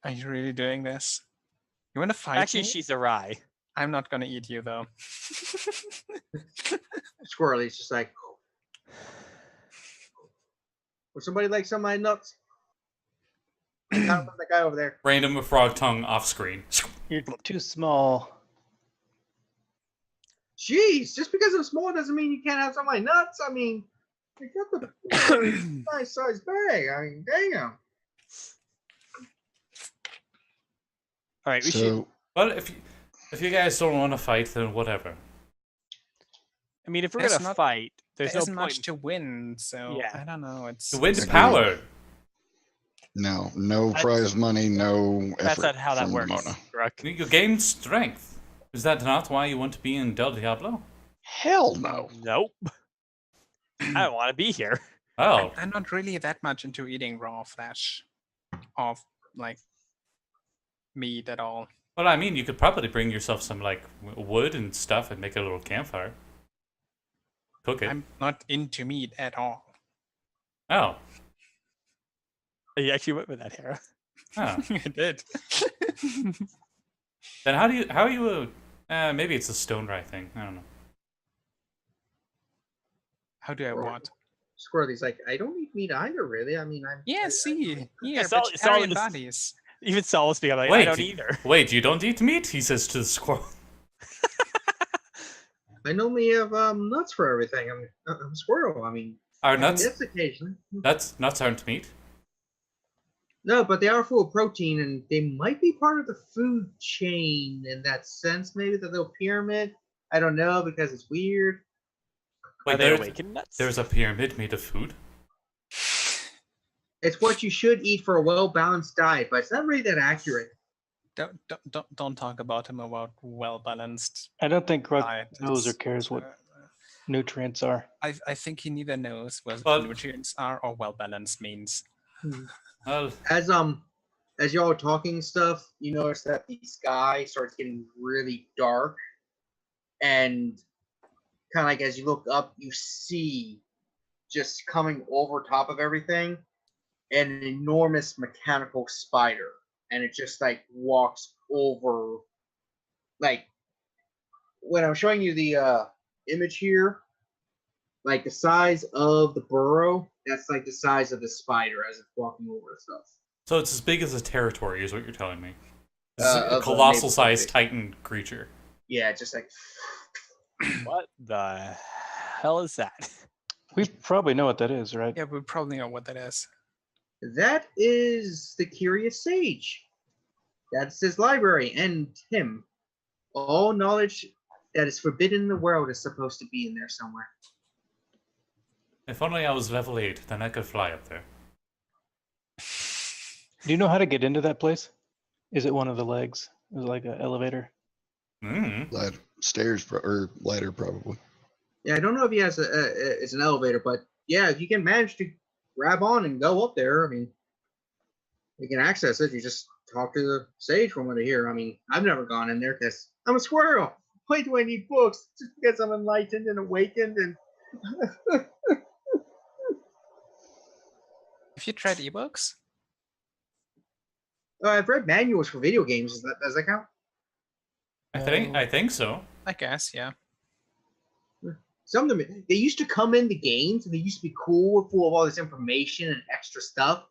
Speaker 5: Are you really doing this? You want to fight
Speaker 3: Actually,
Speaker 5: me?
Speaker 3: she's a rye.
Speaker 5: I'm not gonna eat you though.
Speaker 2: Squirrely's just like, would somebody like some of my nuts? Not from the guy over there.
Speaker 4: Random frog tongue off screen.
Speaker 6: You're too small.
Speaker 2: Jeez, just because I'm small doesn't mean you can't have some of my nuts. I mean, you got the nice size bag. I mean, damn.
Speaker 3: All right, we should.
Speaker 1: So
Speaker 4: Well, if you guys don't want to fight, then whatever.
Speaker 3: I mean, if we're
Speaker 5: There's
Speaker 3: gonna
Speaker 5: not-
Speaker 3: fight, there's
Speaker 5: There
Speaker 3: no
Speaker 5: isn't much
Speaker 3: point.
Speaker 5: to win, so
Speaker 3: Yeah.
Speaker 5: I don't know. It's
Speaker 4: You win
Speaker 1: Agreed.
Speaker 4: power.
Speaker 1: no
Speaker 3: That's-
Speaker 1: prize money, no
Speaker 3: That's
Speaker 1: effort
Speaker 3: not how that
Speaker 1: from
Speaker 3: works,
Speaker 1: Demona.
Speaker 3: Gurk.
Speaker 4: You gain strength. Is that not why you want to be in Del Diablo?
Speaker 1: Hell no.
Speaker 3: Nope. I don't want to be here.
Speaker 4: Oh,
Speaker 5: I'm not really that much into eating raw flesh of like meat at all.
Speaker 4: well, I mean, you could probably bring yourself some like wood and stuff and make a little campfire. Cook it.
Speaker 5: I'm not into meat at all.
Speaker 4: Oh,
Speaker 3: You actually went with that, Hera.
Speaker 4: oh.
Speaker 5: I did.
Speaker 4: Then how are you? Maybe it's a stone rye thing. I don't know.
Speaker 5: How do I want?
Speaker 2: Squirrely's like, I don't eat meat either, really. I mean, I'm.
Speaker 5: Yeah, see, here,
Speaker 3: It's all
Speaker 5: vegetarian
Speaker 3: in this-
Speaker 5: bodies.
Speaker 3: Even Saul will speak. I'm like, I
Speaker 4: Wait,
Speaker 3: don't either.
Speaker 4: Wait, you don't eat meat? He says to the squirrel.
Speaker 2: I normally have nuts for everything. I'm a squirrel. I mean,
Speaker 4: Are nuts?
Speaker 2: yes, occasionally.
Speaker 4: Nuts aren't meat.
Speaker 2: No, but they are full of protein, and they might be part of the food chain in that sense. Maybe the little pyramid. I don't know because it's weird.
Speaker 3: Are
Speaker 4: Wait,
Speaker 3: they
Speaker 4: there's,
Speaker 3: awakened nuts?
Speaker 4: there's a pyramid made of food.
Speaker 2: It's what you should eat for a well-balanced diet, but it's not really that accurate.
Speaker 5: Don't talk about him about well balanced
Speaker 6: I don't think Grug
Speaker 5: diet.
Speaker 6: knows or
Speaker 5: It's,
Speaker 6: cares what
Speaker 5: uh,
Speaker 6: nutrients are.
Speaker 5: I think he neither knows what
Speaker 4: Well-
Speaker 5: nutrients are or well balanced means.
Speaker 4: Well,
Speaker 2: As y'all are talking and stuff, you notice that the sky starts getting really dark, and kind of like as you look up, you see just coming over top of everything an enormous mechanical spider, and it just like walks over. Like when I'm showing you the image here, like the size of the burrow, that's like the size of the spider as it's walking over and stuff.
Speaker 4: so it's as big as a territory, is what you're telling me. This
Speaker 2: Of
Speaker 4: is
Speaker 2: the
Speaker 4: a colossal
Speaker 2: neighborhood.
Speaker 4: sized Titan creature.
Speaker 2: Yeah, just like
Speaker 3: What the hell is that?
Speaker 6: We probably know what that is, right?
Speaker 5: Yeah, we probably know what that is.
Speaker 2: that is the Curious Sage. That's his library and him. All knowledge that is forbidden in the world is supposed to be in there somewhere.
Speaker 4: If only I was level 8, then I could fly up there.
Speaker 6: Do you know how to get into that place? Is it one of the legs? Is it like an elevator?
Speaker 1: Stairs or ladder, probably.
Speaker 2: Yeah, I don't know if he has it's an elevator, but yeah, if you can manage to grab on and go up there, I mean, you can access it. You just talk to the sage from over here. I mean, I've never gone in there because I'm a squirrel. Why do I need books? Just because I'm enlightened and awakened and
Speaker 5: Have you tried ebooks?
Speaker 2: I've read manuals for video games. Does that count?
Speaker 4: I think so.
Speaker 5: I guess, yeah.
Speaker 2: Some of them, they used to come in the games and they used to be cool, full of all this information and extra stuff.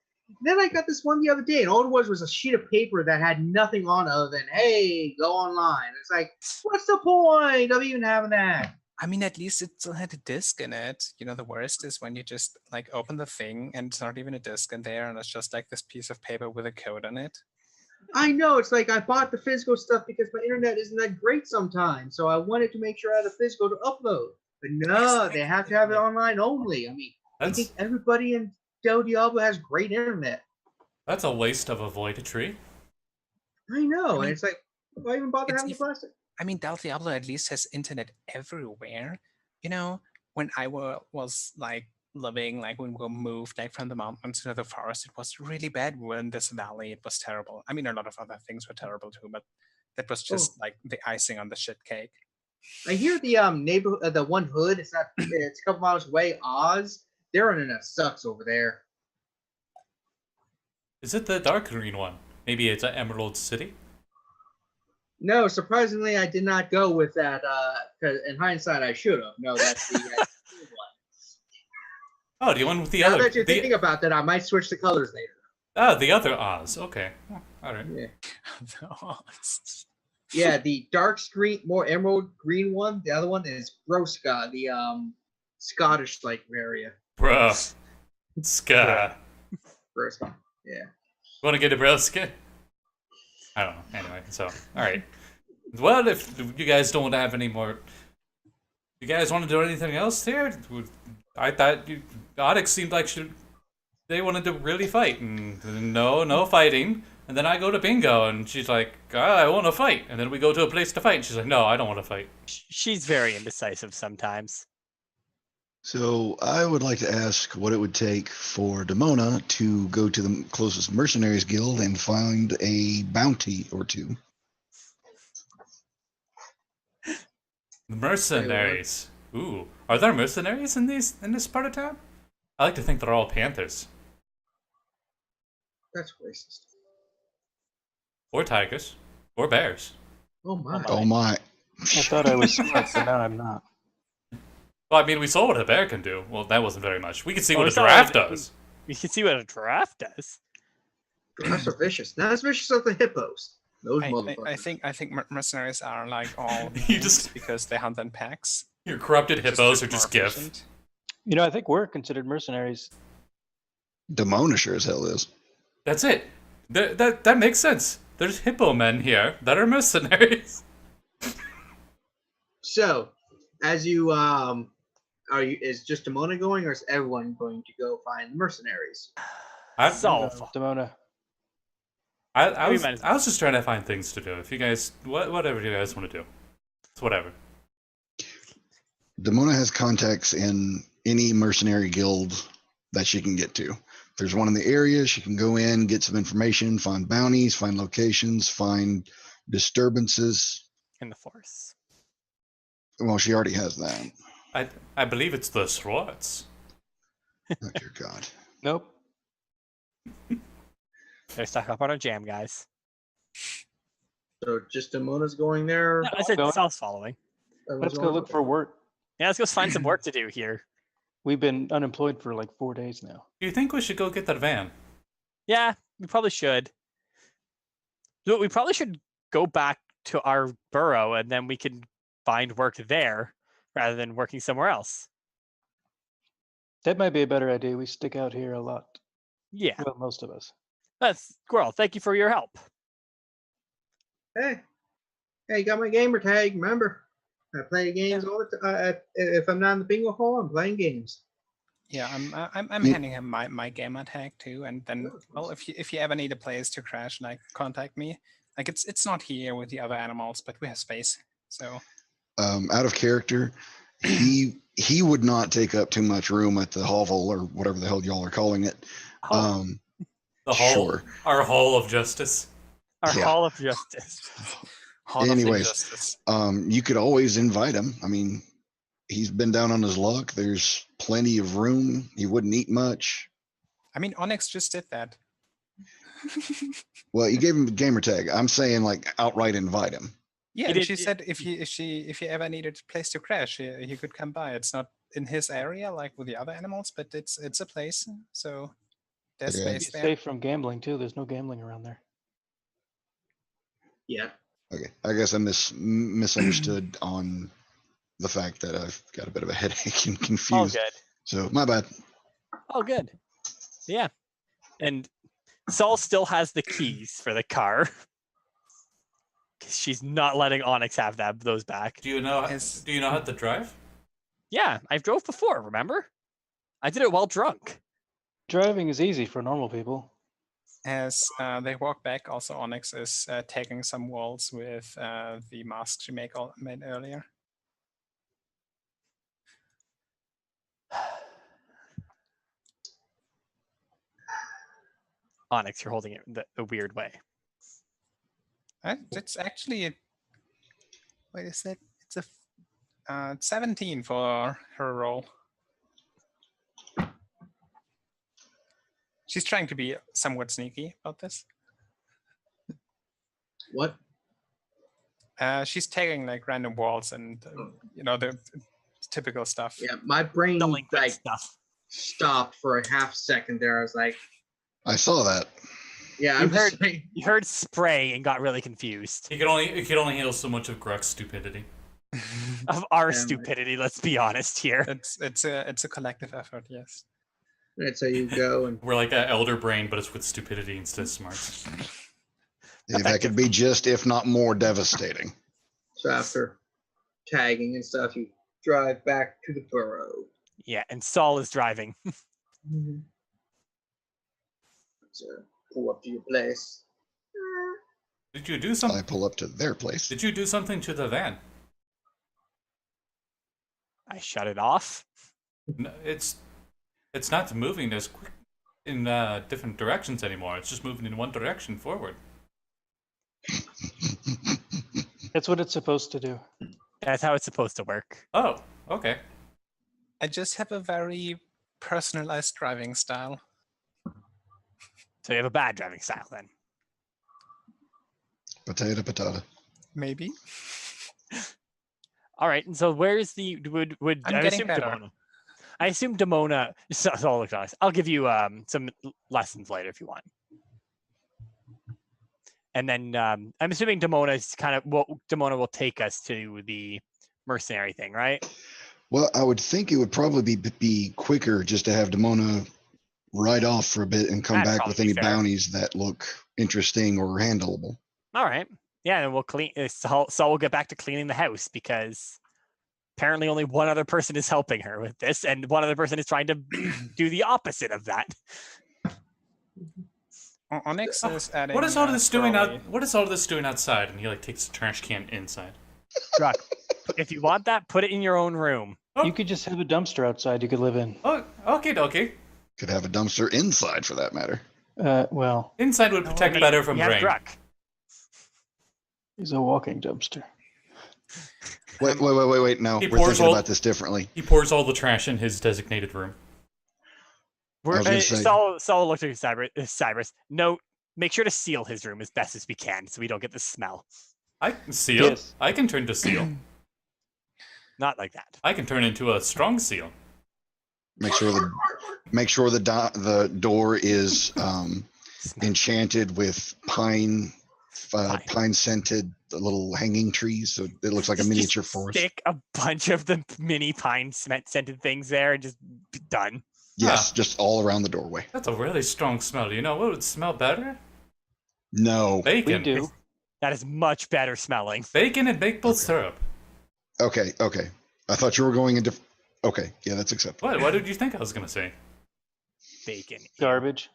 Speaker 2: Then I got this one the other day, and all it was a sheet of paper that had nothing on other than, hey, go online. It's like, what's the point of even having that?
Speaker 5: I mean, at least it still had a disc in it. You know, the worst is when you just like open the thing and it's not even a disc in there, and it's just like this piece of paper with a code on it.
Speaker 2: I know, it's like I bought the physical stuff because my internet isn't that great sometimes, so I wanted to make sure I had a physical to upload. But no, they have to have it online only. I mean, I
Speaker 4: That's
Speaker 2: think everybody in Del Diablo has great internet.
Speaker 4: that's a waste of a void tree.
Speaker 2: I know,
Speaker 5: mean,
Speaker 2: and it's like, why even bother
Speaker 5: it's
Speaker 2: having the
Speaker 5: if-
Speaker 2: plastic?
Speaker 5: I mean, Del Diablo at least has internet everywhere. You know, when I was like living, like when we moved like from the mountains to the forest, it was really bad. We were in this valley. It was terrible. I mean, a lot of other things were terrible too, but that was just like the icing on the shit cake.
Speaker 2: I hear the neighborhood, the one hood. It's not. It's a couple miles away. Oz. Their internet sucks over there.
Speaker 4: Is it the dark green one? Maybe it's an Emerald City?
Speaker 2: No, surprisingly, I did not go with that. Because in hindsight, I should have. No, that's the one.
Speaker 4: Oh, the one with the
Speaker 2: Now
Speaker 4: other.
Speaker 2: that you're thinking about that, I might switch the colors later.
Speaker 4: The other Oz. Okay. Oh, all right.
Speaker 2: Yeah. Yeah, the dark screen, more emerald green one. The other one is Broska, the Scottish like area.
Speaker 4: Bruh. Ska.
Speaker 2: Broska. Yeah.
Speaker 4: Want to get a broska? I don't know. Anyway, so all right. Well, if you guys don't have any more, you guys want to do anything else here? I thought Onyx seemed like they wanted to really fight, and no fighting. And then I go to bingo, and she's like, I want to fight. And then we go to a place to fight, and she's like, no, I don't want to fight.
Speaker 3: She's very indecisive sometimes.
Speaker 1: So I would like to ask what it would take for Demona to go to the closest mercenaries guild and find a bounty or two.
Speaker 4: The mercenaries. Ooh, are there mercenaries in this part of town? I like to think they're all panthers
Speaker 2: That's racist.
Speaker 4: or tigers or bears.
Speaker 2: Oh my.
Speaker 1: Oh my.
Speaker 6: I thought I was smart, but now I'm not.
Speaker 4: Well, I mean, we saw what a bear can do. Well, that wasn't very much. We can see
Speaker 3: Oh,
Speaker 4: what a
Speaker 3: we saw
Speaker 4: giraffe
Speaker 3: it.
Speaker 4: does.
Speaker 3: You can see what a giraffe does.
Speaker 2: That's so vicious. Not as vicious as the hippos. Those motherfuckers.
Speaker 5: I think mercenaries are like all
Speaker 4: You just-
Speaker 5: because they hunt in packs.
Speaker 4: Your corrupted hippos are
Speaker 5: more
Speaker 4: just gift.
Speaker 5: efficient.
Speaker 6: You know, I think we're considered mercenaries.
Speaker 1: Demona sure as hell is.
Speaker 4: That's it. That makes sense. There's hippo men here that are mercenaries.
Speaker 2: So, as you is just Demona going, or is everyone going to go find mercenaries?
Speaker 3: Solve.
Speaker 6: Demona.
Speaker 4: I was just trying to find things to do. If you guys, whatever you guys want to do, it's whatever.
Speaker 1: Demona has contacts in any mercenary guild that she can get to. If there's one in the area, she can go in, get some information, find bounties, find locations, find disturbances.
Speaker 3: In the force.
Speaker 1: Well, she already has that.
Speaker 4: I believe it's the Swords.
Speaker 1: Oh, dear God.
Speaker 6: Nope.
Speaker 3: They're stuck up on a jam, guys.
Speaker 2: So just Demona's going there.
Speaker 3: No, I said
Speaker 6: Going.
Speaker 3: Sal's following.
Speaker 6: Let's go look for work.
Speaker 3: Yeah, let's go find some work to do here.
Speaker 6: We've been unemployed for like 4 days now.
Speaker 4: Do you think we should go get that van?
Speaker 3: Yeah, we probably should. Look, we probably should go back to our burrow and then we can find work there rather than working somewhere else.
Speaker 6: That might be a better idea. We stick out here a lot.
Speaker 3: Yeah,
Speaker 6: Well, most of us.
Speaker 3: that's Squirrel. Thank you for your help.
Speaker 2: Hey, you got my gamer tag. Remember, I play games all the time. If I'm not in the bingo hall, I'm playing games.
Speaker 5: Yeah, I'm handing him my gamer tag too, and then well, if you ever need a place to crash, like contact me. Like it's not here with the other animals, but we have space. So
Speaker 1: Out of character, he would not take up too much room at the hovel or whatever the hell y'all are calling it.
Speaker 4: The hall,
Speaker 1: Sure.
Speaker 4: our hall of justice.
Speaker 3: Our
Speaker 1: Yeah.
Speaker 3: Hall of Justice.
Speaker 5: Hall of
Speaker 1: Anyways,
Speaker 5: Injustice.
Speaker 1: You could always invite him. I mean, he's been down on his luck. There's plenty of room. He wouldn't eat much.
Speaker 5: I mean, Onyx just did that.
Speaker 1: Well, you gave him a gamer tag. I'm saying like outright invite him.
Speaker 5: Yeah,
Speaker 3: He
Speaker 5: and
Speaker 3: did-
Speaker 5: she said if you ever needed a place to crash, he could come by. It's not in his area like with the other animals, but it's a place. So there's
Speaker 1: Okay.
Speaker 5: space there.
Speaker 6: Safe from gambling too. There's no gambling around there.
Speaker 2: Yeah.
Speaker 1: Okay, I guess I misunderstood on the fact that I've got a bit of a headache and
Speaker 3: All
Speaker 1: confused.
Speaker 3: good.
Speaker 1: So my bad.
Speaker 3: All good. Yeah. And Saul still has the keys for the car. 'Cause she's not letting Onyx have those back.
Speaker 4: Do you know
Speaker 5: Yes.
Speaker 4: how to drive?
Speaker 3: Yeah, I drove before, remember? I did it while drunk.
Speaker 6: Driving is easy for normal people.
Speaker 5: As they walk back, also Onyx is tagging some walls with the mask she made earlier.
Speaker 3: Onyx, you're holding it the weird way.
Speaker 5: It's actually wait, is it? It's a 17 for her roll. She's trying to be somewhat sneaky about this.
Speaker 2: What?
Speaker 5: She's tagging like random walls and the typical stuff.
Speaker 2: Yeah, my brain
Speaker 3: Delinquent
Speaker 2: like
Speaker 3: stuff.
Speaker 2: stopped for a half second there. I was like,
Speaker 1: I saw that.
Speaker 2: yeah,
Speaker 3: You
Speaker 2: I'm just
Speaker 3: heard-
Speaker 2: saying.
Speaker 3: You heard spray and got really confused.
Speaker 4: He could only handle so much of Gruk's stupidity.
Speaker 3: Of our
Speaker 2: Yeah,
Speaker 3: stupidity, let's be honest here.
Speaker 5: It's a collective effort, yes.
Speaker 2: Right, so you go and
Speaker 4: We're like an elder brain, but it's with stupidity instead of smarts.
Speaker 1: Yeah, that could be just, if not more, devastating.
Speaker 2: So after tagging and stuff, you drive back to the burrow.
Speaker 3: Yeah, and Saul is driving.
Speaker 2: So pull up to your place.
Speaker 4: Did you do
Speaker 1: I
Speaker 4: something?
Speaker 1: pull up to their place.
Speaker 4: Did you do something to the van?
Speaker 3: I shut it off.
Speaker 4: No, it's not moving as quick in different directions anymore. It's just moving in one direction forward.
Speaker 6: That's what it's supposed to do.
Speaker 3: That's how it's supposed to work.
Speaker 4: Oh, okay.
Speaker 5: I just have a very personalized driving style.
Speaker 3: So you have a bad driving style then.
Speaker 1: Potato.
Speaker 5: Maybe.
Speaker 3: All right, and so where's the would
Speaker 5: I'm
Speaker 3: I
Speaker 5: getting
Speaker 3: assume
Speaker 5: better.
Speaker 3: Demona? I assume Demona. So I'll look honest. I'll give you some lessons later if you want. And then I'm assuming Demona is kind of Demona will take us to the mercenary thing, right?
Speaker 1: Well, I would think it would probably be quicker just to have Demona ride off for a bit and come
Speaker 3: That'd
Speaker 1: back
Speaker 3: probably
Speaker 1: with
Speaker 3: be
Speaker 1: any
Speaker 3: fair.
Speaker 1: bounties that look interesting or handleable.
Speaker 3: All right. Yeah, and we'll clean. Saul will get back to cleaning the house because apparently only one other person is helping her with this, and one other person is trying to do the opposite of that.
Speaker 5: Onyx is adding.
Speaker 4: What is all this doing
Speaker 5: Crowley.
Speaker 4: out? What is all this doing outside? And he like takes the trash can inside.
Speaker 3: Druid, if you want that, put it in your own room.
Speaker 4: Oh.
Speaker 6: You could just have a dumpster outside you could live in.
Speaker 4: Oh, okay.
Speaker 1: Could have a dumpster inside for that matter.
Speaker 6: Well,
Speaker 4: Inside would protect better from
Speaker 3: you have
Speaker 4: rain.
Speaker 3: Druid.
Speaker 6: he's a walking dumpster.
Speaker 1: Wait. No,
Speaker 4: He
Speaker 1: we're
Speaker 4: pours
Speaker 1: thinking
Speaker 4: all-
Speaker 1: about this differently.
Speaker 4: He pours all the trash in his designated room.
Speaker 1: was gonna say-
Speaker 3: Saul looked at Cyberus. No, make sure to seal his room as best as we can so we don't get the smell.
Speaker 4: I can seal.
Speaker 6: Yes.
Speaker 4: I can turn to seal.
Speaker 3: Not like that.
Speaker 4: I can turn into a strong seal.
Speaker 1: Make sure the door is enchanted with pine scented little hanging trees, so it looks like a
Speaker 3: Just
Speaker 1: miniature forest.
Speaker 3: Stick a bunch of the mini pine scented things there and just be done.
Speaker 1: Yes, just all around the doorway.
Speaker 4: That's a really strong smell. You know what would smell better?
Speaker 1: No.
Speaker 4: Bacon.
Speaker 6: We do.
Speaker 3: That is much better smelling.
Speaker 4: Bacon and maple syrup.
Speaker 1: Okay. I thought you were going into. Okay, yeah, that's acceptable.
Speaker 4: What did you think I was gonna say?
Speaker 3: Bacon.
Speaker 6: Garbage.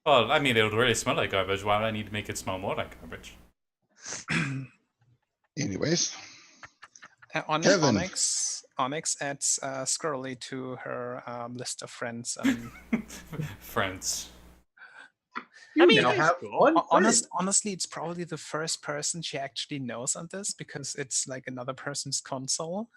Speaker 4: Well, I mean, it would really smell like garbage. Why would I need to make it smell more like garbage?
Speaker 1: Anyways,
Speaker 5: Onyx
Speaker 1: Kevin.
Speaker 5: adds Scurley to her list of friends.
Speaker 4: Friends.
Speaker 3: I mean,
Speaker 2: now
Speaker 3: that's
Speaker 2: have
Speaker 3: cool.
Speaker 2: one friend.
Speaker 5: Honestly, it's probably the first person she actually knows on this because it's like another person's console.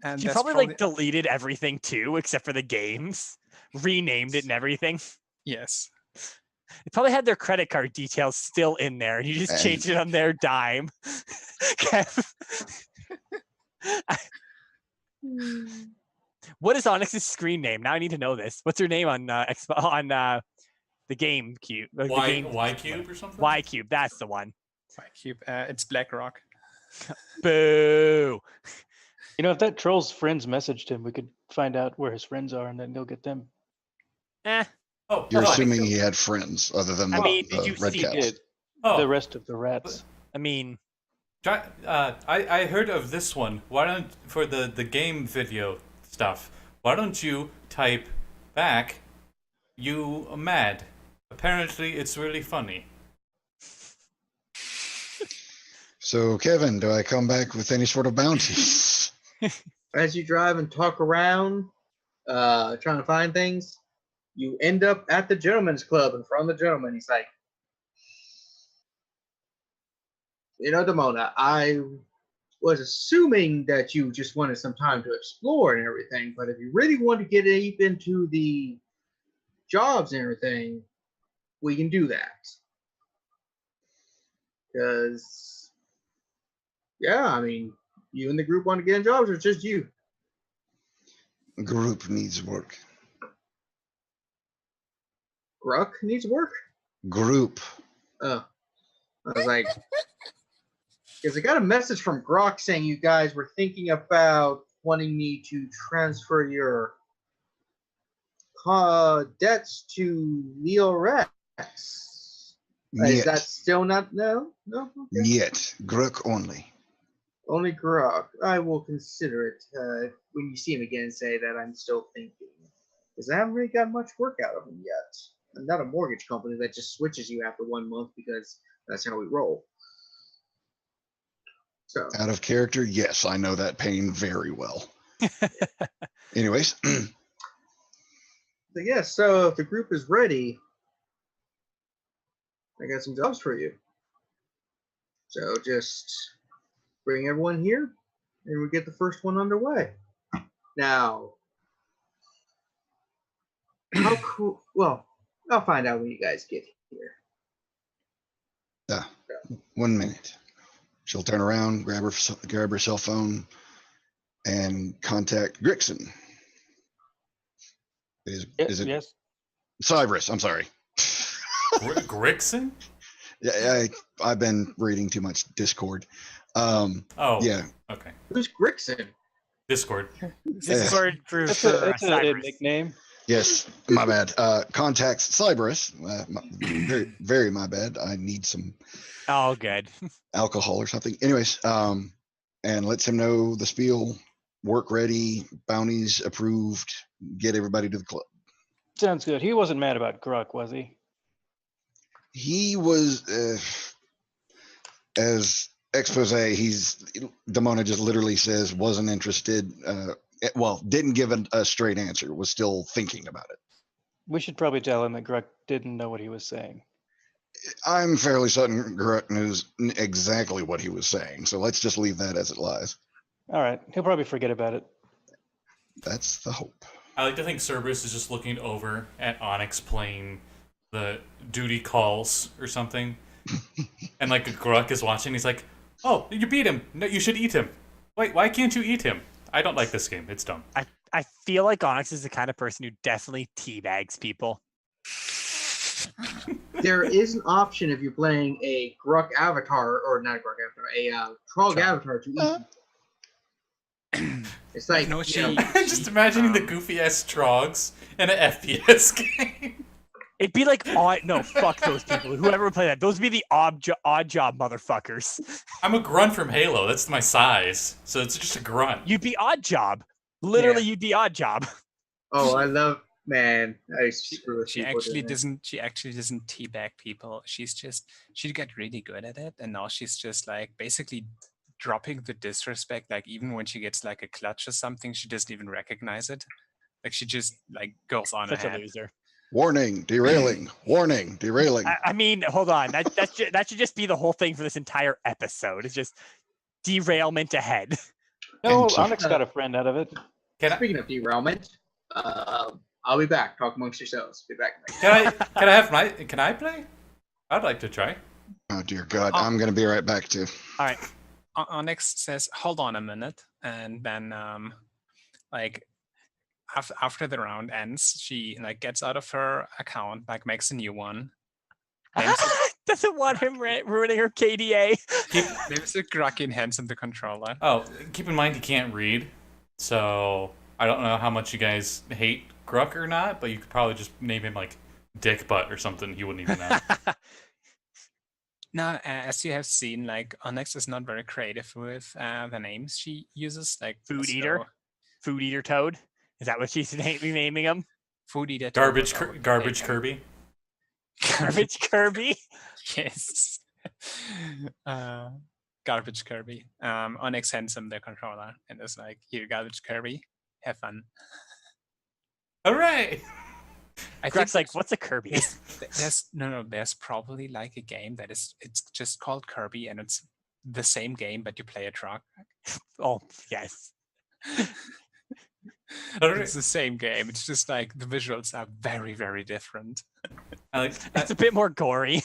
Speaker 5: And
Speaker 3: She
Speaker 5: that's
Speaker 3: probably like deleted everything too, except for the games. Renamed it and everything.
Speaker 5: yes.
Speaker 3: They probably had their credit card details still in there, and you just changed it on their dime. What is Onyx's screen name? Now I need to know this. What's her name on the game cube?
Speaker 4: Y cube or something?
Speaker 3: Y cube. That's the one.
Speaker 5: Cube. It's BlackRock.
Speaker 3: Boo.
Speaker 6: You know, if that troll's friends messaged him, we could find out where his friends are and then go get them.
Speaker 4: Oh,
Speaker 1: you're
Speaker 4: oh,
Speaker 1: assuming he had friends other than
Speaker 3: I mean,
Speaker 1: the
Speaker 3: did you
Speaker 1: red
Speaker 3: see
Speaker 1: caps.
Speaker 3: it?
Speaker 4: oh.
Speaker 6: The rest of the rats.
Speaker 3: I mean,
Speaker 4: I heard of this one. Why don't for the game video stuff? Why don't you type back? You mad? Apparently, it's really funny.
Speaker 1: So, Kevin, do I come back with any sort of bounties?
Speaker 2: As you drive and talk around, trying to find things, you end up at the gentleman's club in front of the gentleman. He's like, you know, Demona, I was assuming that you just wanted some time to explore and everything, but if you really want to get deep into the jobs and everything, we can do that. Because, yeah, I mean, you and the group want to get in jobs, or just you?
Speaker 1: Group needs work.
Speaker 2: Gurk needs work?
Speaker 1: Group.
Speaker 2: Oh. I was like, because I got a message from Grok saying you guys were thinking about wanting me to transfer your debts to Leo Rex. Is that
Speaker 1: Niet.
Speaker 2: still not no? No. Okay.
Speaker 1: Niet. Gurk only.
Speaker 2: Only Grok. I will consider it when you see him again. Say that I'm still thinking, because I haven't really got much work out of him yet. I'm not a mortgage company that just switches you after 1 month because that's how we roll. So
Speaker 1: Out of character, yes, I know that pain very well. Anyways,
Speaker 2: so if the group is ready, I got some jobs for you. So just bring everyone here, and we get the first one underway. Now, how cool? Well, I'll find out when you guys get here.
Speaker 1: 1 minute. She'll turn around, grab her cell phone, and contact Grixon. Is it
Speaker 6: Yes.
Speaker 1: Cyberus? I'm sorry.
Speaker 4: Grixon?
Speaker 1: Yeah, I've been reading too much Discord.
Speaker 4: Oh,
Speaker 1: yeah.
Speaker 4: Okay.
Speaker 2: Who's Grixon?
Speaker 4: Discord.
Speaker 3: Discord for
Speaker 6: It's a
Speaker 3: Cyberus.
Speaker 6: nickname.
Speaker 1: Yes, my bad. Contacts Cyberus. Very, very my bad. I need some
Speaker 3: Oh, good.
Speaker 1: alcohol or something. Anyways, and lets him know the spiel. Work ready. Bounties approved. Get everybody to the club.
Speaker 6: Sounds good. He wasn't mad about Gurk, was he?
Speaker 1: He was as expose. Demona just literally says wasn't interested. Well, didn't give a straight answer. Was still thinking about it.
Speaker 6: We should probably tell him that Gurk didn't know what he was saying.
Speaker 1: I'm fairly certain Gurk knows exactly what he was saying. So let's just leave that as it lies.
Speaker 6: All right. He'll probably forget about it.
Speaker 1: That's the hope.
Speaker 4: I like to think Cerberus is just looking over at Onyx playing the duty calls or something. And like Gurk is watching. He's like, oh, you beat him. No, you should eat him. Wait, why can't you eat him? I don't like this game. It's dumb.
Speaker 3: I feel like Onyx is the kind of person who definitely teabags people.
Speaker 2: There is an option if you're playing a Gurk avatar, or not a Gurk avatar, a Trog avatar to eat. It's like,
Speaker 5: No,
Speaker 4: Just imagining the goofy ass Trogs in an FPS game.
Speaker 3: It'd be like, no, fuck those people. Whoever would play that, those would be the odd job motherfuckers.
Speaker 4: I'm a grunt from Halo. That's my size. So it's just a grunt.
Speaker 3: You'd be odd job. Literally, you'd be odd job.
Speaker 2: Oh, I love, man. I screw with
Speaker 5: She
Speaker 2: people
Speaker 5: actually
Speaker 2: doing that.
Speaker 5: doesn't. She actually doesn't teabag people. She got really good at it, and now she's just like basically dropping the disrespect. Like even when she gets like a clutch or something, she doesn't even recognize it. Like she just like goes on
Speaker 3: Such a
Speaker 5: ahead.
Speaker 3: loser.
Speaker 1: Warning, derailing. Warning, derailing.
Speaker 3: I mean, hold on. That should just be the whole thing for this entire episode. It's just derailment ahead.
Speaker 6: No,
Speaker 1: And so-
Speaker 6: Onyx got a friend out of it.
Speaker 2: Speaking of derailment, I'll be back. Talk amongst yourselves. Be back.
Speaker 4: Can I play? I'd like to try.
Speaker 1: Oh dear God, I'm gonna be right back too.
Speaker 3: All right.
Speaker 5: Onyx says, "Hold on a minute," and then like after the round ends, she like gets out of her account, like makes a new one.
Speaker 3: Doesn't want him ruining her KDA.
Speaker 5: There's a Gurk and hands him the controller.
Speaker 4: Oh, keep in mind he can't read, so I don't know how much you guys hate Gurk or not, but you could probably just name him like Dick Butt or something. He wouldn't even know.
Speaker 5: Now, as you have seen, like Onyx is not very creative with the names she uses, like
Speaker 3: Food eater? Food eater toad. Is that what she's naming him?
Speaker 5: Food eater.
Speaker 4: Garbage
Speaker 5: Toad.
Speaker 4: Kirby.
Speaker 3: Garbage Kirby.
Speaker 5: Yes. Garbage Kirby. Onyx hands him the controller and is like, "Here, Garbage Kirby, have fun."
Speaker 4: Hooray!
Speaker 3: Greg's like, what's a Kirby?
Speaker 5: There's probably like a game it's just called Kirby, and it's the same game, but you play a truck.
Speaker 3: Oh, yes.
Speaker 5: It's the same game. It's just like the visuals are very, very different.
Speaker 3: It's a bit more gory.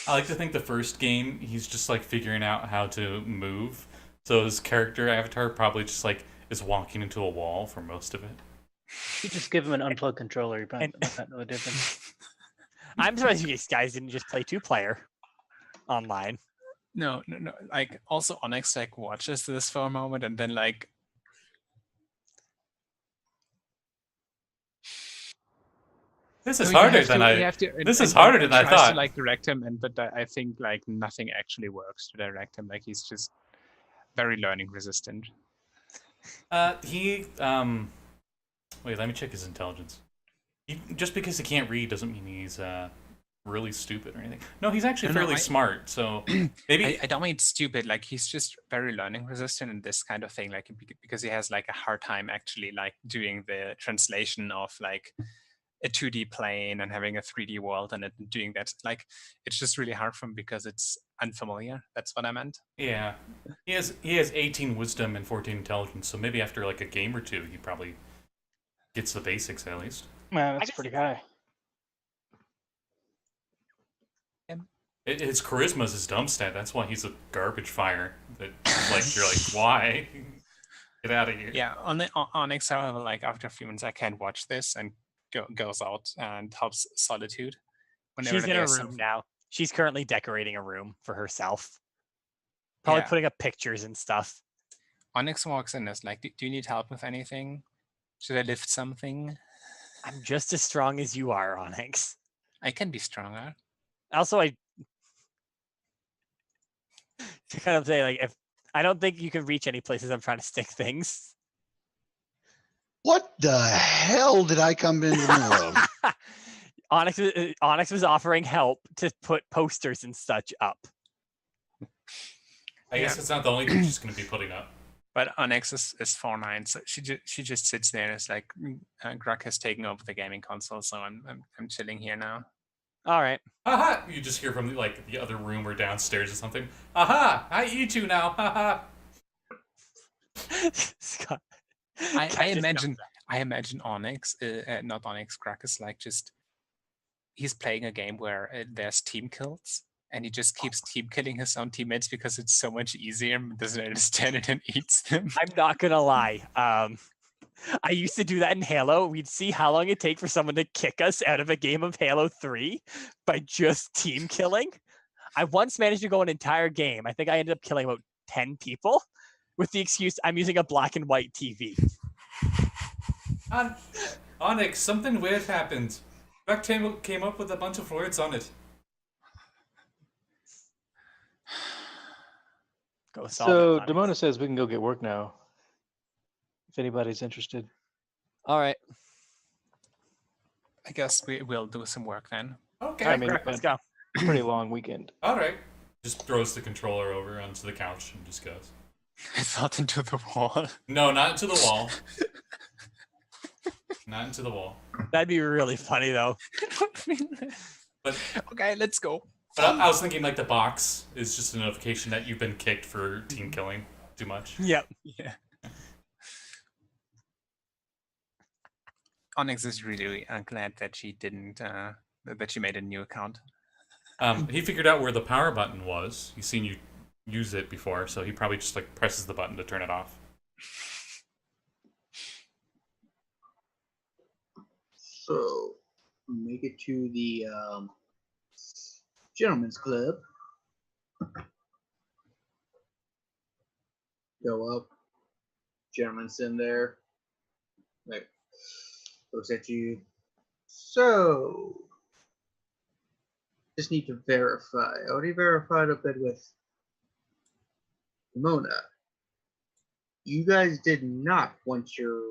Speaker 4: I like to think the first game, he's just like figuring out how to move. So his character avatar probably just like is walking into a wall for most of it.
Speaker 6: You just give him an unplugged controller. You probably not know the difference.
Speaker 3: I'm surprised you guys didn't just play 2-player online.
Speaker 5: No. Like also Onyx like watches this for a moment and then like
Speaker 4: This is
Speaker 5: No, you
Speaker 4: harder
Speaker 5: have
Speaker 4: than
Speaker 5: to-
Speaker 4: I.
Speaker 5: you have to-
Speaker 4: This is
Speaker 5: and
Speaker 4: harder than I
Speaker 5: tries
Speaker 4: thought.
Speaker 5: to like direct him, but I think like nothing actually works to direct him. Like he's just very learning resistant.
Speaker 4: He Wait, let me check his intelligence. Just because he can't read doesn't mean he's really stupid or anything. No, he's actually
Speaker 5: No,
Speaker 4: fairly smart. So maybe
Speaker 5: I don't mean stupid. Like he's just very learning resistant in this kind of thing. Like because he has like a hard time actually like doing the translation of like a 2D plane and having a 3D world and doing that. Like it's just really hard for him because it's unfamiliar. That's what I meant.
Speaker 4: yeah, he has 18 wisdom and 14 intelligence. So maybe after like a game or two, he probably gets the basics at least.
Speaker 6: Man, that's pretty high.
Speaker 4: His charisma is his dumb stat. That's why he's a garbage fire. That like you're like, why? Get out of here.
Speaker 5: Yeah, on the Onyx, however, like after a few minutes, I can't watch this and goes out and helps Solitude.
Speaker 3: She's in a
Speaker 5: there's
Speaker 3: room now. She's currently decorating a room for herself. Probably
Speaker 5: Yeah.
Speaker 3: putting up pictures and stuff.
Speaker 5: Onyx walks in and is like, do you need help with anything? Should I lift something?
Speaker 3: I'm just as strong as you are, Onyx.
Speaker 5: I can be stronger.
Speaker 3: Also, I to kind of say like if I don't think you can reach any places I'm trying to stick things.
Speaker 1: What the hell did I come in the middle of?
Speaker 3: Onyx was offering help to put posters and such up.
Speaker 4: I guess it's not the only thing she's going to be putting up.
Speaker 5: But Onyx is 4'9", so she just sits there and is like, Gurk has taken over the gaming console, so I'm chilling here now.
Speaker 3: All right.
Speaker 4: Haha! You just hear from like the other room or downstairs or something. Aha! I eat you now. Haha!
Speaker 3: Scott.
Speaker 5: I imagine Onyx, not Onyx, Gurk is like just he's playing a game where there's team kills, and he just keeps team killing his own teammates because it's so much easier and doesn't understand it and eats them.
Speaker 3: I'm not gonna lie. I used to do that in Halo. We'd see how long it'd take for someone to kick us out of a game of Halo 3 by just team killing. I once managed to go an entire game. I think I ended up killing about 10 people with the excuse I'm using a black and white TV.
Speaker 4: Onyx, something weird happened. Buck came up with a bunch of words on it.
Speaker 3: Go solve
Speaker 6: So
Speaker 3: it, Onyx.
Speaker 6: Demona says we can go get work now. If anybody's interested.
Speaker 3: All right.
Speaker 5: I guess we will do some work then.
Speaker 4: Okay.
Speaker 6: I mean,
Speaker 3: Let's go.
Speaker 6: pretty long weekend.
Speaker 4: All right. Just throws the controller over onto the couch and just goes.
Speaker 5: I thought into the wall.
Speaker 4: No, not into the wall. Not into the wall.
Speaker 3: That'd be really funny though.
Speaker 4: But
Speaker 5: okay, let's go.
Speaker 4: But I was thinking like the box is just a notification that you've been kicked for team killing too much.
Speaker 3: Yep.
Speaker 5: Yeah. Onyx is really glad that she didn't, that she made a new account.
Speaker 4: He figured out where the power button was. He's seen you use it before, so he probably just like presses the button to turn it off.
Speaker 2: So, make it to the gentleman's club. Go up. Gentleman's in there. Like, looks at you. So, just need to verify. I already verified a bit with Demona. You guys did not want your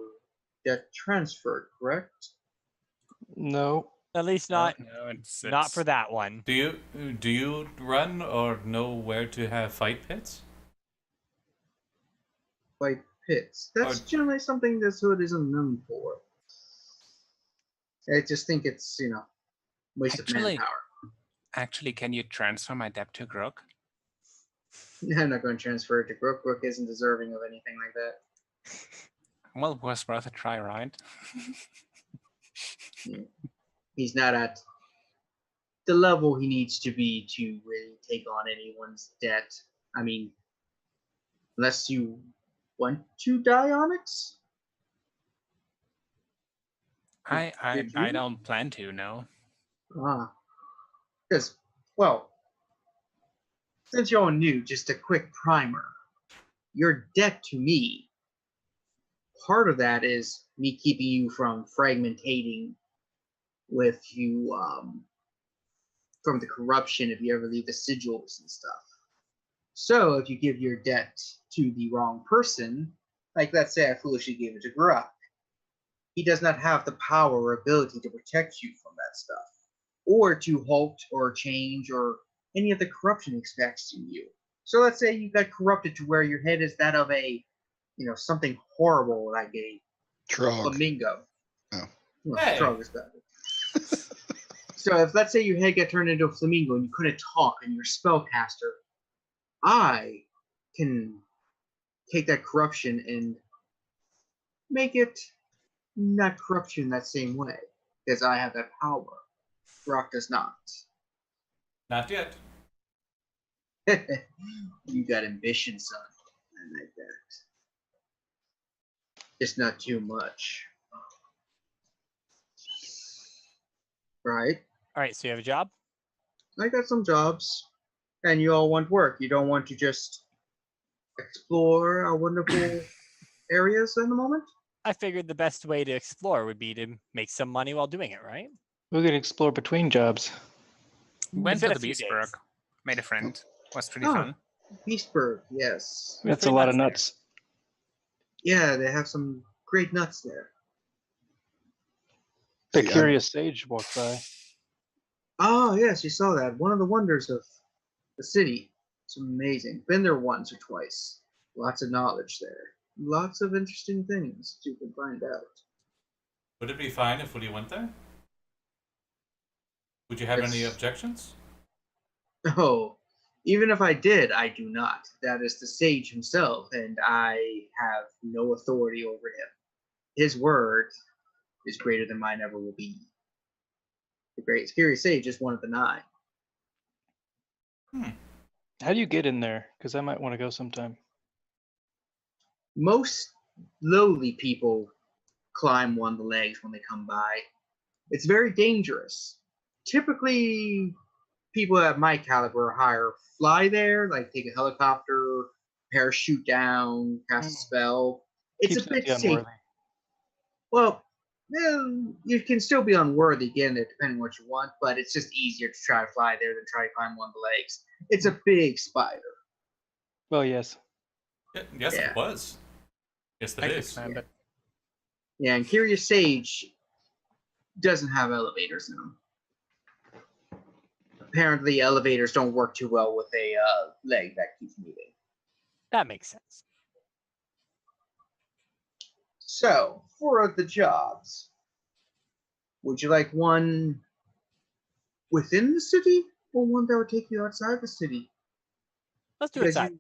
Speaker 2: debt transferred, correct?
Speaker 6: No.
Speaker 3: At least not
Speaker 5: No, it's
Speaker 3: not for that one.
Speaker 4: Do you run or know where to have fight pits?
Speaker 2: Like pits. That's generally something this hood isn't known for. I just think it's, waste of manpower.
Speaker 5: Actually, can you transfer my debt to Gurk?
Speaker 2: I'm not going to transfer it to Gurk. Gurk isn't deserving of anything like that.
Speaker 5: Well, it was worth a try, right?
Speaker 2: He's not at the level he needs to be to really take on anyone's debt. I mean, unless you want to die, Onyx?
Speaker 5: I don't plan to, no.
Speaker 2: Because, well, since you're all new, just a quick primer. Your debt to me, part of that is me keeping you from fragmentating with you from the corruption if you ever leave the sigils and stuff. So if you give your debt to the wrong person, like let's say I foolishly gave it to Gurk, he does not have the power or ability to protect you from that stuff, or to halt or change or any of the corruption he expects in you. So let's say you got corrupted to where your head is that of a, something horrible like a
Speaker 1: Trog.
Speaker 2: flamingo.
Speaker 1: Oh.
Speaker 2: Well,
Speaker 4: Hey.
Speaker 2: Trog is better. So if let's say your head got turned into a flamingo and you couldn't talk and you're a spellcaster, I can take that corruption and make it not corruption that same way, because I have that power. Rock does not.
Speaker 4: Not yet.
Speaker 2: You got ambition, son. I like that. Just not too much. Right?
Speaker 3: All right, so you have a job?
Speaker 2: I got some jobs, and you all want work. You don't want to just explore our wonderful areas in the moment?
Speaker 3: I figured the best way to explore would be to make some money while doing it, right?
Speaker 6: We could explore between jobs.
Speaker 5: Went
Speaker 3: It's
Speaker 5: to
Speaker 3: been
Speaker 5: the
Speaker 3: a few
Speaker 5: Beastburg.
Speaker 3: days.
Speaker 5: Made a friend. Was pretty
Speaker 2: Oh.
Speaker 5: fun.
Speaker 2: Beastburg, yes.
Speaker 6: That's a
Speaker 3: Pretty
Speaker 6: lot of
Speaker 3: nuts there.
Speaker 6: nuts.
Speaker 2: Yeah, they have some great nuts there.
Speaker 6: The
Speaker 1: See,
Speaker 6: curious sage walked by.
Speaker 2: Oh, yes, you saw that. One of the wonders of the city. It's amazing. Been there once or twice. Lots of knowledge there. Lots of interesting things you can find out.
Speaker 4: Would it be fine if we went there? Would you have any
Speaker 2: Yes.
Speaker 4: objections?
Speaker 2: Oh, even if I did, I do not. That is the sage himself, and I have no authority over him. His word is greater than mine ever will be. The great curious sage is one of the 9.
Speaker 6: How do you get in there? Because I might want to go sometime.
Speaker 2: Most lowly people climb one of the legs when they come by. It's very dangerous. Typically, people at my caliber or higher fly there, like take a helicopter, parachute down, cast a spell. It's
Speaker 6: Keeps
Speaker 2: a bit
Speaker 6: you
Speaker 2: safe.
Speaker 6: unworthy.
Speaker 2: Well, you can still be unworthy again, depending on what you want, but it's just easier to try to fly there than try to climb one of the legs. It's a big spider.
Speaker 6: Well, yes.
Speaker 4: Yes,
Speaker 2: Yeah.
Speaker 4: it was. Yes, it
Speaker 5: I could
Speaker 4: is.
Speaker 5: climb it.
Speaker 2: Yeah, and Curious Sage doesn't have elevators in them. Apparently, elevators don't work too well with a leg that keeps moving.
Speaker 3: That makes sense.
Speaker 2: So, for the jobs, would you like one within the city or one that would take you outside the city?
Speaker 3: Let's do it inside.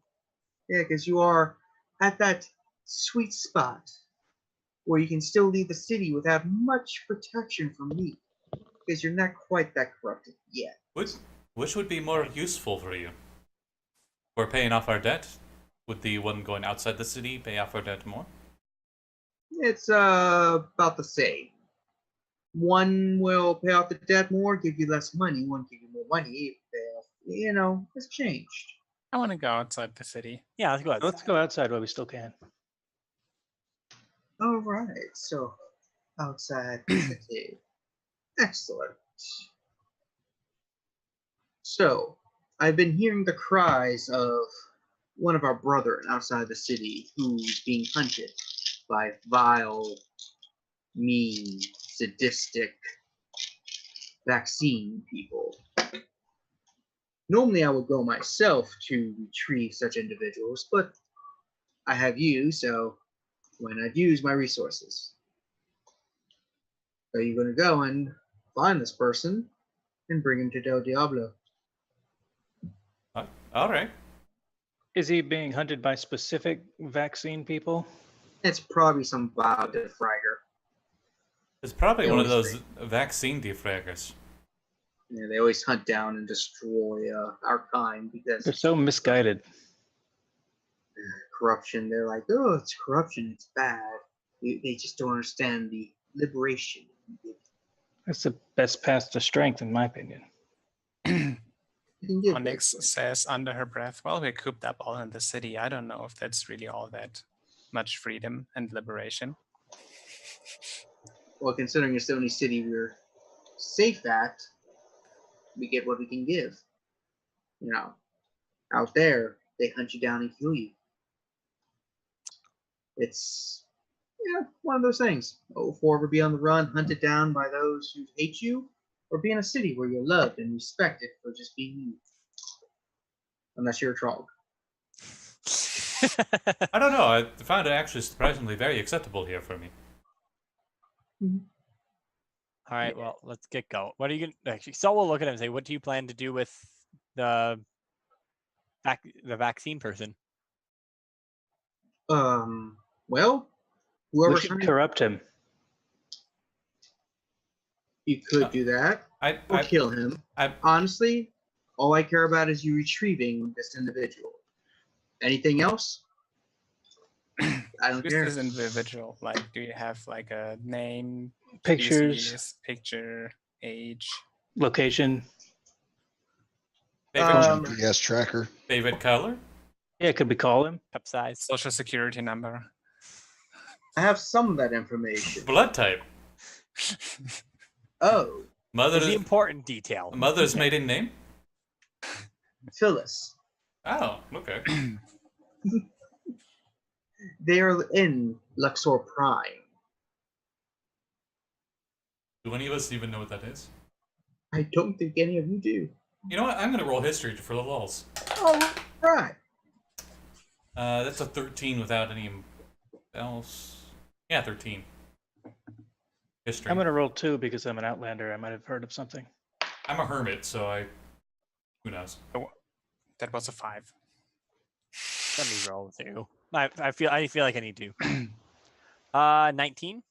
Speaker 2: Because you are at that sweet spot where you can still leave the city without much protection from me, because you're not quite that corrupted yet.
Speaker 4: Which would be more useful for you? We're paying off our debt. Would the one going outside the city pay off our debt more?
Speaker 2: It's about the same. One will pay off the debt more, give you less money. One give you more money, pay off. It's changed.
Speaker 5: I want to go outside the city.
Speaker 3: Yeah, let's go outside.
Speaker 6: Let's go outside while we still can.
Speaker 2: All right, so outside the city. Excellent. So, I've been hearing the cries of one of our brethren outside the city who's being hunted by vile, mean, sadistic vaccine people. Normally I would go myself to retrieve such individuals, but I have you, so why not use my resources? So you're going to go and find this person and bring him to Del Diablo.
Speaker 4: All right.
Speaker 6: Is he being hunted by specific vaccine people?
Speaker 2: It's probably some vile De-Fragger.
Speaker 4: It's probably
Speaker 2: They
Speaker 4: one of
Speaker 2: always
Speaker 4: those vaccine De-Fraggers.
Speaker 2: Yeah, they always hunt down and destroy our kind because
Speaker 6: They're so misguided.
Speaker 2: corruption. They're like, oh, it's corruption, it's bad. They just don't understand the liberation.
Speaker 6: That's the best path to strength, in my opinion.
Speaker 2: You can get
Speaker 5: Onyx
Speaker 2: that.
Speaker 5: says under her breath, well, we're cooped up all in the city. I don't know if that's really all that much freedom and liberation.
Speaker 2: Well, considering it's the only city we're say fact, we get what we can give. You know, out there, they hunt you down and kill you. It's one of those things. Forever be on the run, hunted down by those who hate you, or be in a city where you're loved and respected for just being you. Unless you're a Trog.
Speaker 4: I don't know. I found it actually surprisingly very acceptable here for me.
Speaker 3: All right, well, let's get going. What are you gonna actually? So we'll look at him and say, "What do you plan to do with the vaccine person?"
Speaker 2: Well,
Speaker 6: We
Speaker 2: whoever's
Speaker 6: should
Speaker 2: hunting,
Speaker 6: corrupt him.
Speaker 2: you could do that or
Speaker 4: I
Speaker 2: kill him. Honestly, all I care about is you retrieving this individual. Anything else? I don't
Speaker 5: Who's
Speaker 2: care.
Speaker 5: this individual? Like, do you have like a name,
Speaker 6: Pictures,
Speaker 5: species, picture, age?
Speaker 6: location.
Speaker 4: favorite,
Speaker 1: GPS tracker.
Speaker 4: favorite color?
Speaker 6: Yeah, could we call him?
Speaker 3: Cup size.
Speaker 5: Social security number.
Speaker 2: I have some of that information.
Speaker 4: Blood type.
Speaker 2: Oh,
Speaker 3: Is the important detail.
Speaker 4: Mother's maiden name?
Speaker 2: Phyllis.
Speaker 4: Oh, okay.
Speaker 2: They are in Luxor Prime.
Speaker 4: Do any of us even know what that is?
Speaker 2: I don't think any of you do.
Speaker 4: You know what? I'm gonna roll history for the lulz.
Speaker 2: Oh, right.
Speaker 4: That's a 13 without any else. Yeah, 13. History.
Speaker 6: I'm gonna roll 2 because I'm an outlander. I might have heard of something.
Speaker 4: I'm a hermit, so who knows?
Speaker 5: That was a 5.
Speaker 3: Let me roll too. I feel like I need to. 19.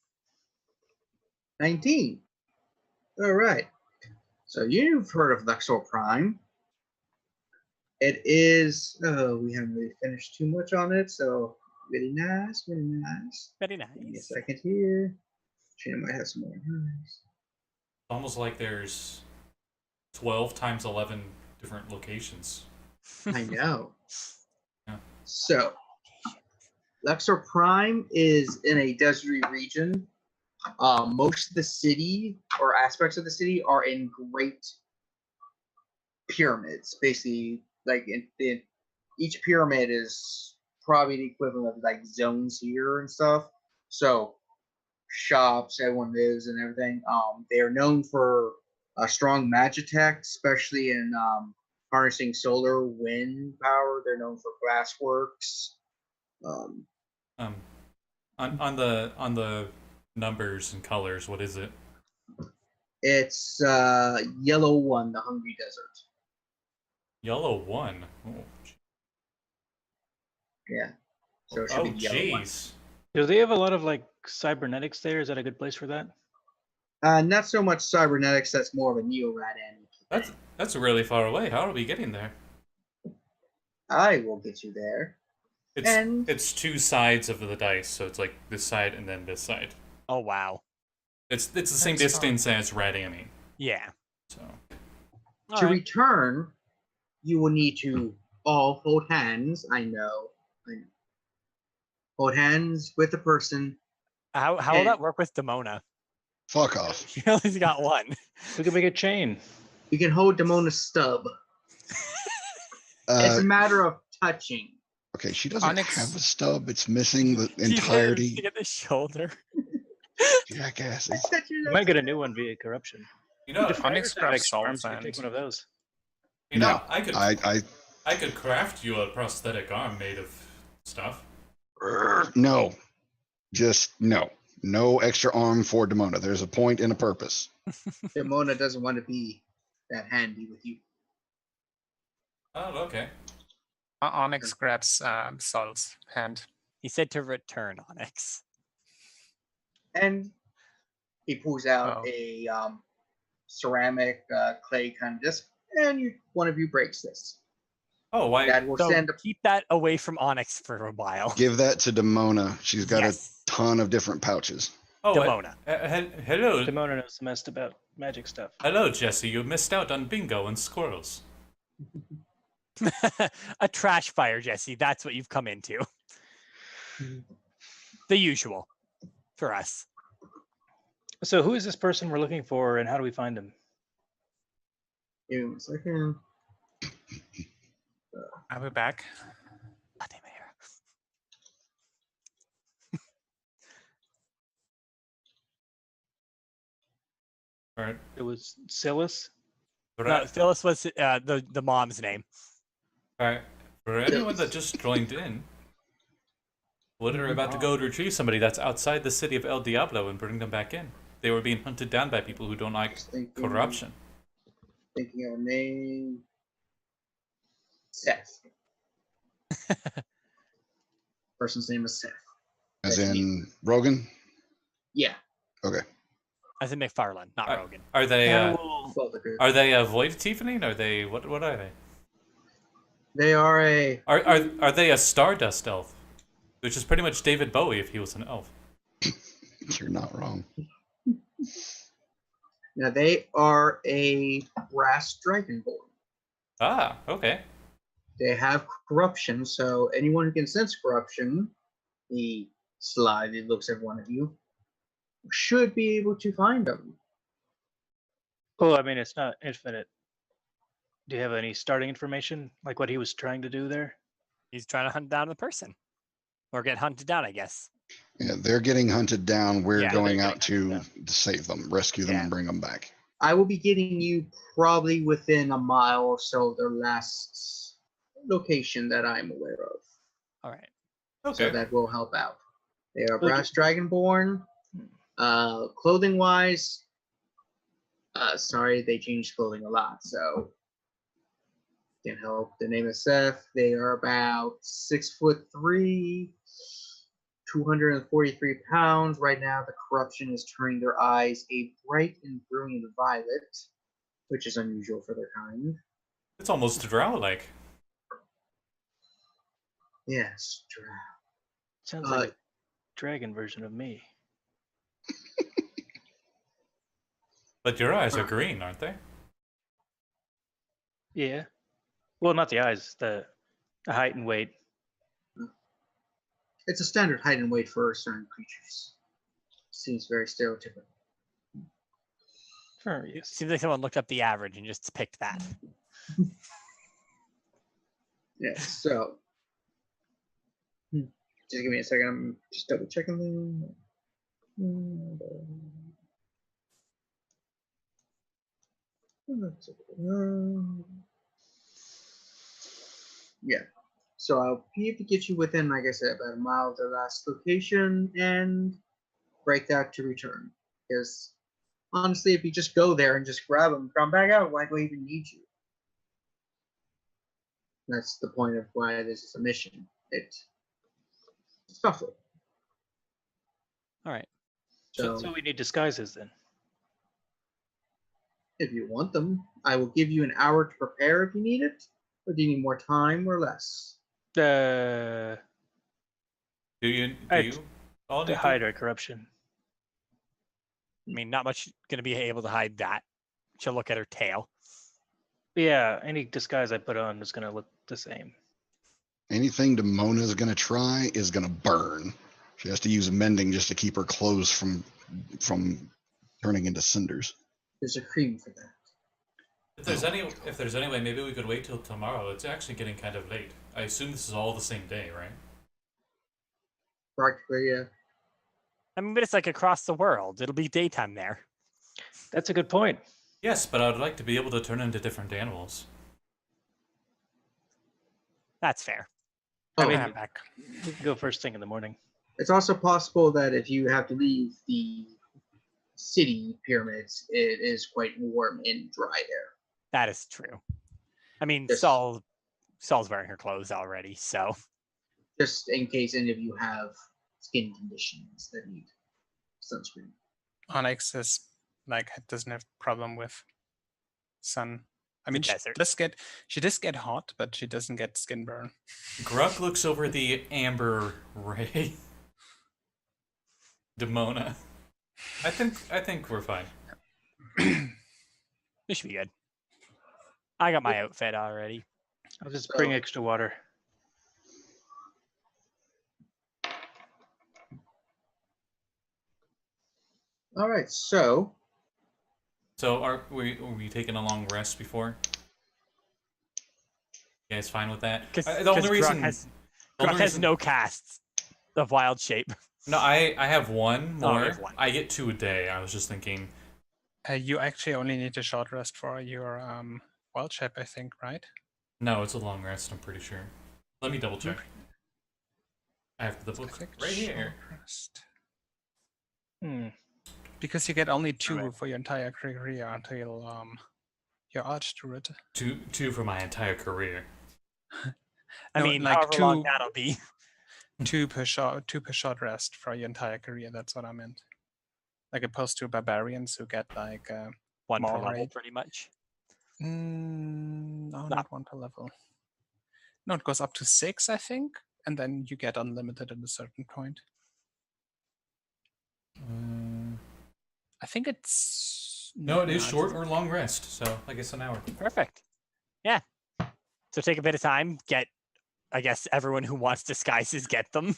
Speaker 2: 19. All right. So you've heard of Luxor Prime. It is. Oh, we haven't really finished too much on it, so really nice, really nice.
Speaker 3: Very
Speaker 2: Give me a
Speaker 3: nice.
Speaker 2: second here. Shane might have some more.
Speaker 4: It's almost like there's 12 times 11 different locations.
Speaker 2: I know.
Speaker 4: Yeah.
Speaker 2: So, Luxor Prime is in a deserty region. Most of the city or aspects of the city are in great pyramids. Basically, like each pyramid is probably the equivalent of like zones here and stuff. So, shops, everyone lives and everything. They are known for a strong magitech, especially in harnessing solar wind power. They're known for glassworks.
Speaker 4: On the numbers and colors, what is it?
Speaker 2: It's yellow 1, the Hungry Desert.
Speaker 4: Yellow 1. Oh,
Speaker 2: Yeah. So it should be yellow 1.
Speaker 4: jeez.
Speaker 6: Do they have a lot of like cybernetics there? Is that a good place for that?
Speaker 2: Not so much cybernetics. That's more of a neo-rad end.
Speaker 4: That's really far away. How are we getting there?
Speaker 2: I will get you there.
Speaker 4: It's two sides of the dice, so it's like this side and then this side.
Speaker 3: Oh wow.
Speaker 4: It's the same
Speaker 5: That's
Speaker 4: distance as Radami.
Speaker 3: Yeah.
Speaker 4: So
Speaker 3: All
Speaker 2: To
Speaker 3: right.
Speaker 2: return, you will need to all hold hands. I know. Hold hands with the person.
Speaker 3: How will that work with Demona?
Speaker 1: Fuck off.
Speaker 3: She only's got one.
Speaker 6: We could make a chain.
Speaker 2: You can hold Demona's stub. It's a matter of touching.
Speaker 1: Okay, she doesn't
Speaker 5: Onyx.
Speaker 1: have a stub. It's missing the
Speaker 3: She
Speaker 1: entirety.
Speaker 3: get the shoulder.
Speaker 1: Jackasses.
Speaker 6: We might get a new one via corruption.
Speaker 4: you know,
Speaker 5: Onyx
Speaker 6: Like
Speaker 5: grabs
Speaker 6: arms,
Speaker 5: salt
Speaker 6: you could take
Speaker 5: and
Speaker 6: one of those.
Speaker 4: you know,
Speaker 1: No,
Speaker 4: I could craft you a prosthetic arm made of stuff.
Speaker 1: No, just no. No extra arm for Demona. There's a point and a purpose.
Speaker 2: Demona doesn't want to be that handy with you.
Speaker 4: Oh, okay.
Speaker 5: Onyx grabs Sol's hand.
Speaker 3: He said to return, Onyx.
Speaker 2: And he pulls out
Speaker 5: Oh.
Speaker 2: a ceramic clay kind of disc, and one of you breaks this.
Speaker 4: Oh, why?
Speaker 2: That will
Speaker 3: So
Speaker 2: send a
Speaker 3: keep that away from Onyx for a while.
Speaker 1: Give that to Demona. She's got
Speaker 3: Yes.
Speaker 1: a ton of different pouches.
Speaker 4: Oh,
Speaker 3: Demona.
Speaker 4: hello,
Speaker 6: Demona knows the most about magic stuff.
Speaker 4: hello, Jesse. You missed out on bingo and squirrels.
Speaker 3: A trash fire, Jesse. That's what you've come into. The usual for us.
Speaker 6: So who is this person we're looking for, and how do we find him?
Speaker 2: Give me 1 second.
Speaker 5: I'll be back.
Speaker 3: God damn it, Hera.
Speaker 4: All right.
Speaker 6: It was Silas.
Speaker 3: No, Phyllis was the mom's name.
Speaker 4: All right. For anyone that just joined in, we're literally about to go to retrieve somebody that's outside the city of El Diablo and bring them back in. They were being hunted down by people who don't like corruption.
Speaker 2: Thinking of a name. Seth. Person's name is Seth.
Speaker 1: As
Speaker 2: That's me.
Speaker 1: in Rogan?
Speaker 2: Yeah.
Speaker 1: Okay.
Speaker 3: As in McFarlane, not Rogan.
Speaker 4: Are they
Speaker 2: Both are good.
Speaker 4: are they void tiefling? Are they what are they?
Speaker 2: They are a.
Speaker 4: Are they a stardust elf? Which is pretty much David Bowie if he was an elf.
Speaker 1: You're not wrong.
Speaker 2: Now they are a brass dragonborn.
Speaker 4: Ah, okay.
Speaker 2: They have corruption, so anyone who can sense corruption, he slyly looks at one of you, should be able to find them.
Speaker 6: Oh, I mean, it's not infinite. Do you have any starting information, like what he was trying to do there?
Speaker 3: He's trying to hunt down the person. Or get hunted down, I guess.
Speaker 1: Yeah, they're getting hunted down. We're
Speaker 3: Yeah,
Speaker 1: going
Speaker 3: they're
Speaker 1: out
Speaker 3: getting
Speaker 1: to
Speaker 3: hunted
Speaker 1: save them, rescue them,
Speaker 3: Yeah.
Speaker 1: and bring them back.
Speaker 2: I will be getting you probably within a mile or so of their last location that I'm aware of.
Speaker 3: All right.
Speaker 4: Okay.
Speaker 2: So that will help out. They are
Speaker 6: Okay.
Speaker 2: brass dragonborn. Clothing wise, sorry, they changed clothing a lot, so can't help. The name is Seth. They are about 6'3", 243 pounds. Right now, the corruption is turning their eyes a bright and brilliant violet, which is unusual for their kind.
Speaker 4: It's almost drow-like.
Speaker 2: Yes, drow.
Speaker 6: Sounds like a dragon version of me.
Speaker 4: But your eyes are green, aren't they?
Speaker 6: Yeah. Well, not the eyes, the height and weight.
Speaker 2: It's a standard height and weight for certain creatures. Seems very stereotypical.
Speaker 6: Sure, yes.
Speaker 3: Seems like someone looked up the average and just picked that.
Speaker 2: Yes, so. Just give me a second. I'm just double checking them. Yeah. So I'll be able to get you within, like I said, about a mile of their last location and break that to return. Because honestly, if you just go there and just grab them, come back out, why do I even need you? That's the point of why this is a mission. It's tougher.
Speaker 3: All right.
Speaker 2: So
Speaker 6: So we need disguises then.
Speaker 2: if you want them, I will give you an hour to prepare if you need it. Or do you need more time or less?
Speaker 6: The
Speaker 4: Do you all need
Speaker 6: to
Speaker 4: to-
Speaker 6: hide our corruption.
Speaker 3: I mean, not much going to be able to hide that. She'll look at her tail.
Speaker 6: Yeah, any disguise I put on is gonna look the same.
Speaker 1: Anything Demona is going to try is going to burn. She has to use mending just to keep her clothes from turning into cinders.
Speaker 2: There's a cream for that.
Speaker 4: If there's any way, maybe we could wait till tomorrow. It's actually getting kind of late. I assume this is all the same day, right?
Speaker 2: Practically, yeah.
Speaker 3: I mean, but it's like across the world. It'll be daytime there.
Speaker 6: That's a good point.
Speaker 4: Yes, but I'd like to be able to turn into different animals.
Speaker 3: That's fair.
Speaker 2: Oh,
Speaker 6: I mean,
Speaker 5: I'm back.
Speaker 6: we can go first thing in the morning.
Speaker 2: it's also possible that if you have to leave the city pyramids, it is quite warm and dry there.
Speaker 3: That is true. I mean,
Speaker 2: Yes.
Speaker 3: Saul's wearing her clothes already, so
Speaker 2: Just in case any of you have skin conditions that need sunscreen.
Speaker 5: Onyx is like doesn't have problem with sun. I mean,
Speaker 3: desert.
Speaker 5: she does get hot, but she doesn't get skin burn.
Speaker 4: Gurk looks over the amber ray. Demona. I think we're fine.
Speaker 3: this should be good. I got my outfit already.
Speaker 6: I'll just bring extra water.
Speaker 2: All right, so
Speaker 4: So are we taking a long rest before? You guys fine with that?
Speaker 3: Because
Speaker 4: The only reason
Speaker 3: Grok has no casts of wild shape.
Speaker 4: No, I have one
Speaker 3: Oh,
Speaker 4: more.
Speaker 3: you have one.
Speaker 4: I get 2 a day. I was just thinking.
Speaker 5: You actually only need a short rest for your wild shape, I think, right?
Speaker 4: No, it's a long rest. I'm pretty sure. Let me double check. I have the book
Speaker 5: Click
Speaker 4: right here.
Speaker 5: short rest.
Speaker 6: Hmm.
Speaker 5: Because you get only 2
Speaker 3: Alright.
Speaker 5: for your entire career until your Archdruid.
Speaker 4: Two for my entire career.
Speaker 3: I
Speaker 5: No,
Speaker 3: mean,
Speaker 5: like
Speaker 3: however long
Speaker 5: 2
Speaker 3: that'll be.
Speaker 5: 2 per short rest for your entire career. That's what I meant. Like opposed to barbarians who get like
Speaker 3: One per
Speaker 5: more
Speaker 3: level,
Speaker 5: rate.
Speaker 3: pretty much.
Speaker 5: No, not 1 per level. No, it goes up to 6, I think, and then you get unlimited at a certain point. I think it's
Speaker 4: No, it is
Speaker 5: it's-
Speaker 4: short or long rest. So I guess an hour.
Speaker 3: Perfect. Yeah. So take a bit of time, get, I guess, everyone who wants disguises, get them.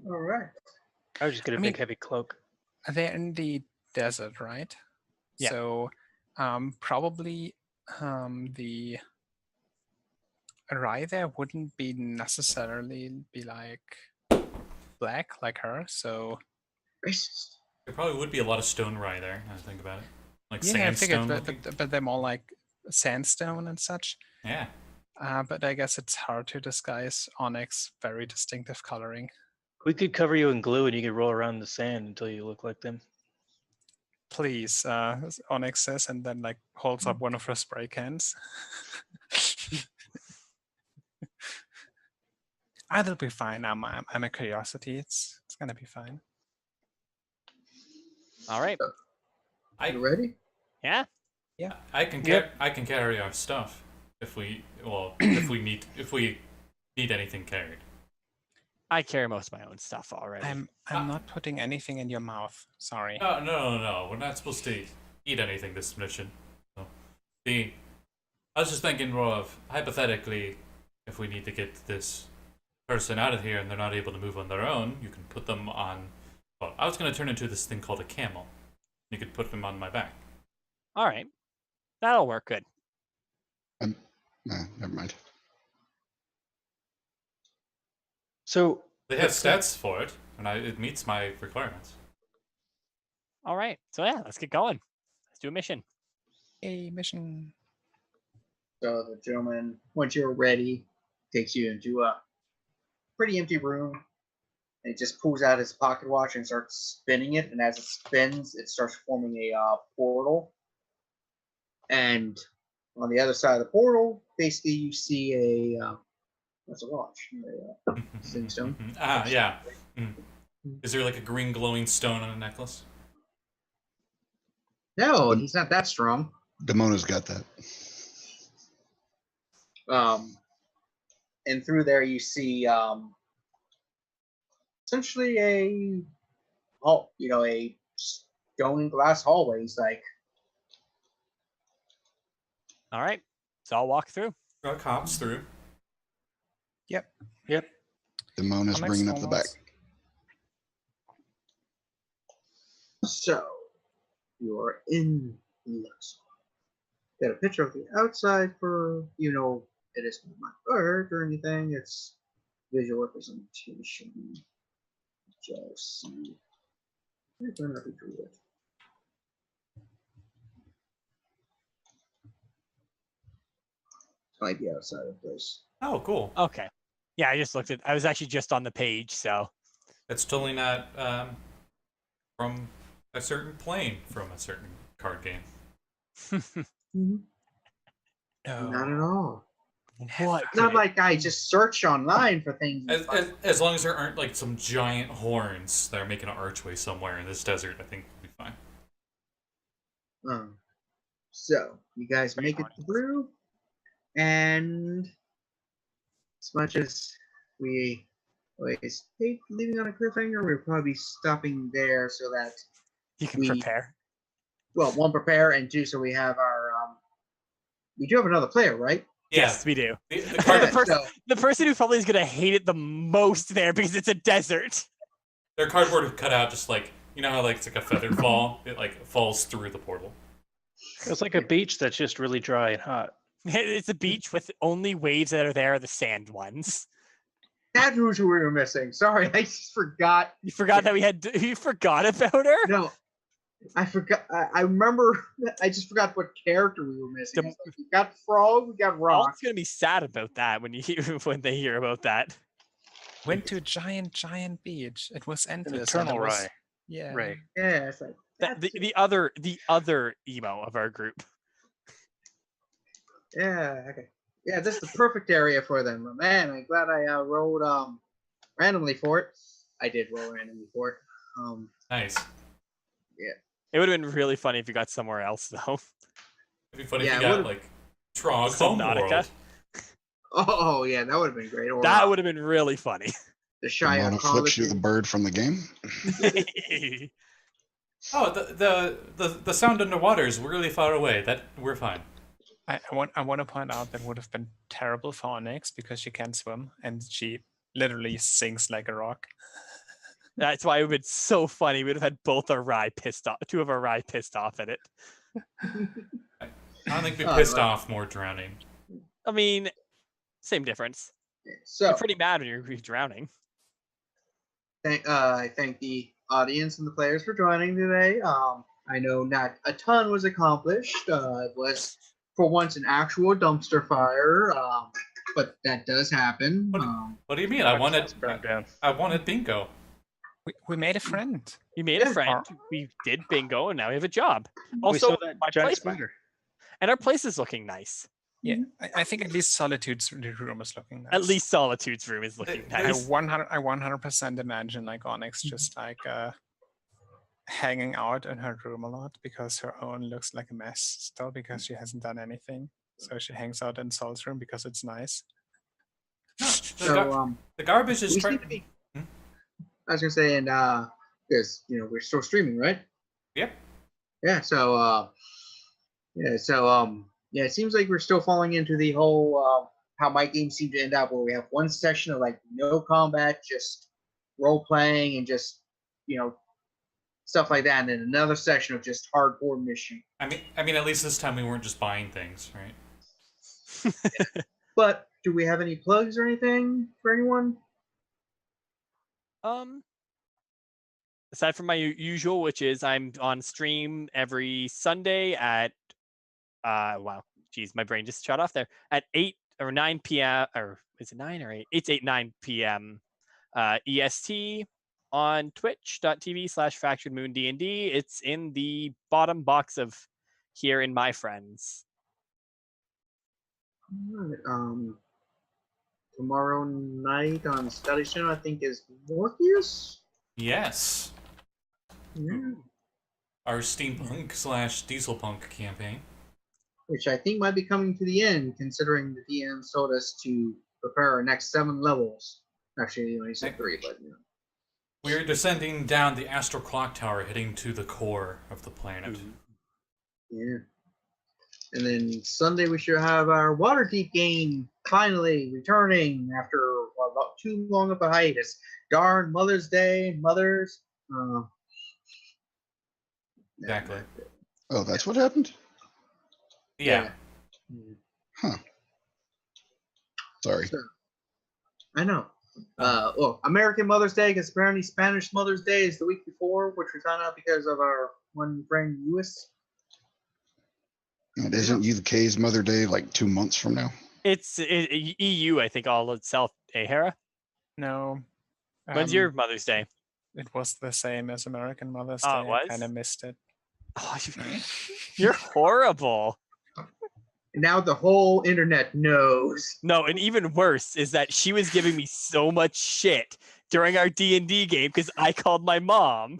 Speaker 2: all right.
Speaker 6: I would just get a
Speaker 5: I
Speaker 6: big
Speaker 5: mean-
Speaker 6: heavy cloak.
Speaker 5: They're in the desert, right?
Speaker 3: Yeah.
Speaker 5: So probably the Rai there wouldn't be necessarily be like black like her. So
Speaker 2: Racist.
Speaker 4: There probably would be a lot of stone rye there. Now I think about it, like
Speaker 5: yeah, I figured,
Speaker 4: sandstone.
Speaker 5: but they're more like sandstone and such.
Speaker 4: Yeah.
Speaker 5: But I guess it's hard to disguise Onyx very distinctive coloring.
Speaker 6: We could cover you in glue and you could roll around in the sand until you look like them.
Speaker 5: Please, Onyx says, and then like holds up one of her spray cans. That'll be fine. I'm a curiosity. It's gonna be fine.
Speaker 3: All right.
Speaker 2: You ready?
Speaker 3: Yeah.
Speaker 4: I can
Speaker 3: Yep.
Speaker 4: I can carry our stuff if we if we need anything carried.
Speaker 3: I carry most of my own stuff already.
Speaker 5: I'm not putting anything in your mouth. Sorry.
Speaker 4: No. We're not supposed to eat anything this mission. So, I was just thinking more of hypothetically, if we need to get this person out of here and they're not able to move on their own, you can put them on. Well, I was going to turn into this thing called a camel. You could put them on my back.
Speaker 3: All right. That'll work good.
Speaker 1: Nah, never mind.
Speaker 6: So
Speaker 4: They have stats for it, and it meets my requirements.
Speaker 3: All right. So yeah, let's get going. Let's do a mission.
Speaker 5: A mission.
Speaker 2: So the gentleman, once you're ready, takes you into a pretty empty room. And he just pulls out his pocket watch and starts spinning it. And as it spins, it starts forming a portal. And on the other side of the portal, basically you see a what's a watch? A sing stone.
Speaker 4: Yeah. Mm. Is there like a green glowing stone on a necklace?
Speaker 2: No, he's not that strong.
Speaker 1: Demona's got that.
Speaker 2: And through there you see essentially a stone and glass hallways. Like,
Speaker 3: All right. So I'll walk through.
Speaker 4: Truck hops through.
Speaker 5: Yep.
Speaker 1: Demona's
Speaker 5: Onyx
Speaker 1: bringing up the back.
Speaker 5: almost.
Speaker 2: so you're in Lux. Got a picture of the outside for it isn't my art or anything. It's visual representation. Just see. Druid. Might be outside of this.
Speaker 4: Oh, cool.
Speaker 3: Okay. Yeah, I just looked at. I was actually just on the page, so.
Speaker 4: It's totally not from a certain plane from a certain card game.
Speaker 5: No.
Speaker 2: Not at all.
Speaker 3: What?
Speaker 2: Not like I just search online for things.
Speaker 4: As long as there aren't like some giant horns that are making an archway somewhere in this desert, I think we'll be fine.
Speaker 2: So you guys make it through, and as much as we always hate leaving on a cliffhanger, we'll probably be stopping there so that
Speaker 3: You can prepare.
Speaker 2: well, one, prepare, and two, so we have our we do have another player, right?
Speaker 3: Yes, we do.
Speaker 4: The
Speaker 3: The
Speaker 4: card,
Speaker 3: person who probably is going to hate it the most there because it's a desert.
Speaker 4: They're cardboard cut out, just like you know how like it's like a feathered fall. It like falls through the portal.
Speaker 6: It's like a beach that's just really dry and hot.
Speaker 3: It's a beach with only waves that are there are the sand ones.
Speaker 2: That's who we were missing. Sorry, I just forgot.
Speaker 3: You forgot that we had. You forgot about her.
Speaker 2: No, I forgot. I remember. I just forgot what character we were missing. Like, we got Frog. We got Rock.
Speaker 3: Paul's gonna be sad about that when when they hear about that.
Speaker 5: Went to a giant beach. It was
Speaker 6: An
Speaker 5: endless.
Speaker 6: eternal Rai.
Speaker 5: Yeah.
Speaker 6: Ray.
Speaker 2: Yeah, it's like
Speaker 3: The other emo of our group.
Speaker 2: yeah. Okay. Yeah, this is the perfect area for them. Man, I'm glad I rolled randomly for it. I did roll randomly for it.
Speaker 4: Nice.
Speaker 3: It would have been really funny if you got somewhere else though.
Speaker 4: It'd be funny
Speaker 2: Yeah,
Speaker 4: if you got
Speaker 2: would've-
Speaker 4: like Trog
Speaker 3: Subnautica.
Speaker 4: Homeworld.
Speaker 2: Oh yeah, that would have been great. Or,
Speaker 3: That would have been really funny.
Speaker 2: the Shire
Speaker 1: Demona flips you the bird from the game.
Speaker 4: Oh, the sound underwater is really far away. That we're fine.
Speaker 5: I want to point out that would have been terrible for Onyx because she can't swim and she literally sinks like a rock.
Speaker 3: That's why it would have been so funny. We'd have had both our Rye pissed off, two of our Rye pissed off at it.
Speaker 4: I don't think we
Speaker 2: Oh,
Speaker 4: pissed
Speaker 2: right.
Speaker 4: off more drowning.
Speaker 3: I mean, same difference.
Speaker 2: So
Speaker 3: You're pretty mad when you're drowning.
Speaker 2: I thank the audience and the players for joining today. I know not a ton was accomplished. It was for once an actual dumpster fire, but that does happen.
Speaker 4: What do you mean? I wanted
Speaker 6: Burned down.
Speaker 4: bingo.
Speaker 5: We made a friend.
Speaker 3: You made a friend. We did bingo, and now we have a job.
Speaker 6: We
Speaker 3: Also,
Speaker 6: saw that
Speaker 3: my
Speaker 6: giant
Speaker 3: place,
Speaker 6: spider.
Speaker 3: and our place is looking nice.
Speaker 5: Yeah, I think at least Solitude's room is looking nice.
Speaker 3: At least Solitude's room is looking
Speaker 4: I-
Speaker 3: nice.
Speaker 5: I 100% imagine like Onyx just like hanging out in her room a lot because her own looks like a mess still because she hasn't done anything. So she hangs out in Sol's room because it's nice.
Speaker 2: So
Speaker 4: The garbage is
Speaker 2: we
Speaker 4: trying.
Speaker 2: seem to be. I was gonna say, and because we're still streaming, right?
Speaker 4: Yep.
Speaker 2: Yeah. So it seems like we're still falling into the whole how my games seem to end up, where we have one session of like no combat, just role playing and just stuff like that, and then another session of just hardcore mission.
Speaker 4: I mean, at least this time we weren't just buying things, right?
Speaker 2: But do we have any plugs or anything for anyone?
Speaker 3: Aside from my usual, which is I'm on stream every Sunday at wow, geez, my brain just shut off there at 8 or 9 p.m. or is it 9 or 8? It's 9 p.m. EST on twitch.tv/fracturedmoondnd. It's in the bottom box of here in my friends.
Speaker 2: Alright, tomorrow night on Scotty's channel, I think is Morpheus.
Speaker 4: Yes.
Speaker 2: Yeah.
Speaker 4: Our steampunk / dieselpunk campaign.
Speaker 2: Which I think might be coming to the end, considering the DM told us to prepare our next 7 levels. Actually, he only said 3, but
Speaker 4: We're descending down the astral clock tower, heading to the core of the planet.
Speaker 2: yeah. And then Sunday we should have our Waterdeep game finally returning after about too long of a hiatus. Darn Mother's Day, mothers.
Speaker 4: Exactly.
Speaker 1: Oh, that's what happened?
Speaker 4: Yeah.
Speaker 1: Huh. Sorry.
Speaker 2: I know. Well, American Mother's Day, because apparently Spanish Mother's Day is the week before, which we found out because of our one friend, Lewis.
Speaker 1: And isn't UK's Mother Day like 2 months from now?
Speaker 3: It's EU, I think, all itself. Hey, Hera,
Speaker 5: No.
Speaker 3: when's your Mother's Day?
Speaker 5: It was the same as American Mother's Day.
Speaker 3: Oh, it was?
Speaker 5: I kind of missed it.
Speaker 3: Oh, you're horrible.
Speaker 2: And now the whole internet knows.
Speaker 3: No, and even worse is that she was giving me so much shit during our D&D game because I called my mom.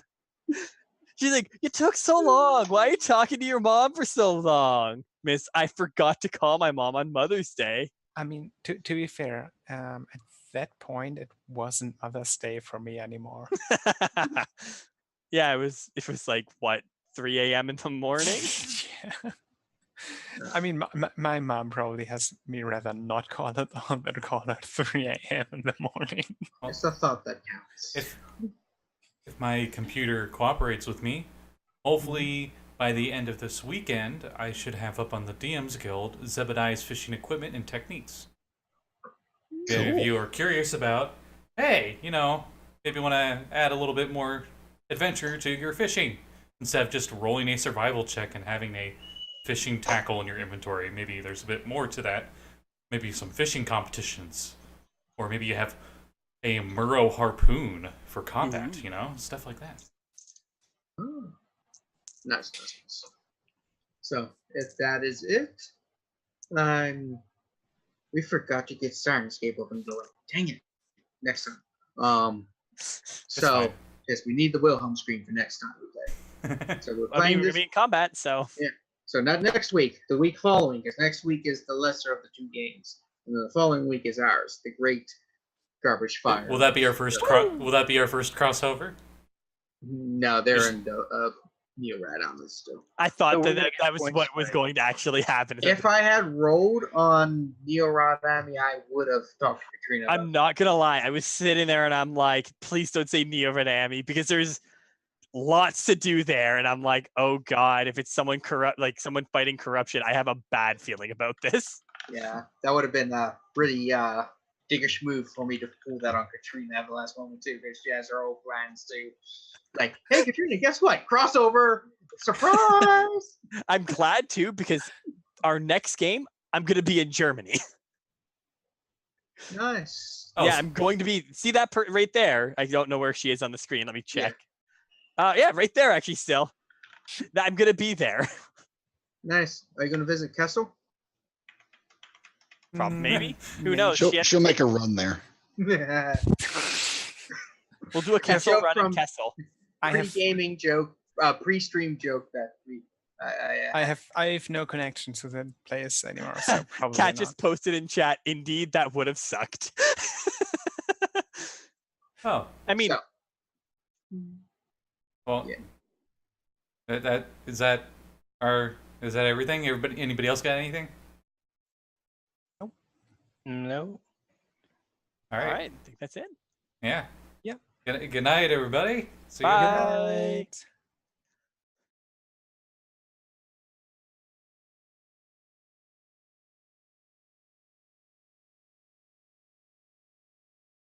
Speaker 3: She's like, "You took so long. Why are you talking to your mom for so long?" Miss, I forgot to call my mom on Mother's Day.
Speaker 5: I mean, to be fair, at that point, it wasn't Mother's Day for me anymore.
Speaker 3: Yeah, it was like, what, 3 a.m. in the morning?
Speaker 5: Yeah. I mean, my mom probably has me rather not call it on than call it at 3 a.m. in the morning.
Speaker 2: It's a thought that counts.
Speaker 4: if my computer cooperates with me, hopefully by the end of this weekend, I should have up on the DM's Guild Zebediah's fishing equipment and techniques. If any of you are curious about, hey, maybe want to add a little bit more adventure to your fishing instead of just rolling a survival check and having a fishing tackle in your inventory. Maybe there's a bit more to that. Maybe some fishing competitions, or maybe you have a Murrow harpoon for combat. Stuff like that.
Speaker 2: Oh. Nice. So if that is it, we forgot to get Sirenscape up and going. Dang it! Next time. So yes, we need the Wilhelm screen for next time we play. So we're playing
Speaker 3: we're gonna be in combat, so
Speaker 2: yeah. So not next week, the week following, because next week is the lesser of the two games, and the following week is ours, the Great Garbage Fire.
Speaker 4: Will that be our first? Will that be our first crossover?
Speaker 2: No, they're in Neorad on this still.
Speaker 3: I thought that was what was going to actually happen.
Speaker 2: If I had rolled on Neorad Army, I would have talked to Katrina.
Speaker 3: I'm not gonna lie. I was sitting there and I'm like, please don't say Neorad Army, because there's lots to do there, and I'm like, oh god, if it's someone someone fighting corruption, I have a bad feeling about this.
Speaker 2: Yeah, that would have been a pretty diggish move for me to pull that on Katrina at the last moment too, because she has her own plans too. Like, hey Katrina, guess what? Crossover! Surprise!
Speaker 3: I'm glad too, because our next game, I'm gonna be in Germany.
Speaker 2: Nice.
Speaker 3: Yeah, I'm going to be. See that right there? I don't know where she is on the screen. Let me check. Yeah, right there. Actually, still, I'm gonna be there.
Speaker 2: Nice. Are you gonna visit Kessel?
Speaker 3: Probably, maybe. Who knows?
Speaker 1: She'll make a run there.
Speaker 3: We'll do a Kessel run in Kessel.
Speaker 2: Pre-gaming joke, pre-stream joke that we.
Speaker 5: I have no connection to the players anymore, so probably
Speaker 3: Kat
Speaker 5: not.
Speaker 3: just posted in chat. Indeed, that would have sucked.
Speaker 4: Oh,
Speaker 3: I mean,
Speaker 4: well, yeah. Is that everything? Anybody else got anything?
Speaker 6: No.
Speaker 3: All right. I think that's it.
Speaker 4: Yeah.
Speaker 5: Yeah.
Speaker 4: Good night, everybody. See you.
Speaker 3: Bye.